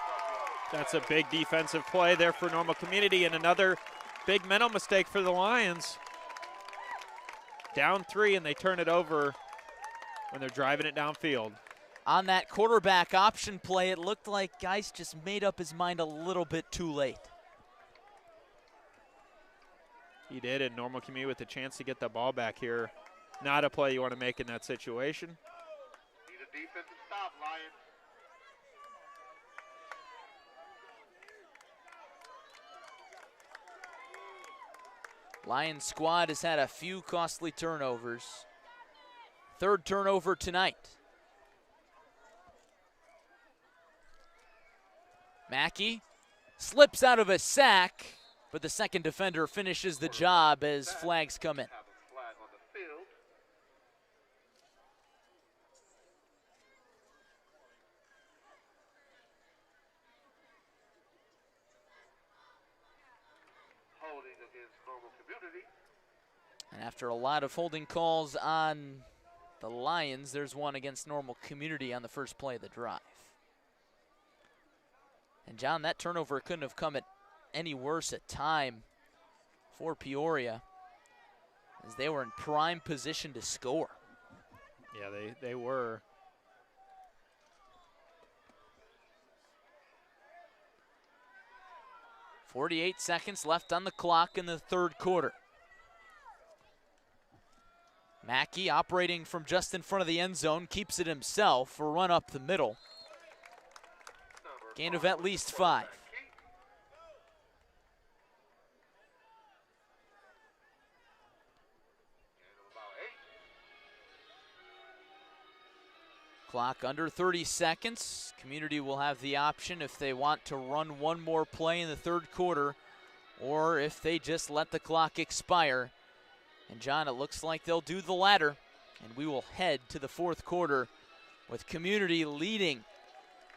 That's a big defensive play there for Normal Community, and another big mental mistake for the Lions. Down 3, and they turn it over when they're driving it downfield. On that quarterback option play, it looked like Geist just made up his mind a little bit too late. He did, and Normal Community with the chance to get the ball back here. Not a play you want to make in that situation. Need a defensive stop, Lions. Lions squad has had a few costly turnovers. Third turnover tonight. Mackey slips out of a sack, but the second defender finishes the job as flags come in. Have a flag on the field. Holding against Normal Community. And after a lot of holding calls on the Lions, there's one against Normal Community on the first play of the drive. And John, that turnover couldn't have come at any worse a time for Peoria, as they were in prime position to score. Yeah, they were. .48 seconds left on the clock in the third quarter. Mackey operating from just in front of the end zone, keeps it himself, a run up the middle. Gain of at least 5. Clock under 30 seconds. Community will have the option if they want to run one more play in the third quarter, or if they just let the clock expire. And John, it looks like they'll do the latter, and we will head to the fourth quarter with Community leading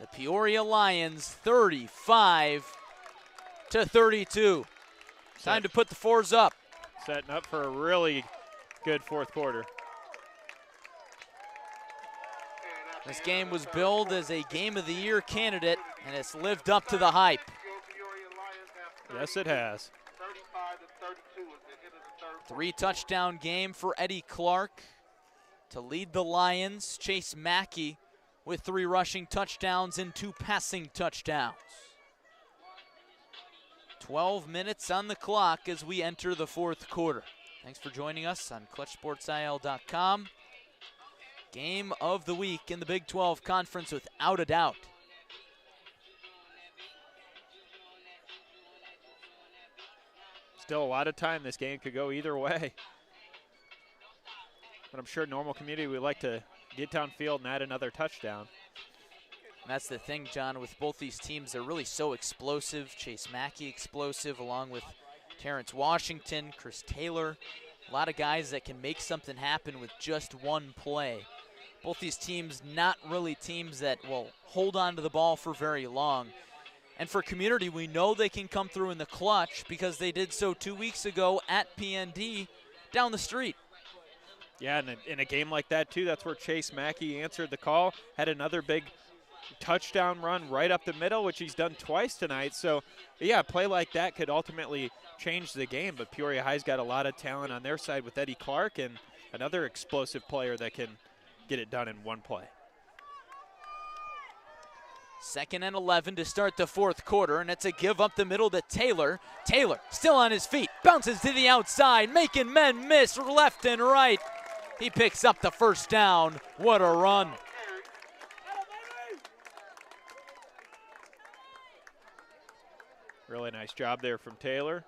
the Peoria Lions 35-32. Time to put the fours up. Setting up for a really good fourth quarter. This game was billed as a Game of the Year candidate, and it's lived up to the hype. Yes, it has. 3-touchdown game for Eddie Clark to lead the Lions. Chase Mackey with 3 rushing touchdowns and 2 passing touchdowns. 12 minutes on the clock as we enter the fourth quarter. Thanks for joining us on ClutchSportsIL.com. Game of the week in the Big 12 Conference without a doubt. Still a lot of time. This game could go either way. But I'm sure Normal Community would like to get downfield and add another touchdown. And that's the thing, John, with both these teams. They're really so explosive. Chase Mackey explosive, along with Terrence Washington, Chris Taylor. A lot of guys that can make something happen with just one play. Both these teams not really teams that will hold on to the ball for very long. And for Community, we know they can come through in the clutch because they did so 2 weeks ago at PND down the street. Yeah, and in a game like that, too, that's where Chase Mackey answered the call, had another big touchdown run right up the middle, which he's done twice tonight. So, yeah, a play like that could ultimately change the game. But Peoria High's got a lot of talent on their side with Eddie Clark and another explosive player that can get it done in one play. 2nd and 11 to start the fourth quarter, and it's a give up the middle to Taylor. Taylor still on his feet, bounces to the outside, making men miss left and right. He picks up the first down. What a run. Really nice job there from Taylor.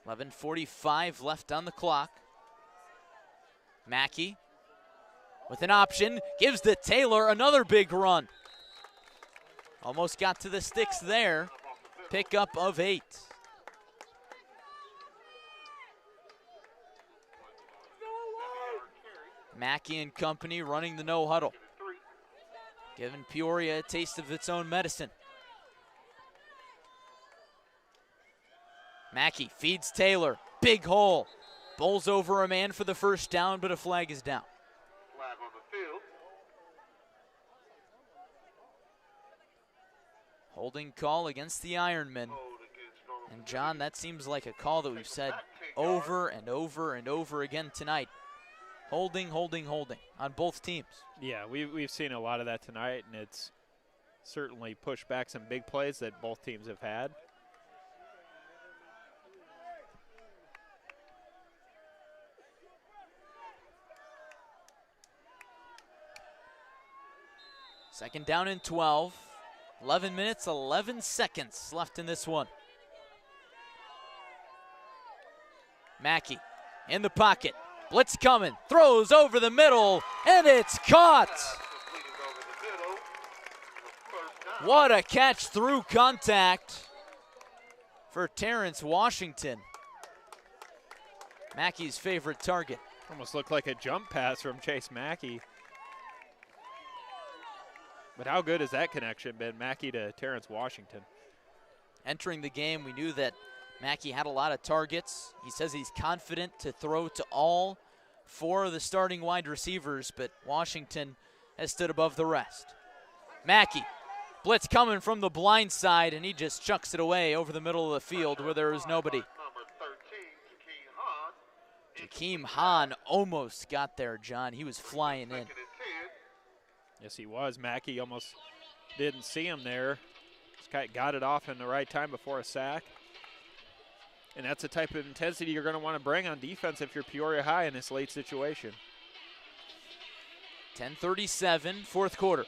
.45 left on the clock. Mackey with an option, gives to Taylor, another big run. Almost got to the sticks there. Pickup of 8. Mackey and company running the no huddle, giving Peoria a taste of its own medicine. Mackey feeds Taylor, big hole. Bowls over a man for the first down, but a flag is down. Flag on the field. Holding call against the Ironmen. And John, that seems like a call that we've said over and over and over again tonight. Holding, holding, holding on both teams. Yeah, we've seen a lot of that tonight, and it's certainly pushed back some big plays that both teams have had. Second down and 12. 11 minutes, 11 seconds left in this one. Mackey in the pocket. Blitz coming, throws over the middle, and it's caught. What a catch through contact for Terrence Washington. Mackey's favorite target. Almost looked like a jump pass from Chase Mackey. But how good has that connection been, Mackey to Terrence Washington? Entering the game, we knew that Mackey had a lot of targets. He says he's confident to throw to all 4 of the starting wide receivers, but Washington has stood above the rest. Mackey, blitz coming from the blind side, and he just chucks it away over the middle of the field where there is nobody. Jakeem Hahn almost got there, John. He was flying in. Yes, he was. Mackey almost didn't see him there. Just got it off in the right time before a sack. And that's the type of intensity you're going to want to bring on defense if you're Peoria High in this late situation. 10:37, fourth quarter.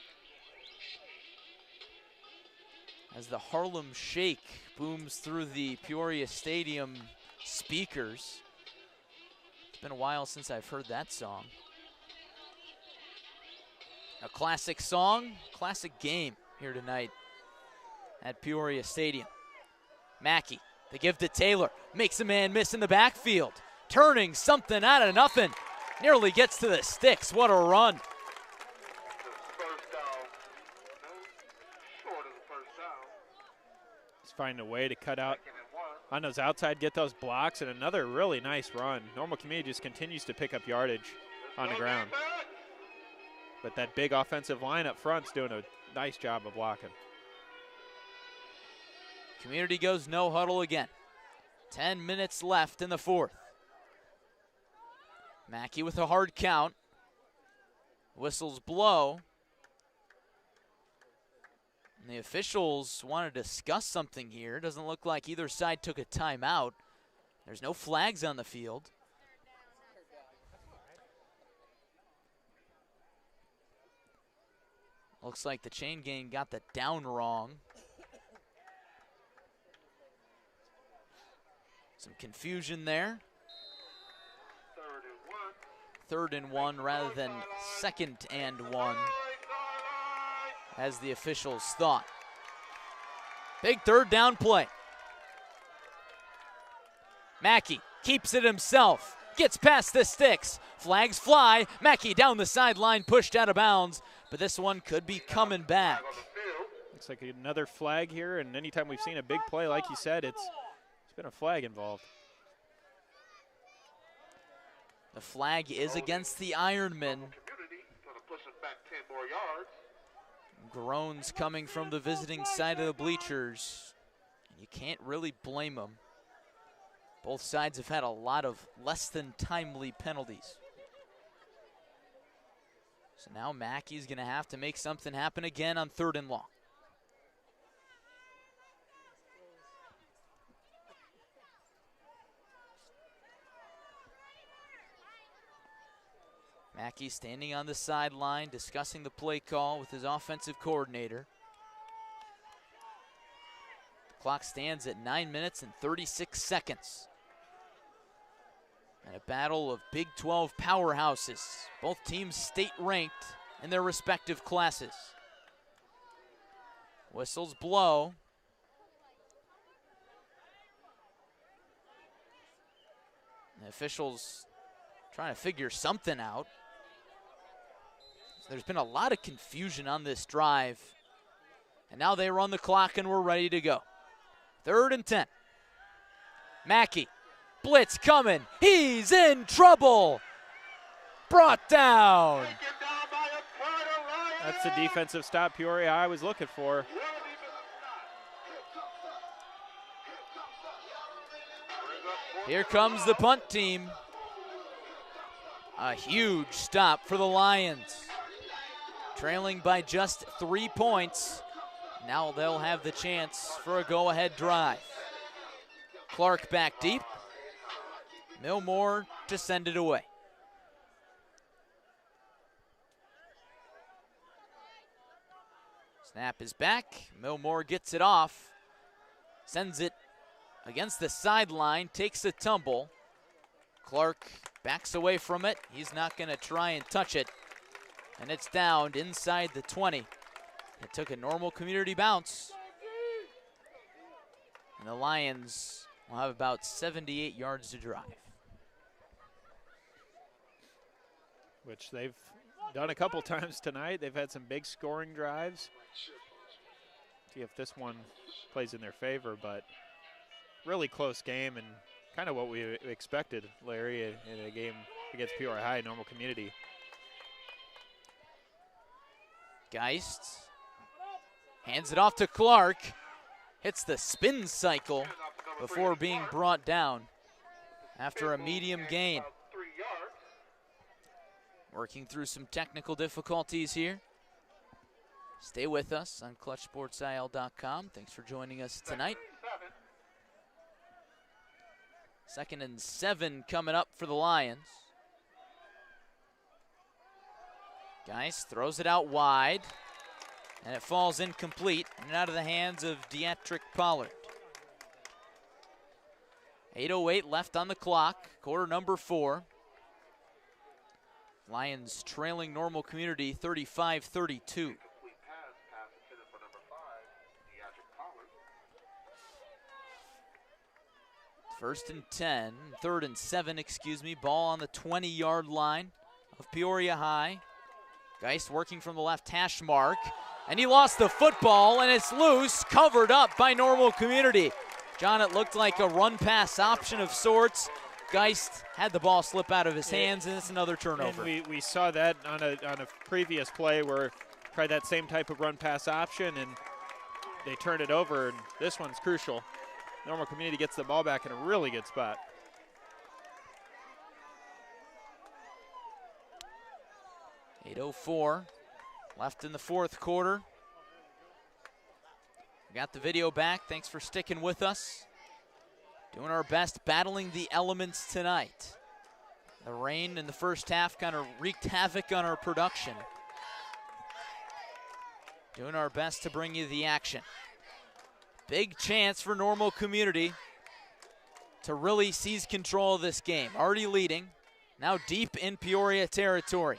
As the Harlem Shake booms through the Peoria Stadium speakers. It's been a while since I've heard that song. A classic song, classic game here tonight at Peoria Stadium. Mackey, the give to Taylor, makes a man miss in the backfield, turning something out of nothing. Nearly gets to the sticks. What a run. Just finding a way to cut out on those outside, get those blocks, and another really nice run. Normal Community just continues to pick up yardage on the ground. But that big offensive line up front's doing a nice job of blocking. Community goes no huddle again. 10 minutes left in the fourth. Mackey with a hard count. Whistles blow. And the officials want to discuss something here. Doesn't look like either side took a timeout. There's no flags on the field. Looks like the chain gang got the down wrong. Some confusion there. 3rd and 1 rather than 2nd and 1, as the officials thought. Big 3rd down play. Mackey keeps it himself, gets past the sticks. Flags fly, Mackey down the sideline, pushed out of bounds, but this one could be coming back. Looks like another flag here, and anytime we've seen a big play, like you said, it's been a flag involved. The flag is against the Ironmen. Groans coming from the visiting side of the bleachers. You can't really blame them. Both sides have had a lot of less than timely penalties. So now Mackey's going to have to make something happen again on 3rd and long. Mackey standing on the sideline, discussing the play call with his offensive coordinator. The clock stands at 9 minutes and 36 seconds. And a battle of Big 12 powerhouses. Both teams state-ranked in their respective classes. Whistles blow. The officials trying to figure something out. So there's been a lot of confusion on this drive. And now they run the clock and we're ready to go. 3rd and 10. Mackey. Blitz coming. He's in trouble. Brought down. That's the defensive stop Peoria High was looking for. Here comes the punt team. A huge stop for the Lions. Trailing by just 3 points. Now they'll have the chance for a go-ahead drive. Clark back deep. Millmore to send it away. Snap is back. Millmore gets it off. Sends it against the sideline. Takes a tumble. Clark backs away from it. He's not going to try and touch it. And it's downed inside the 20. It took a normal community bounce. And the Lions will have about 78 yards to drive. Which they've done a couple times tonight. They've had some big scoring drives. See if this one plays in their favor, but really close game and kind of what we expected, Larry, in a game against Peoria High, normal community. Geist hands it off to Clark. Hits the spin cycle before being brought down after a medium gain. Working through some technical difficulties here. Stay with us on ClutchSportsIL.com. Thanks for joining us tonight. 2nd and 7 coming up for the Lions. Geist throws it out wide, and it falls incomplete and out of the hands of Deatrick Pollard. 8:08 left on the clock, quarter number 4. Lions trailing normal community 35-32. 1st and 10, 3rd and 7, ball on the 20-yard line of Peoria High. Geist working from the left hash mark, and he lost the football, and it's loose, covered up by normal community. John, it looked like a run-pass option of sorts. Geist had the ball slip out of his hands, and it's another turnover. And we saw that on a previous play where tried that same type of run-pass option, and they turned it over, and this one's crucial. Normal community gets the ball back in a really good spot. .804 left in the 4th quarter. We got the video back. Thanks for sticking with us. Doing our best, battling the elements tonight. The rain in the first half kind of wreaked havoc on our production. Doing our best to bring you the action. Big chance for normal community to really seize control of this game. Already leading, now deep in Peoria territory.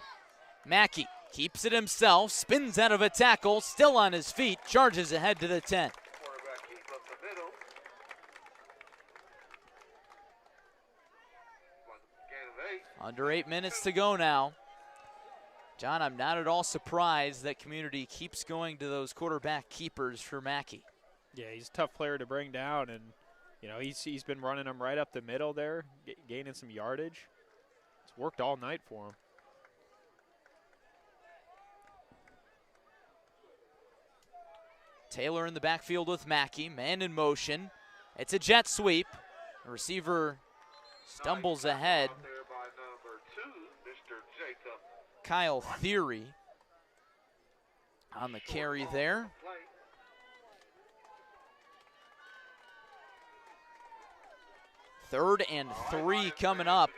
Mackey keeps it himself, spins out of a tackle, still on his feet, charges ahead to the 10. Under 8 minutes to go now. John, I'm not at all surprised that Community keeps going to those quarterback keepers for Mackey. Yeah, he's a tough player to bring down, and you know he's been running them right up the middle there, gaining some yardage. It's worked all night for him. Taylor in the backfield with Mackey, man in motion. It's a jet sweep. The receiver stumbles ahead. Kyle Theory on the carry there. Third and 3 coming up.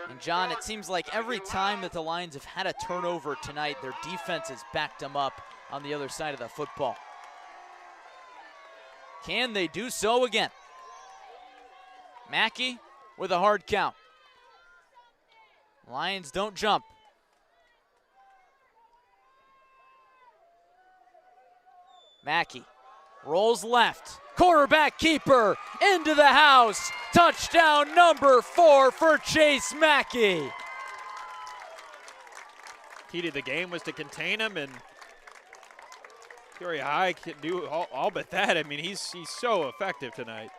And John, it seems like every time that the Lions have had a turnover tonight, their defense has backed them up on the other side of the football. Can they do so again? Mackey with a hard count. Lions don't jump. Mackey rolls left. Quarterback keeper into the house. Touchdown number 4 for Chase Mackey. Key to the game was to contain him, and Peoria High can do all but that. I mean, he's so effective tonight.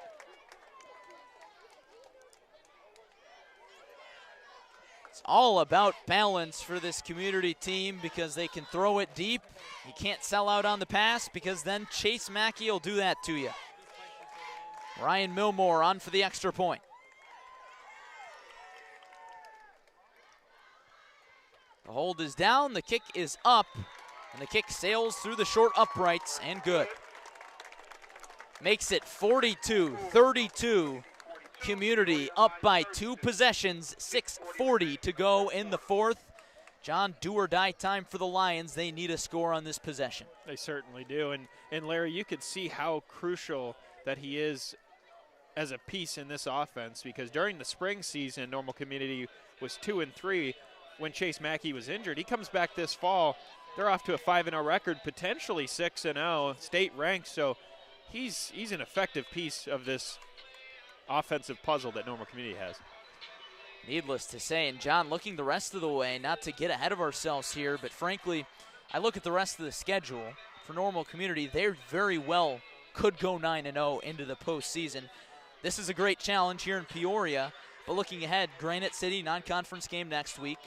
It's all about balance for this Community team because they can throw it deep. You can't sell out on the pass because then Chase Mackey will do that to you. Ryan Milmore on for the extra point. The hold is down, the kick is up, and the kick sails through the short uprights and good. Makes it 42-32. Community up by 2 possessions, 6:40 to go in the fourth. John, do or die time for the Lions. They need a score on this possession. They certainly do. And Larry, you could see how crucial that he is as a piece in this offense, because during the spring season, Normal Community was 2-3 when Chase Mackey was injured. He comes back this fall. They're off to a 5-0 record, potentially 6-0, state ranked. So he's an effective piece of this offensive puzzle that Normal Community has. Needless to say, and John, looking the rest of the way, not to get ahead of ourselves here, but frankly, I look at the rest of the schedule for Normal Community. They very well could go 9-0 into the postseason. This is a great challenge here in Peoria, but looking ahead, Granite City non-conference game next week.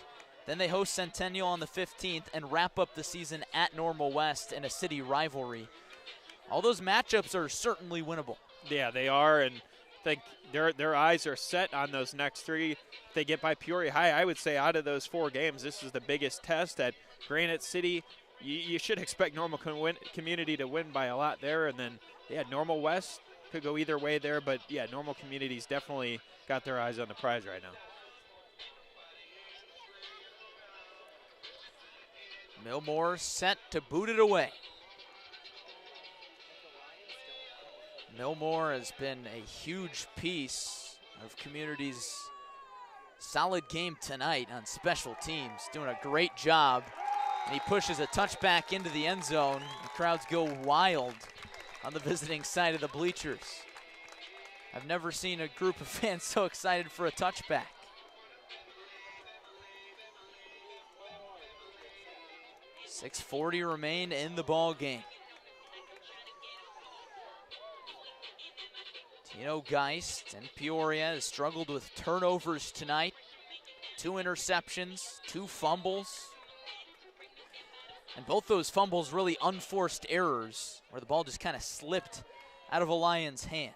Then they host Centennial on the 15th and wrap up the season at Normal West in a city rivalry. All those matchups are certainly winnable. Yeah, they are, and I think their eyes are set on those next 3. If they get by Peoria High, I would say out of those 4 games, this is the biggest test. At Granite City, you should expect Normal Community to win by a lot there. And then, yeah, Normal West could go either way there. But, yeah, Normal Community's definitely got their eyes on the prize right now. Milmore set to boot it away. Milmore has been a huge piece of Community's solid game tonight on special teams, doing a great job. And he pushes a touchback into the end zone. The crowds go wild on the visiting side of the bleachers. I've never seen a group of fans so excited for a touchback. .640 remain in the ball game. Tino Geist and Peoria has struggled with turnovers tonight. 2 interceptions, 2 fumbles. And both those fumbles really unforced errors where the ball just kind of slipped out of a Lion's hand.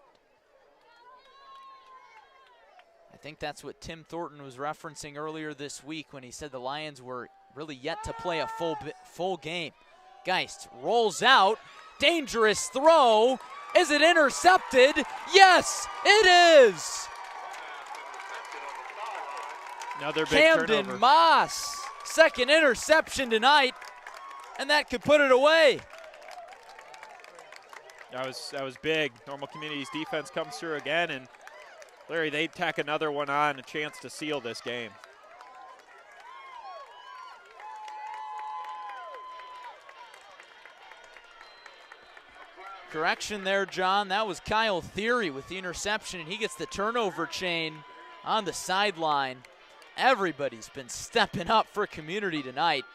I think that's what Tim Thornton was referencing earlier this week when he said the Lions were really yet to play a full game. Geist rolls out, dangerous throw. Is it intercepted? Yes, it is. Another big Camden turnover. Moss, second interception tonight, and that could put it away. That was big. Normal Community's defense comes through again, and Larry, they tack another one on, a chance to seal this game. Correction there, John. That was Kyle Theory with the interception, and he gets the turnover chain on the sideline. Everybody's been stepping up for Community tonight,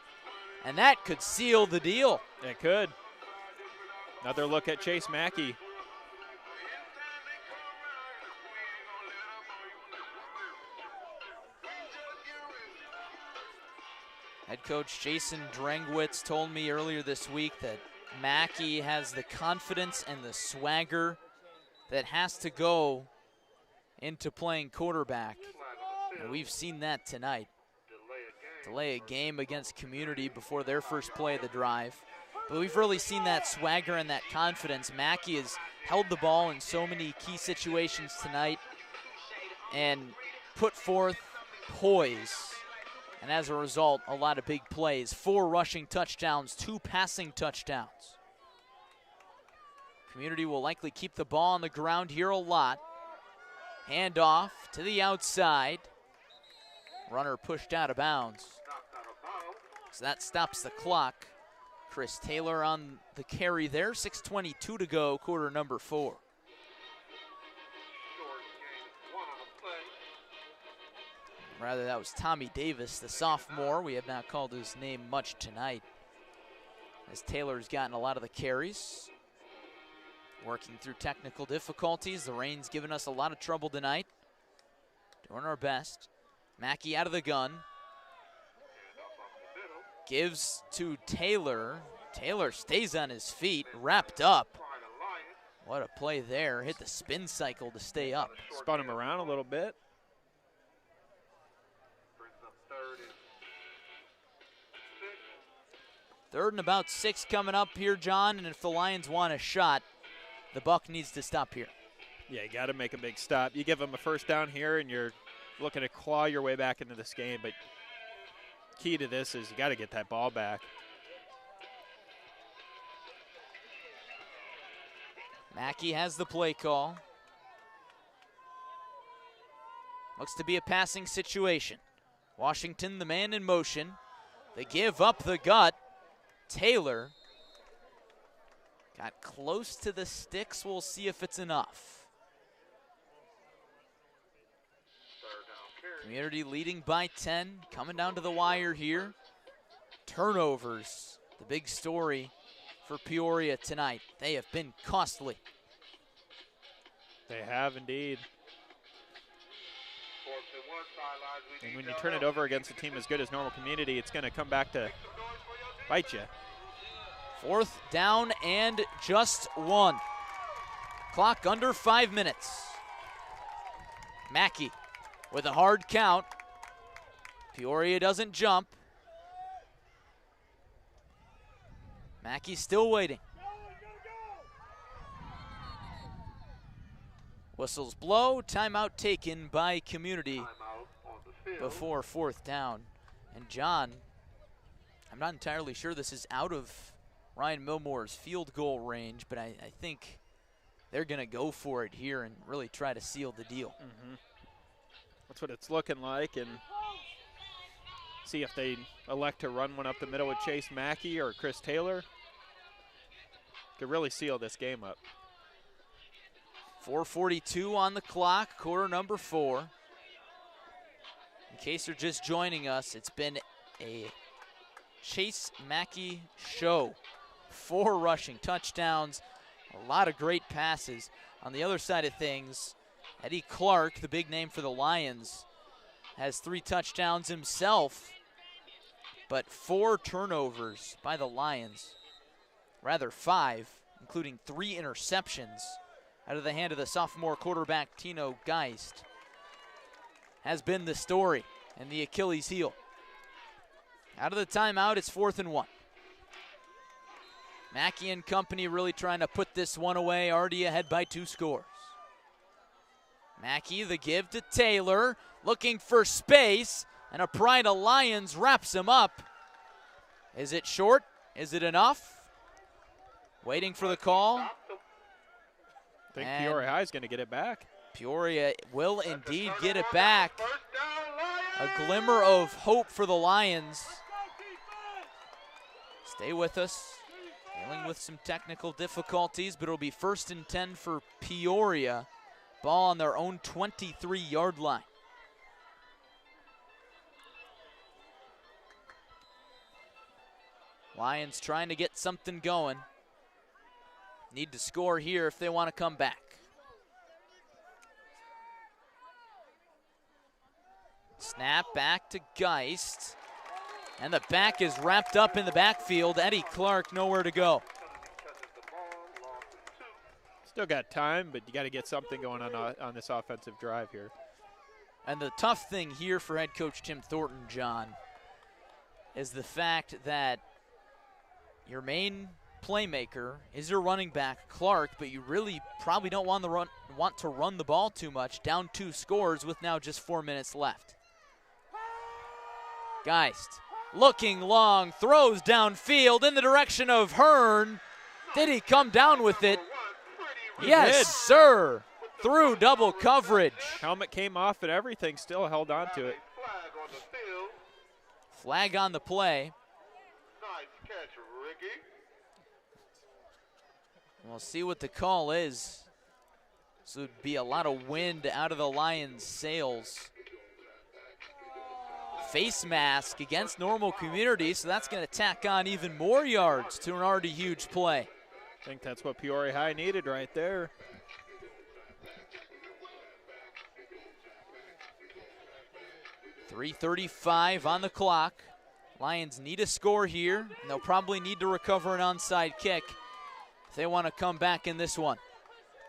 and that could seal the deal. It could. Another look at Chase Mackey. Head coach Jason Drengwitz told me earlier this week that Mackey has the confidence and the swagger that has to go into playing quarterback. And we've seen that tonight. Delay a game against Community before their first play of the drive. But we've really seen that swagger and that confidence. Mackey has held the ball in so many key situations tonight and put forth poise. And as a result, a lot of big plays. 4 rushing touchdowns, 2 passing touchdowns. Community will likely keep the ball on the ground here a lot. Handoff to the outside. Runner pushed out of bounds. So that stops the clock. Chris Taylor on the carry there. 6:22 to go, quarter number 4. Rather, that was Tommy Davis, the sophomore. We have not called his name much tonight, as Taylor's gotten a lot of the carries. Working through technical difficulties. The rain's given us a lot of trouble tonight. Doing our best. Mackey out of the gun. Gives to Taylor. Taylor stays on his feet, wrapped up. What a play there. Hit the spin cycle to stay up. Spun him around a little bit. Third and about 6 coming up here, John, and if the Lions want a shot, the buck needs to stop here. Yeah, you got to make a big stop. You give them a first down here, and you're looking to claw your way back into this game, but key to this is you got to get that ball back. Mackey has the play call. Looks to be a passing situation. Washington, the man in motion. They give up the gut. Taylor got close to the sticks. We'll see if it's enough. Community leading by 10, coming down to the wire here. Turnovers, the big story for Peoria tonight. They have been costly. They have indeed. And when you turn it over against a team as good as Normal Community, it's going to come back to bite you. 4th down and just 1. Clock under 5 minutes. Mackey with a hard count. Peoria doesn't jump. Mackey still waiting. Whistles blow, timeout taken by Community before 4th down. And John, I'm not entirely sure this is out of Ryan Milmore's field goal range, but I think they're going to go for it here and really try to seal the deal. Mm-hmm. That's what it's looking like, and see if they elect to run one up the middle with Chase Mackey or Chris Taylor. Could really seal this game up. 4:42 on the clock, quarter number 4. In case you're just joining us, it's been a Chase Mackey show. 4 rushing touchdowns, a lot of great passes. On the other side of things, Eddie Clark, the big name for the Lions, has 3 touchdowns himself, but 4 turnovers by the Lions. Rather 5, including 3 interceptions out of the hand of the sophomore quarterback Tino Geist, has been the story and the Achilles heel. Out of the timeout, it's 4th and 1. Mackey and company really trying to put this one away, already ahead by 2 scores. Mackey, the give to Taylor, looking for space, and a Pride of Lions wraps him up. Is it short? Is it enough? Waiting for the call. I think Peoria High is going to get it back. Peoria will indeed get it back. A glimmer of hope for the Lions. Stay with us. Dealing with some technical difficulties, but it'll be 1st and 10 for Peoria. Ball on their own 23-yard line. Lions trying to get something going. Need to score here if they want to come back. Snap back to Geist. And the back is wrapped up in the backfield. Eddie Clark nowhere to go. Still got time, but you got to get something going on this offensive drive here. And the tough thing here for head coach Tim Thornton, John, is the fact that your main playmaker is your running back, Clark, but you really probably don't want to run the ball too much. Down 2 scores with now just 4 minutes left. Geist looking long, throws downfield in the direction of Hearn. Did he come down with it? Yes, sir. Through double coverage. Helmet came off and everything, still held on to it. Flag on the play. Nice catch, Ricky. We'll see what the call is. This would be a lot of wind out of the Lions' sails. Face mask against Normal Community, so that's going to tack on even more yards to an already huge play. I think that's what Peoria High needed right there. .335 on the clock. Lions need a score here, and they'll probably need to recover an onside kick if they want to come back in this one.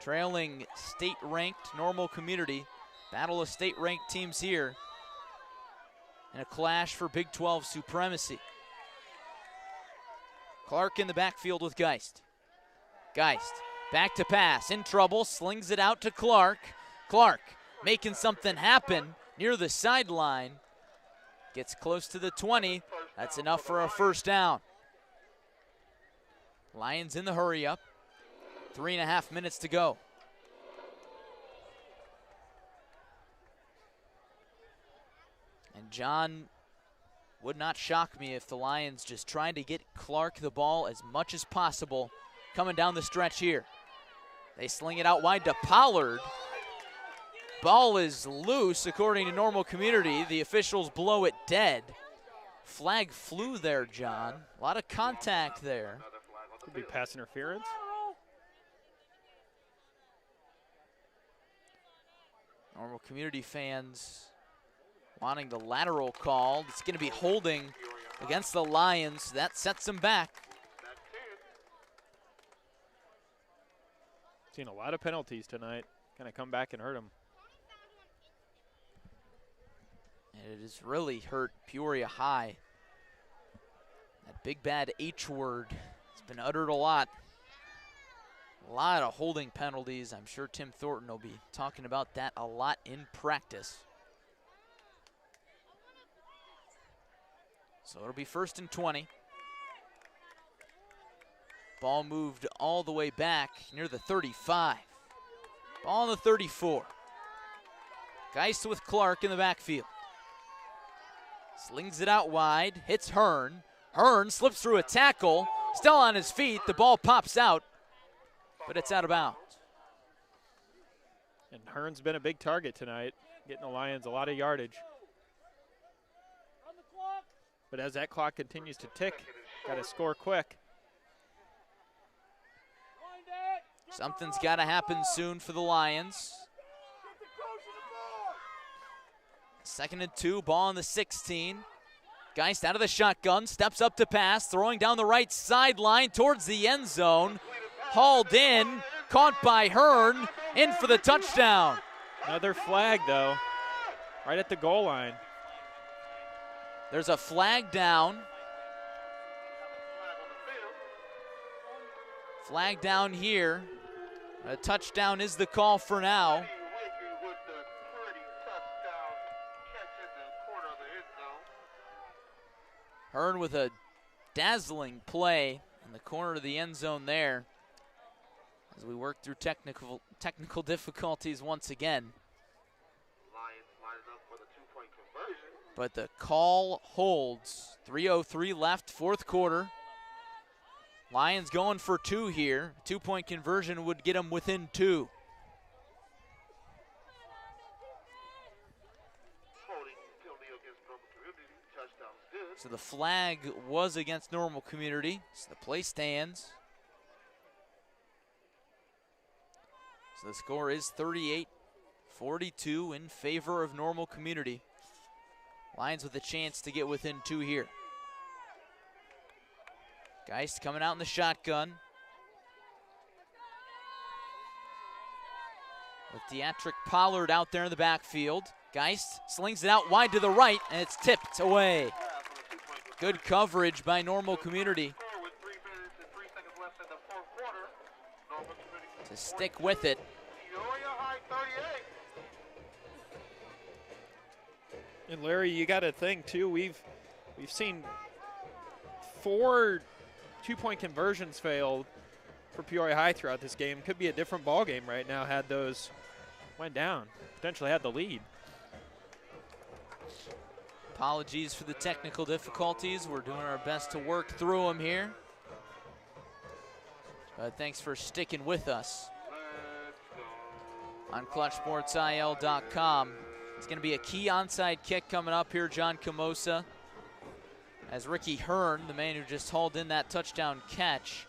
Trailing state-ranked Normal Community. Battle of state-ranked teams here. And a clash for Big 12 supremacy. Clark in the backfield with Geist. Geist, back to pass, in trouble, slings it out to Clark. Clark making something happen near the sideline. Gets close to the 20. That's enough for a first down. Lions in the hurry up. 3.5 minutes to go. And John, would not shock me if the Lions just trying to get Clark the ball as much as possible coming down the stretch here. They sling it out wide to Pollard. Ball is loose according to Normal Community. The officials blow it dead. Flag flew there, John. A lot of contact there. Could be pass interference. Normal Community fans wanting the lateral call. It's going to be holding against the Lions. That sets them back. Seen a lot of penalties tonight. Going to come back and hurt them. And it has really hurt Peoria High. That big bad H word has been uttered a lot. A lot of holding penalties. I'm sure Tim Thornton will be talking about that a lot in practice. So it'll be 1st and 20. Ball moved all the way back near the 35. Ball on the 34. Geist with Clark in the backfield. Slings it out wide, hits Hearn. Hearn slips through a tackle, still on his feet. The ball pops out, but it's out of bounds. And Hearn's been a big target tonight, getting the Lions a lot of yardage. But as that clock continues to tick, got to score quick. Something's got to happen soon for the Lions. 2nd and 2, ball on the 16. Geist out of the shotgun, steps up to pass, throwing down the right sideline towards the end zone. Hauled in, caught by Hearn, in for the touchdown. Another flag, though, right at the goal line. There's a flag down. Flag down here. A touchdown is the call for now. Hearn with a dazzling play in the corner of the end zone there as we work through technical difficulties once again. But the call holds. 3:03 left, 4th quarter. Lions going for 2 here. 2-point conversion would get them within 2. Holding penalty against Normal Community. Touchdown good. So the flag was against Normal Community, so the play stands. So the score is 38-42 in favor of Normal Community. Lions with a chance to get within 2 here. Geist coming out in the shotgun. With Deatrick Pollard out there in the backfield. Geist slings it out wide to the right, and it's tipped away. Good coverage by Normal Community to stick with it. And Larry, you got to think too. We've seen 4 two-point conversions failed for Peoria High throughout this game. Could be a different ball game right now had those went down. Potentially had the lead. Apologies for the technical difficulties. We're doing our best to work through them here. But thanks for sticking with us on ClutchSportsIL.com. It's going to be a key onside kick coming up here, John Camosa, as Ricky Hearn, the man who just hauled in that touchdown catch,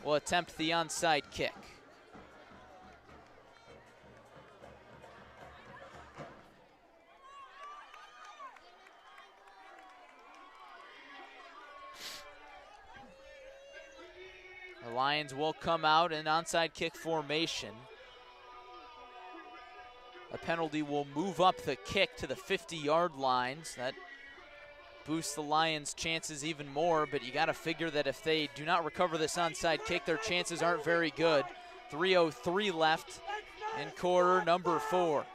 will attempt the onside kick. The Lions will come out in onside kick formation. A penalty will move up the kick to the 50-yard line. So that boosts the Lions' chances even more, but you got to figure that if they do not recover this onside kick, their chances aren't very good. 3:03 left in quarter number 4.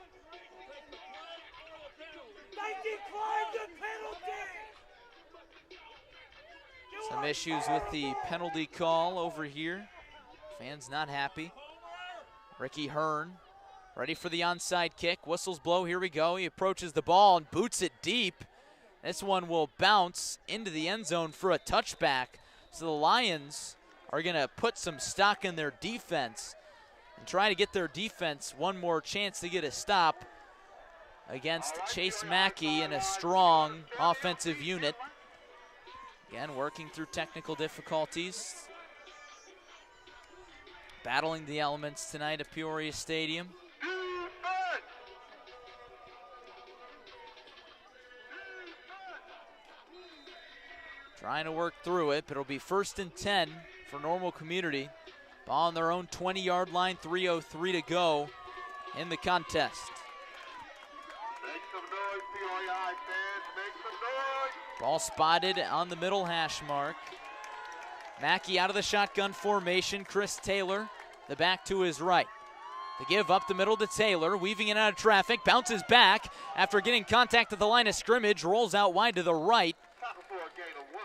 Some issues with the penalty call over here. Fans not happy. Ricky Hearn ready for the onside kick. Whistles blow, here we go. He approaches the ball and boots it deep. This one will bounce into the end zone for a touchback. So the Lions are gonna put some stock in their defense and try to get their defense one more chance to get a stop against Chase Mackey and a strong offensive unit. Again, working through technical difficulties. Battling the elements tonight at Peoria Stadium. Trying to work through it, but it'll be 1st and 10 for Normal Community. Ball on their own 20-yard line, 3:03 to go in the contest. Make some noise, Peoria High fans. Make some noise. Ball spotted on the middle hash mark. Mackey out of the shotgun formation. Chris Taylor, the back to his right. The give up the middle to Taylor, weaving in out of traffic, bounces back after getting contact at the line of scrimmage, rolls out wide to the right.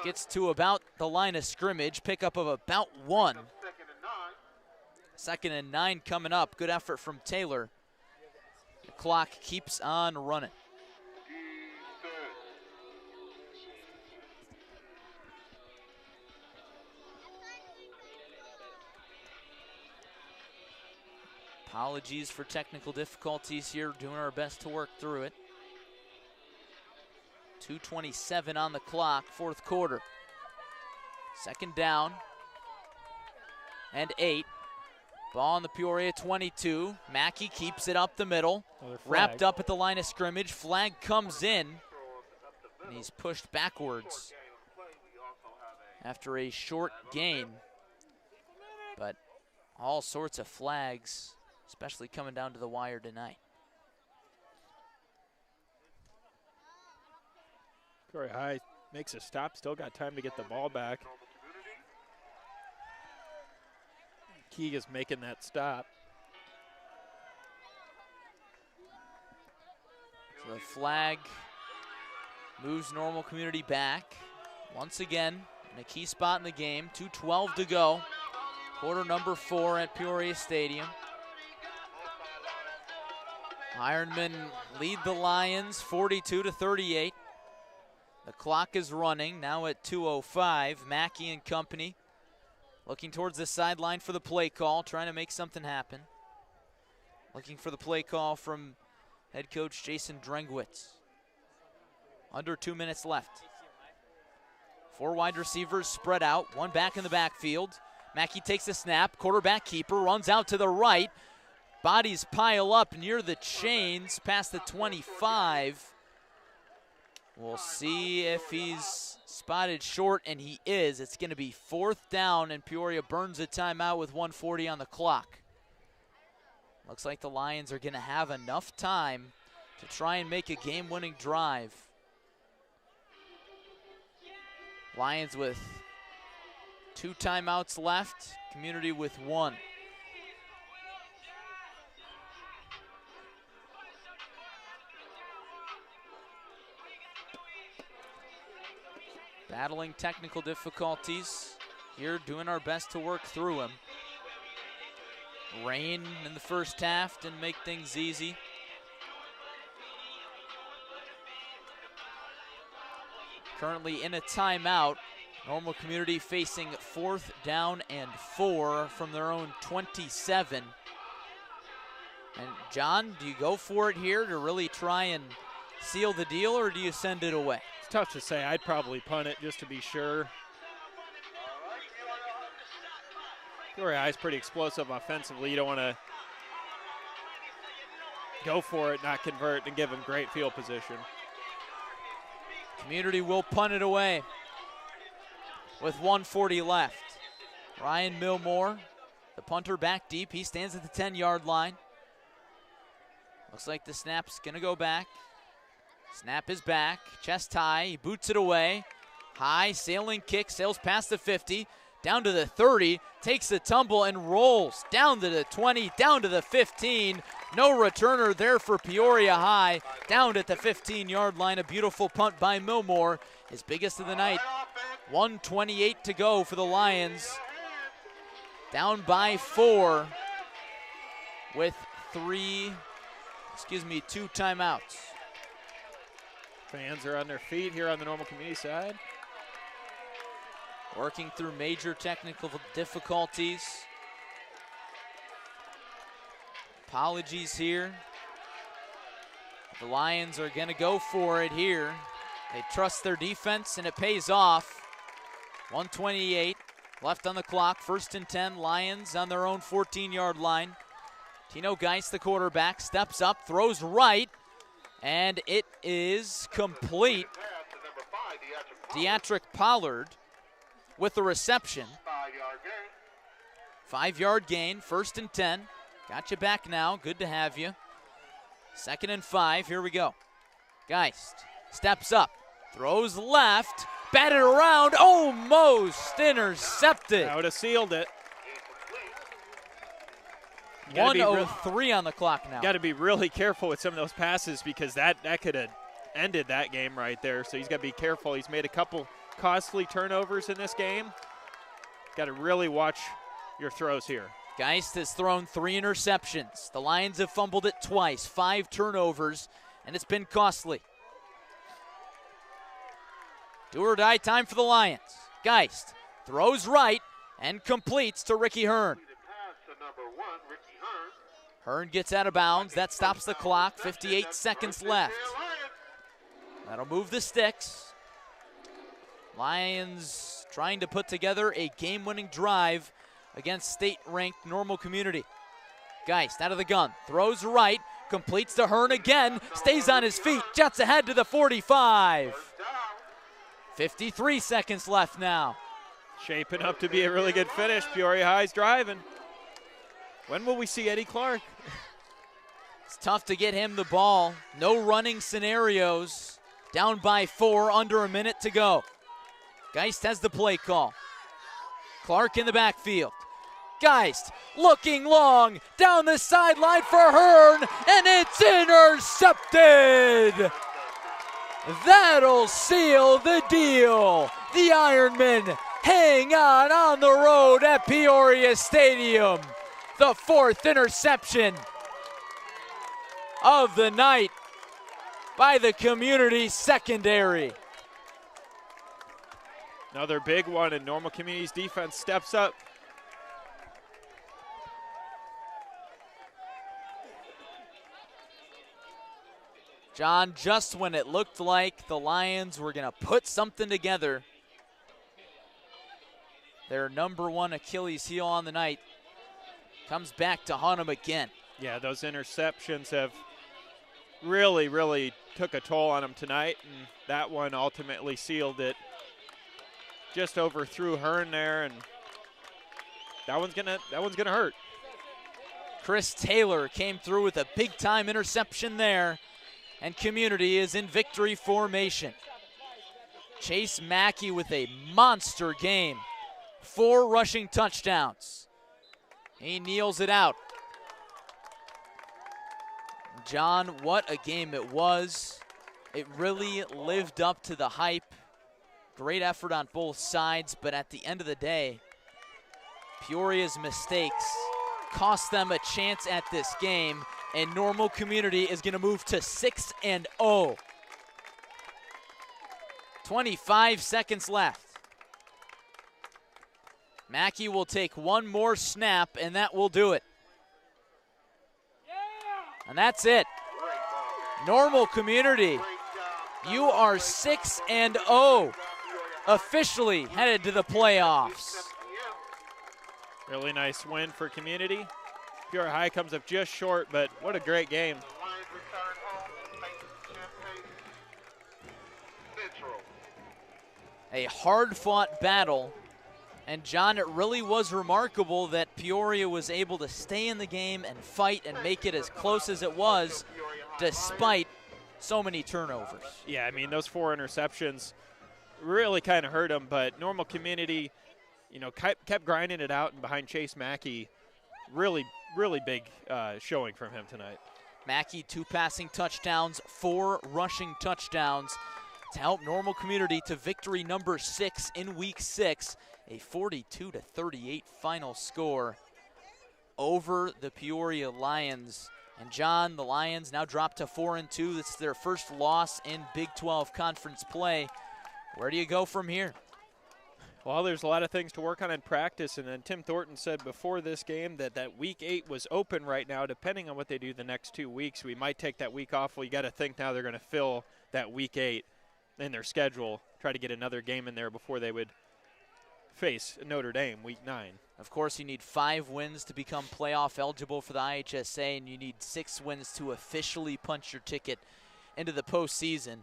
Gets to about the line of scrimmage, pickup of about 1. 2nd and 9 coming up. Good effort from Taylor. The clock keeps on running. Apologies for technical difficulties here. Doing our best to work through it. 2:27 on the clock, 4th quarter. 2nd down and 8. Ball on the Peoria 22. Mackey keeps it up the middle. Wrapped up at the line of scrimmage. Flag comes in, and he's pushed backwards after a short gain. But all sorts of flags, especially coming down to the wire tonight. Peoria High makes a stop, still got time to get the ball back. Keeg is making that stop. So the flag moves Normal Community back once again in a key spot in the game. 2:12 to go. Quarter number 4 at Peoria Stadium. Ironmen lead the Lions 42-38. The clock is running now at 2:05. Mackey and company looking towards the sideline for the play call, trying to make something happen. Looking for the play call from head coach Jason Drengwitz. Under 2 minutes left. 4 wide receivers spread out, 1 back in the backfield. Mackey takes the snap, quarterback keeper, runs out to the right. Bodies pile up near the chains, past the 25. We'll see if he's spotted short, and he is. It's going to be 4th down, and Peoria burns a timeout with 1:40 on the clock. Looks like the Lions are going to have enough time to try and make a game-winning drive. Lions with 2 timeouts left, Community with 1. Battling technical difficulties here, doing our best to work through them. Rain in the first half didn't make things easy. Currently in a timeout. Normal Community facing 4th down and 4 from their own 27. And John, do you go for it here to really try and seal the deal, or do you send it away? It's tough to say. I'd probably punt it just to be sure. Peoria High is pretty explosive offensively. You don't want to go for it, not convert, and give them great field position. Community will punt it away with 1:40 left. Ryan Milmore, the punter, back deep. He stands at the 10-yard line. Looks like the snap's going to go back. Snap is back. Chest high. He boots it away. High, sailing kick, sails past the 50, down to the 30, takes the tumble and rolls down to the 20, down to the 15. No returner there for Peoria High. Down at the 15-yard line. A beautiful punt by Milmore, his biggest of the night. 1:28 to go for the Lions. Down by 4 with 2 timeouts. Fans are on their feet here on the Normal Community side. Working through major technical difficulties. Apologies here. The Lions are going to go for it here. They trust their defense, and it pays off. 1:28 left on the clock. 1st and 10. Lions on their own 14-yard line. Tino Geist, the quarterback, steps up, throws right, and it is complete. Deatrick Pollard with the reception. 5-yard gain, 1st and 10. Got you back now, good to have you. 2nd and 5, here we go. Geist steps up, throws left, batted around, almost intercepted. I would have sealed it. 1:03 on the clock now. Got to be really careful with some of those passes because that could have ended that game right there. So he's got to be careful. He's made a couple costly turnovers in this game. Got to really watch your throws here. Geist has thrown 3 interceptions. The Lions have fumbled it twice, 5 turnovers, and it's been costly. Do or die time for the Lions. Geist throws right and completes to Ricky Hearn. Hearn gets out of bounds. That stops the clock. 58 seconds left. That'll move the sticks. Lions trying to put together a game-winning drive against state-ranked Normal Community. Geist out of the gun. Throws right. Completes to Hearn again. Stays on his feet. Jets ahead to the 45. 53 seconds left now. Shaping up to be a really good finish. Peoria High's driving. When will we see Eddie Clark? It's tough to get him the ball. No running scenarios. Down by 4, under a minute to go. Geist has the play call. Clark in the backfield. Geist looking long down the sideline for Hearn, and it's intercepted. That'll seal the deal. The Ironmen hang on the road at Peoria Stadium. The 4th interception of the night by the Community secondary. Another big one, and Normal Community's defense steps up. John, just when it looked like the Lions were going to put something together, their #1 Achilles heel on the night, comes back to haunt them again. Yeah, those interceptions have really took a toll on them tonight, and that one ultimately sealed it. Just overthrew Hearn there, and that one's gonna hurt. Chris Taylor came through with a big-time interception there, and Community is in victory formation. Chase Mackey with a monster game. 4 rushing touchdowns. He kneels it out. John, what a game it was. It really lived up to the hype. Great effort on both sides, but at the end of the day, Peoria's mistakes cost them a chance at this game, and Normal Community is going to move to 6-0. 25 seconds left. Mackey will take one more snap, and that will do it. And that's it. Normal Community, you are 6-0, officially headed to the playoffs. Really nice win for Community. Peoria High comes up just short, but what a great game. Lions return home, face Champaign Central. A hard-fought battle. And John, it really was remarkable that Peoria was able to stay in the game and fight and make it as close as it was, despite so many turnovers. Yeah, I mean, those 4 interceptions really kind of hurt them, but Normal Community, you know, kept grinding it out, and behind Chase Mackey, really big showing from him tonight. Mackey, 2 passing touchdowns, 4 rushing touchdowns to help Normal Community to victory number 6 in week 6. A 42-38 final score over the Peoria Lions. And John, the Lions now drop to 4-2. This is their first loss in Big 12 conference play. Where do you go from here? Well, there's a lot of things to work on in practice, and then Tim Thornton said before this game that week 8 was open right now. Depending on what they do the next 2 weeks, we might take that week off. Well, you got to think now they're going to fill that week 8 in their schedule, try to get another game in there before they would face Notre Dame week 9. Of course, you need 5 wins to become playoff eligible for the IHSA, and you need 6 wins to officially punch your ticket into the postseason.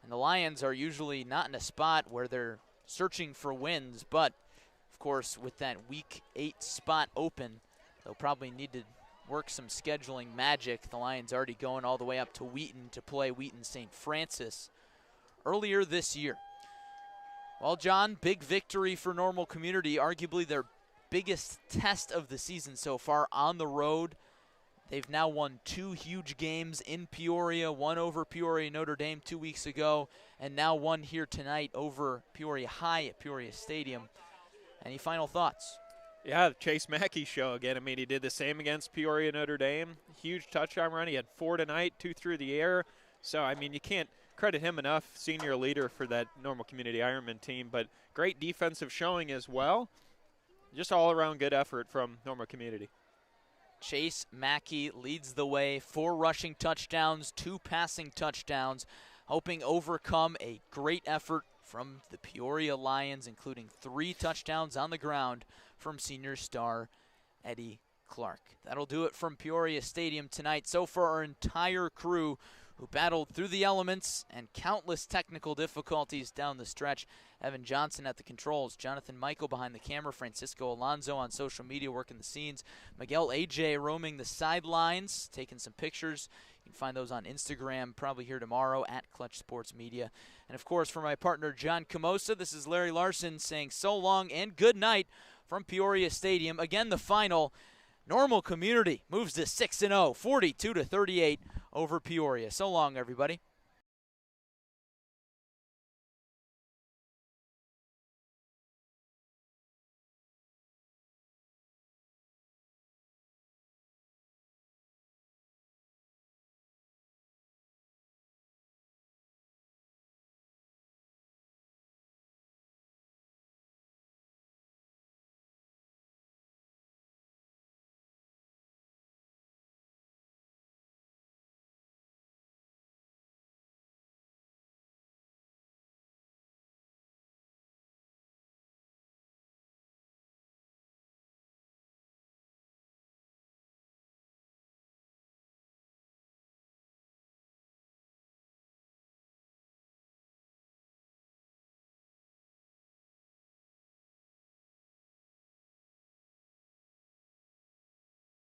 And the Lions are usually not in a spot where they're searching for wins, but of course, with that week 8 spot open, they'll probably need to work some scheduling magic. The Lions already going all the way up to Wheaton to play Wheaton St. Francis earlier this year. Well, John, big victory for Normal Community, arguably their biggest test of the season so far on the road. They've now won 2 huge games in Peoria, one over Peoria Notre Dame 2 weeks ago, and now one here tonight over Peoria High at Peoria Stadium. Any final thoughts? Yeah, the Chase Mackey show again. I mean, he did the same against Peoria Notre Dame. Huge touchdown run. He had 4 tonight, 2 through the air. So, I mean, you can't credit him enough, senior leader for that Normal Community Ironman team, but great defensive showing as well. Just all-around good effort from Normal Community. Chase Mackey leads the way, 4 rushing touchdowns, 2 passing touchdowns, helping overcome a great effort from the Peoria Lions, including 3 touchdowns on the ground from senior star Eddie Clark. That'll do it from Peoria Stadium tonight. So far, our entire crew who battled through the elements and countless technical difficulties down the stretch. Evan Johnson at the controls, Jonathan Michael behind the camera, Francisco Alonso on social media working the scenes, Miguel AJ roaming the sidelines, taking some pictures. You can find those on Instagram, probably here tomorrow at Clutch Sports Media. And of course, for my partner John Camosa, this is Larry Larson saying so long and good night from Peoria Stadium. Again, the final, Normal Community moves to 6-0, 42-38 over Peoria. So long, everybody.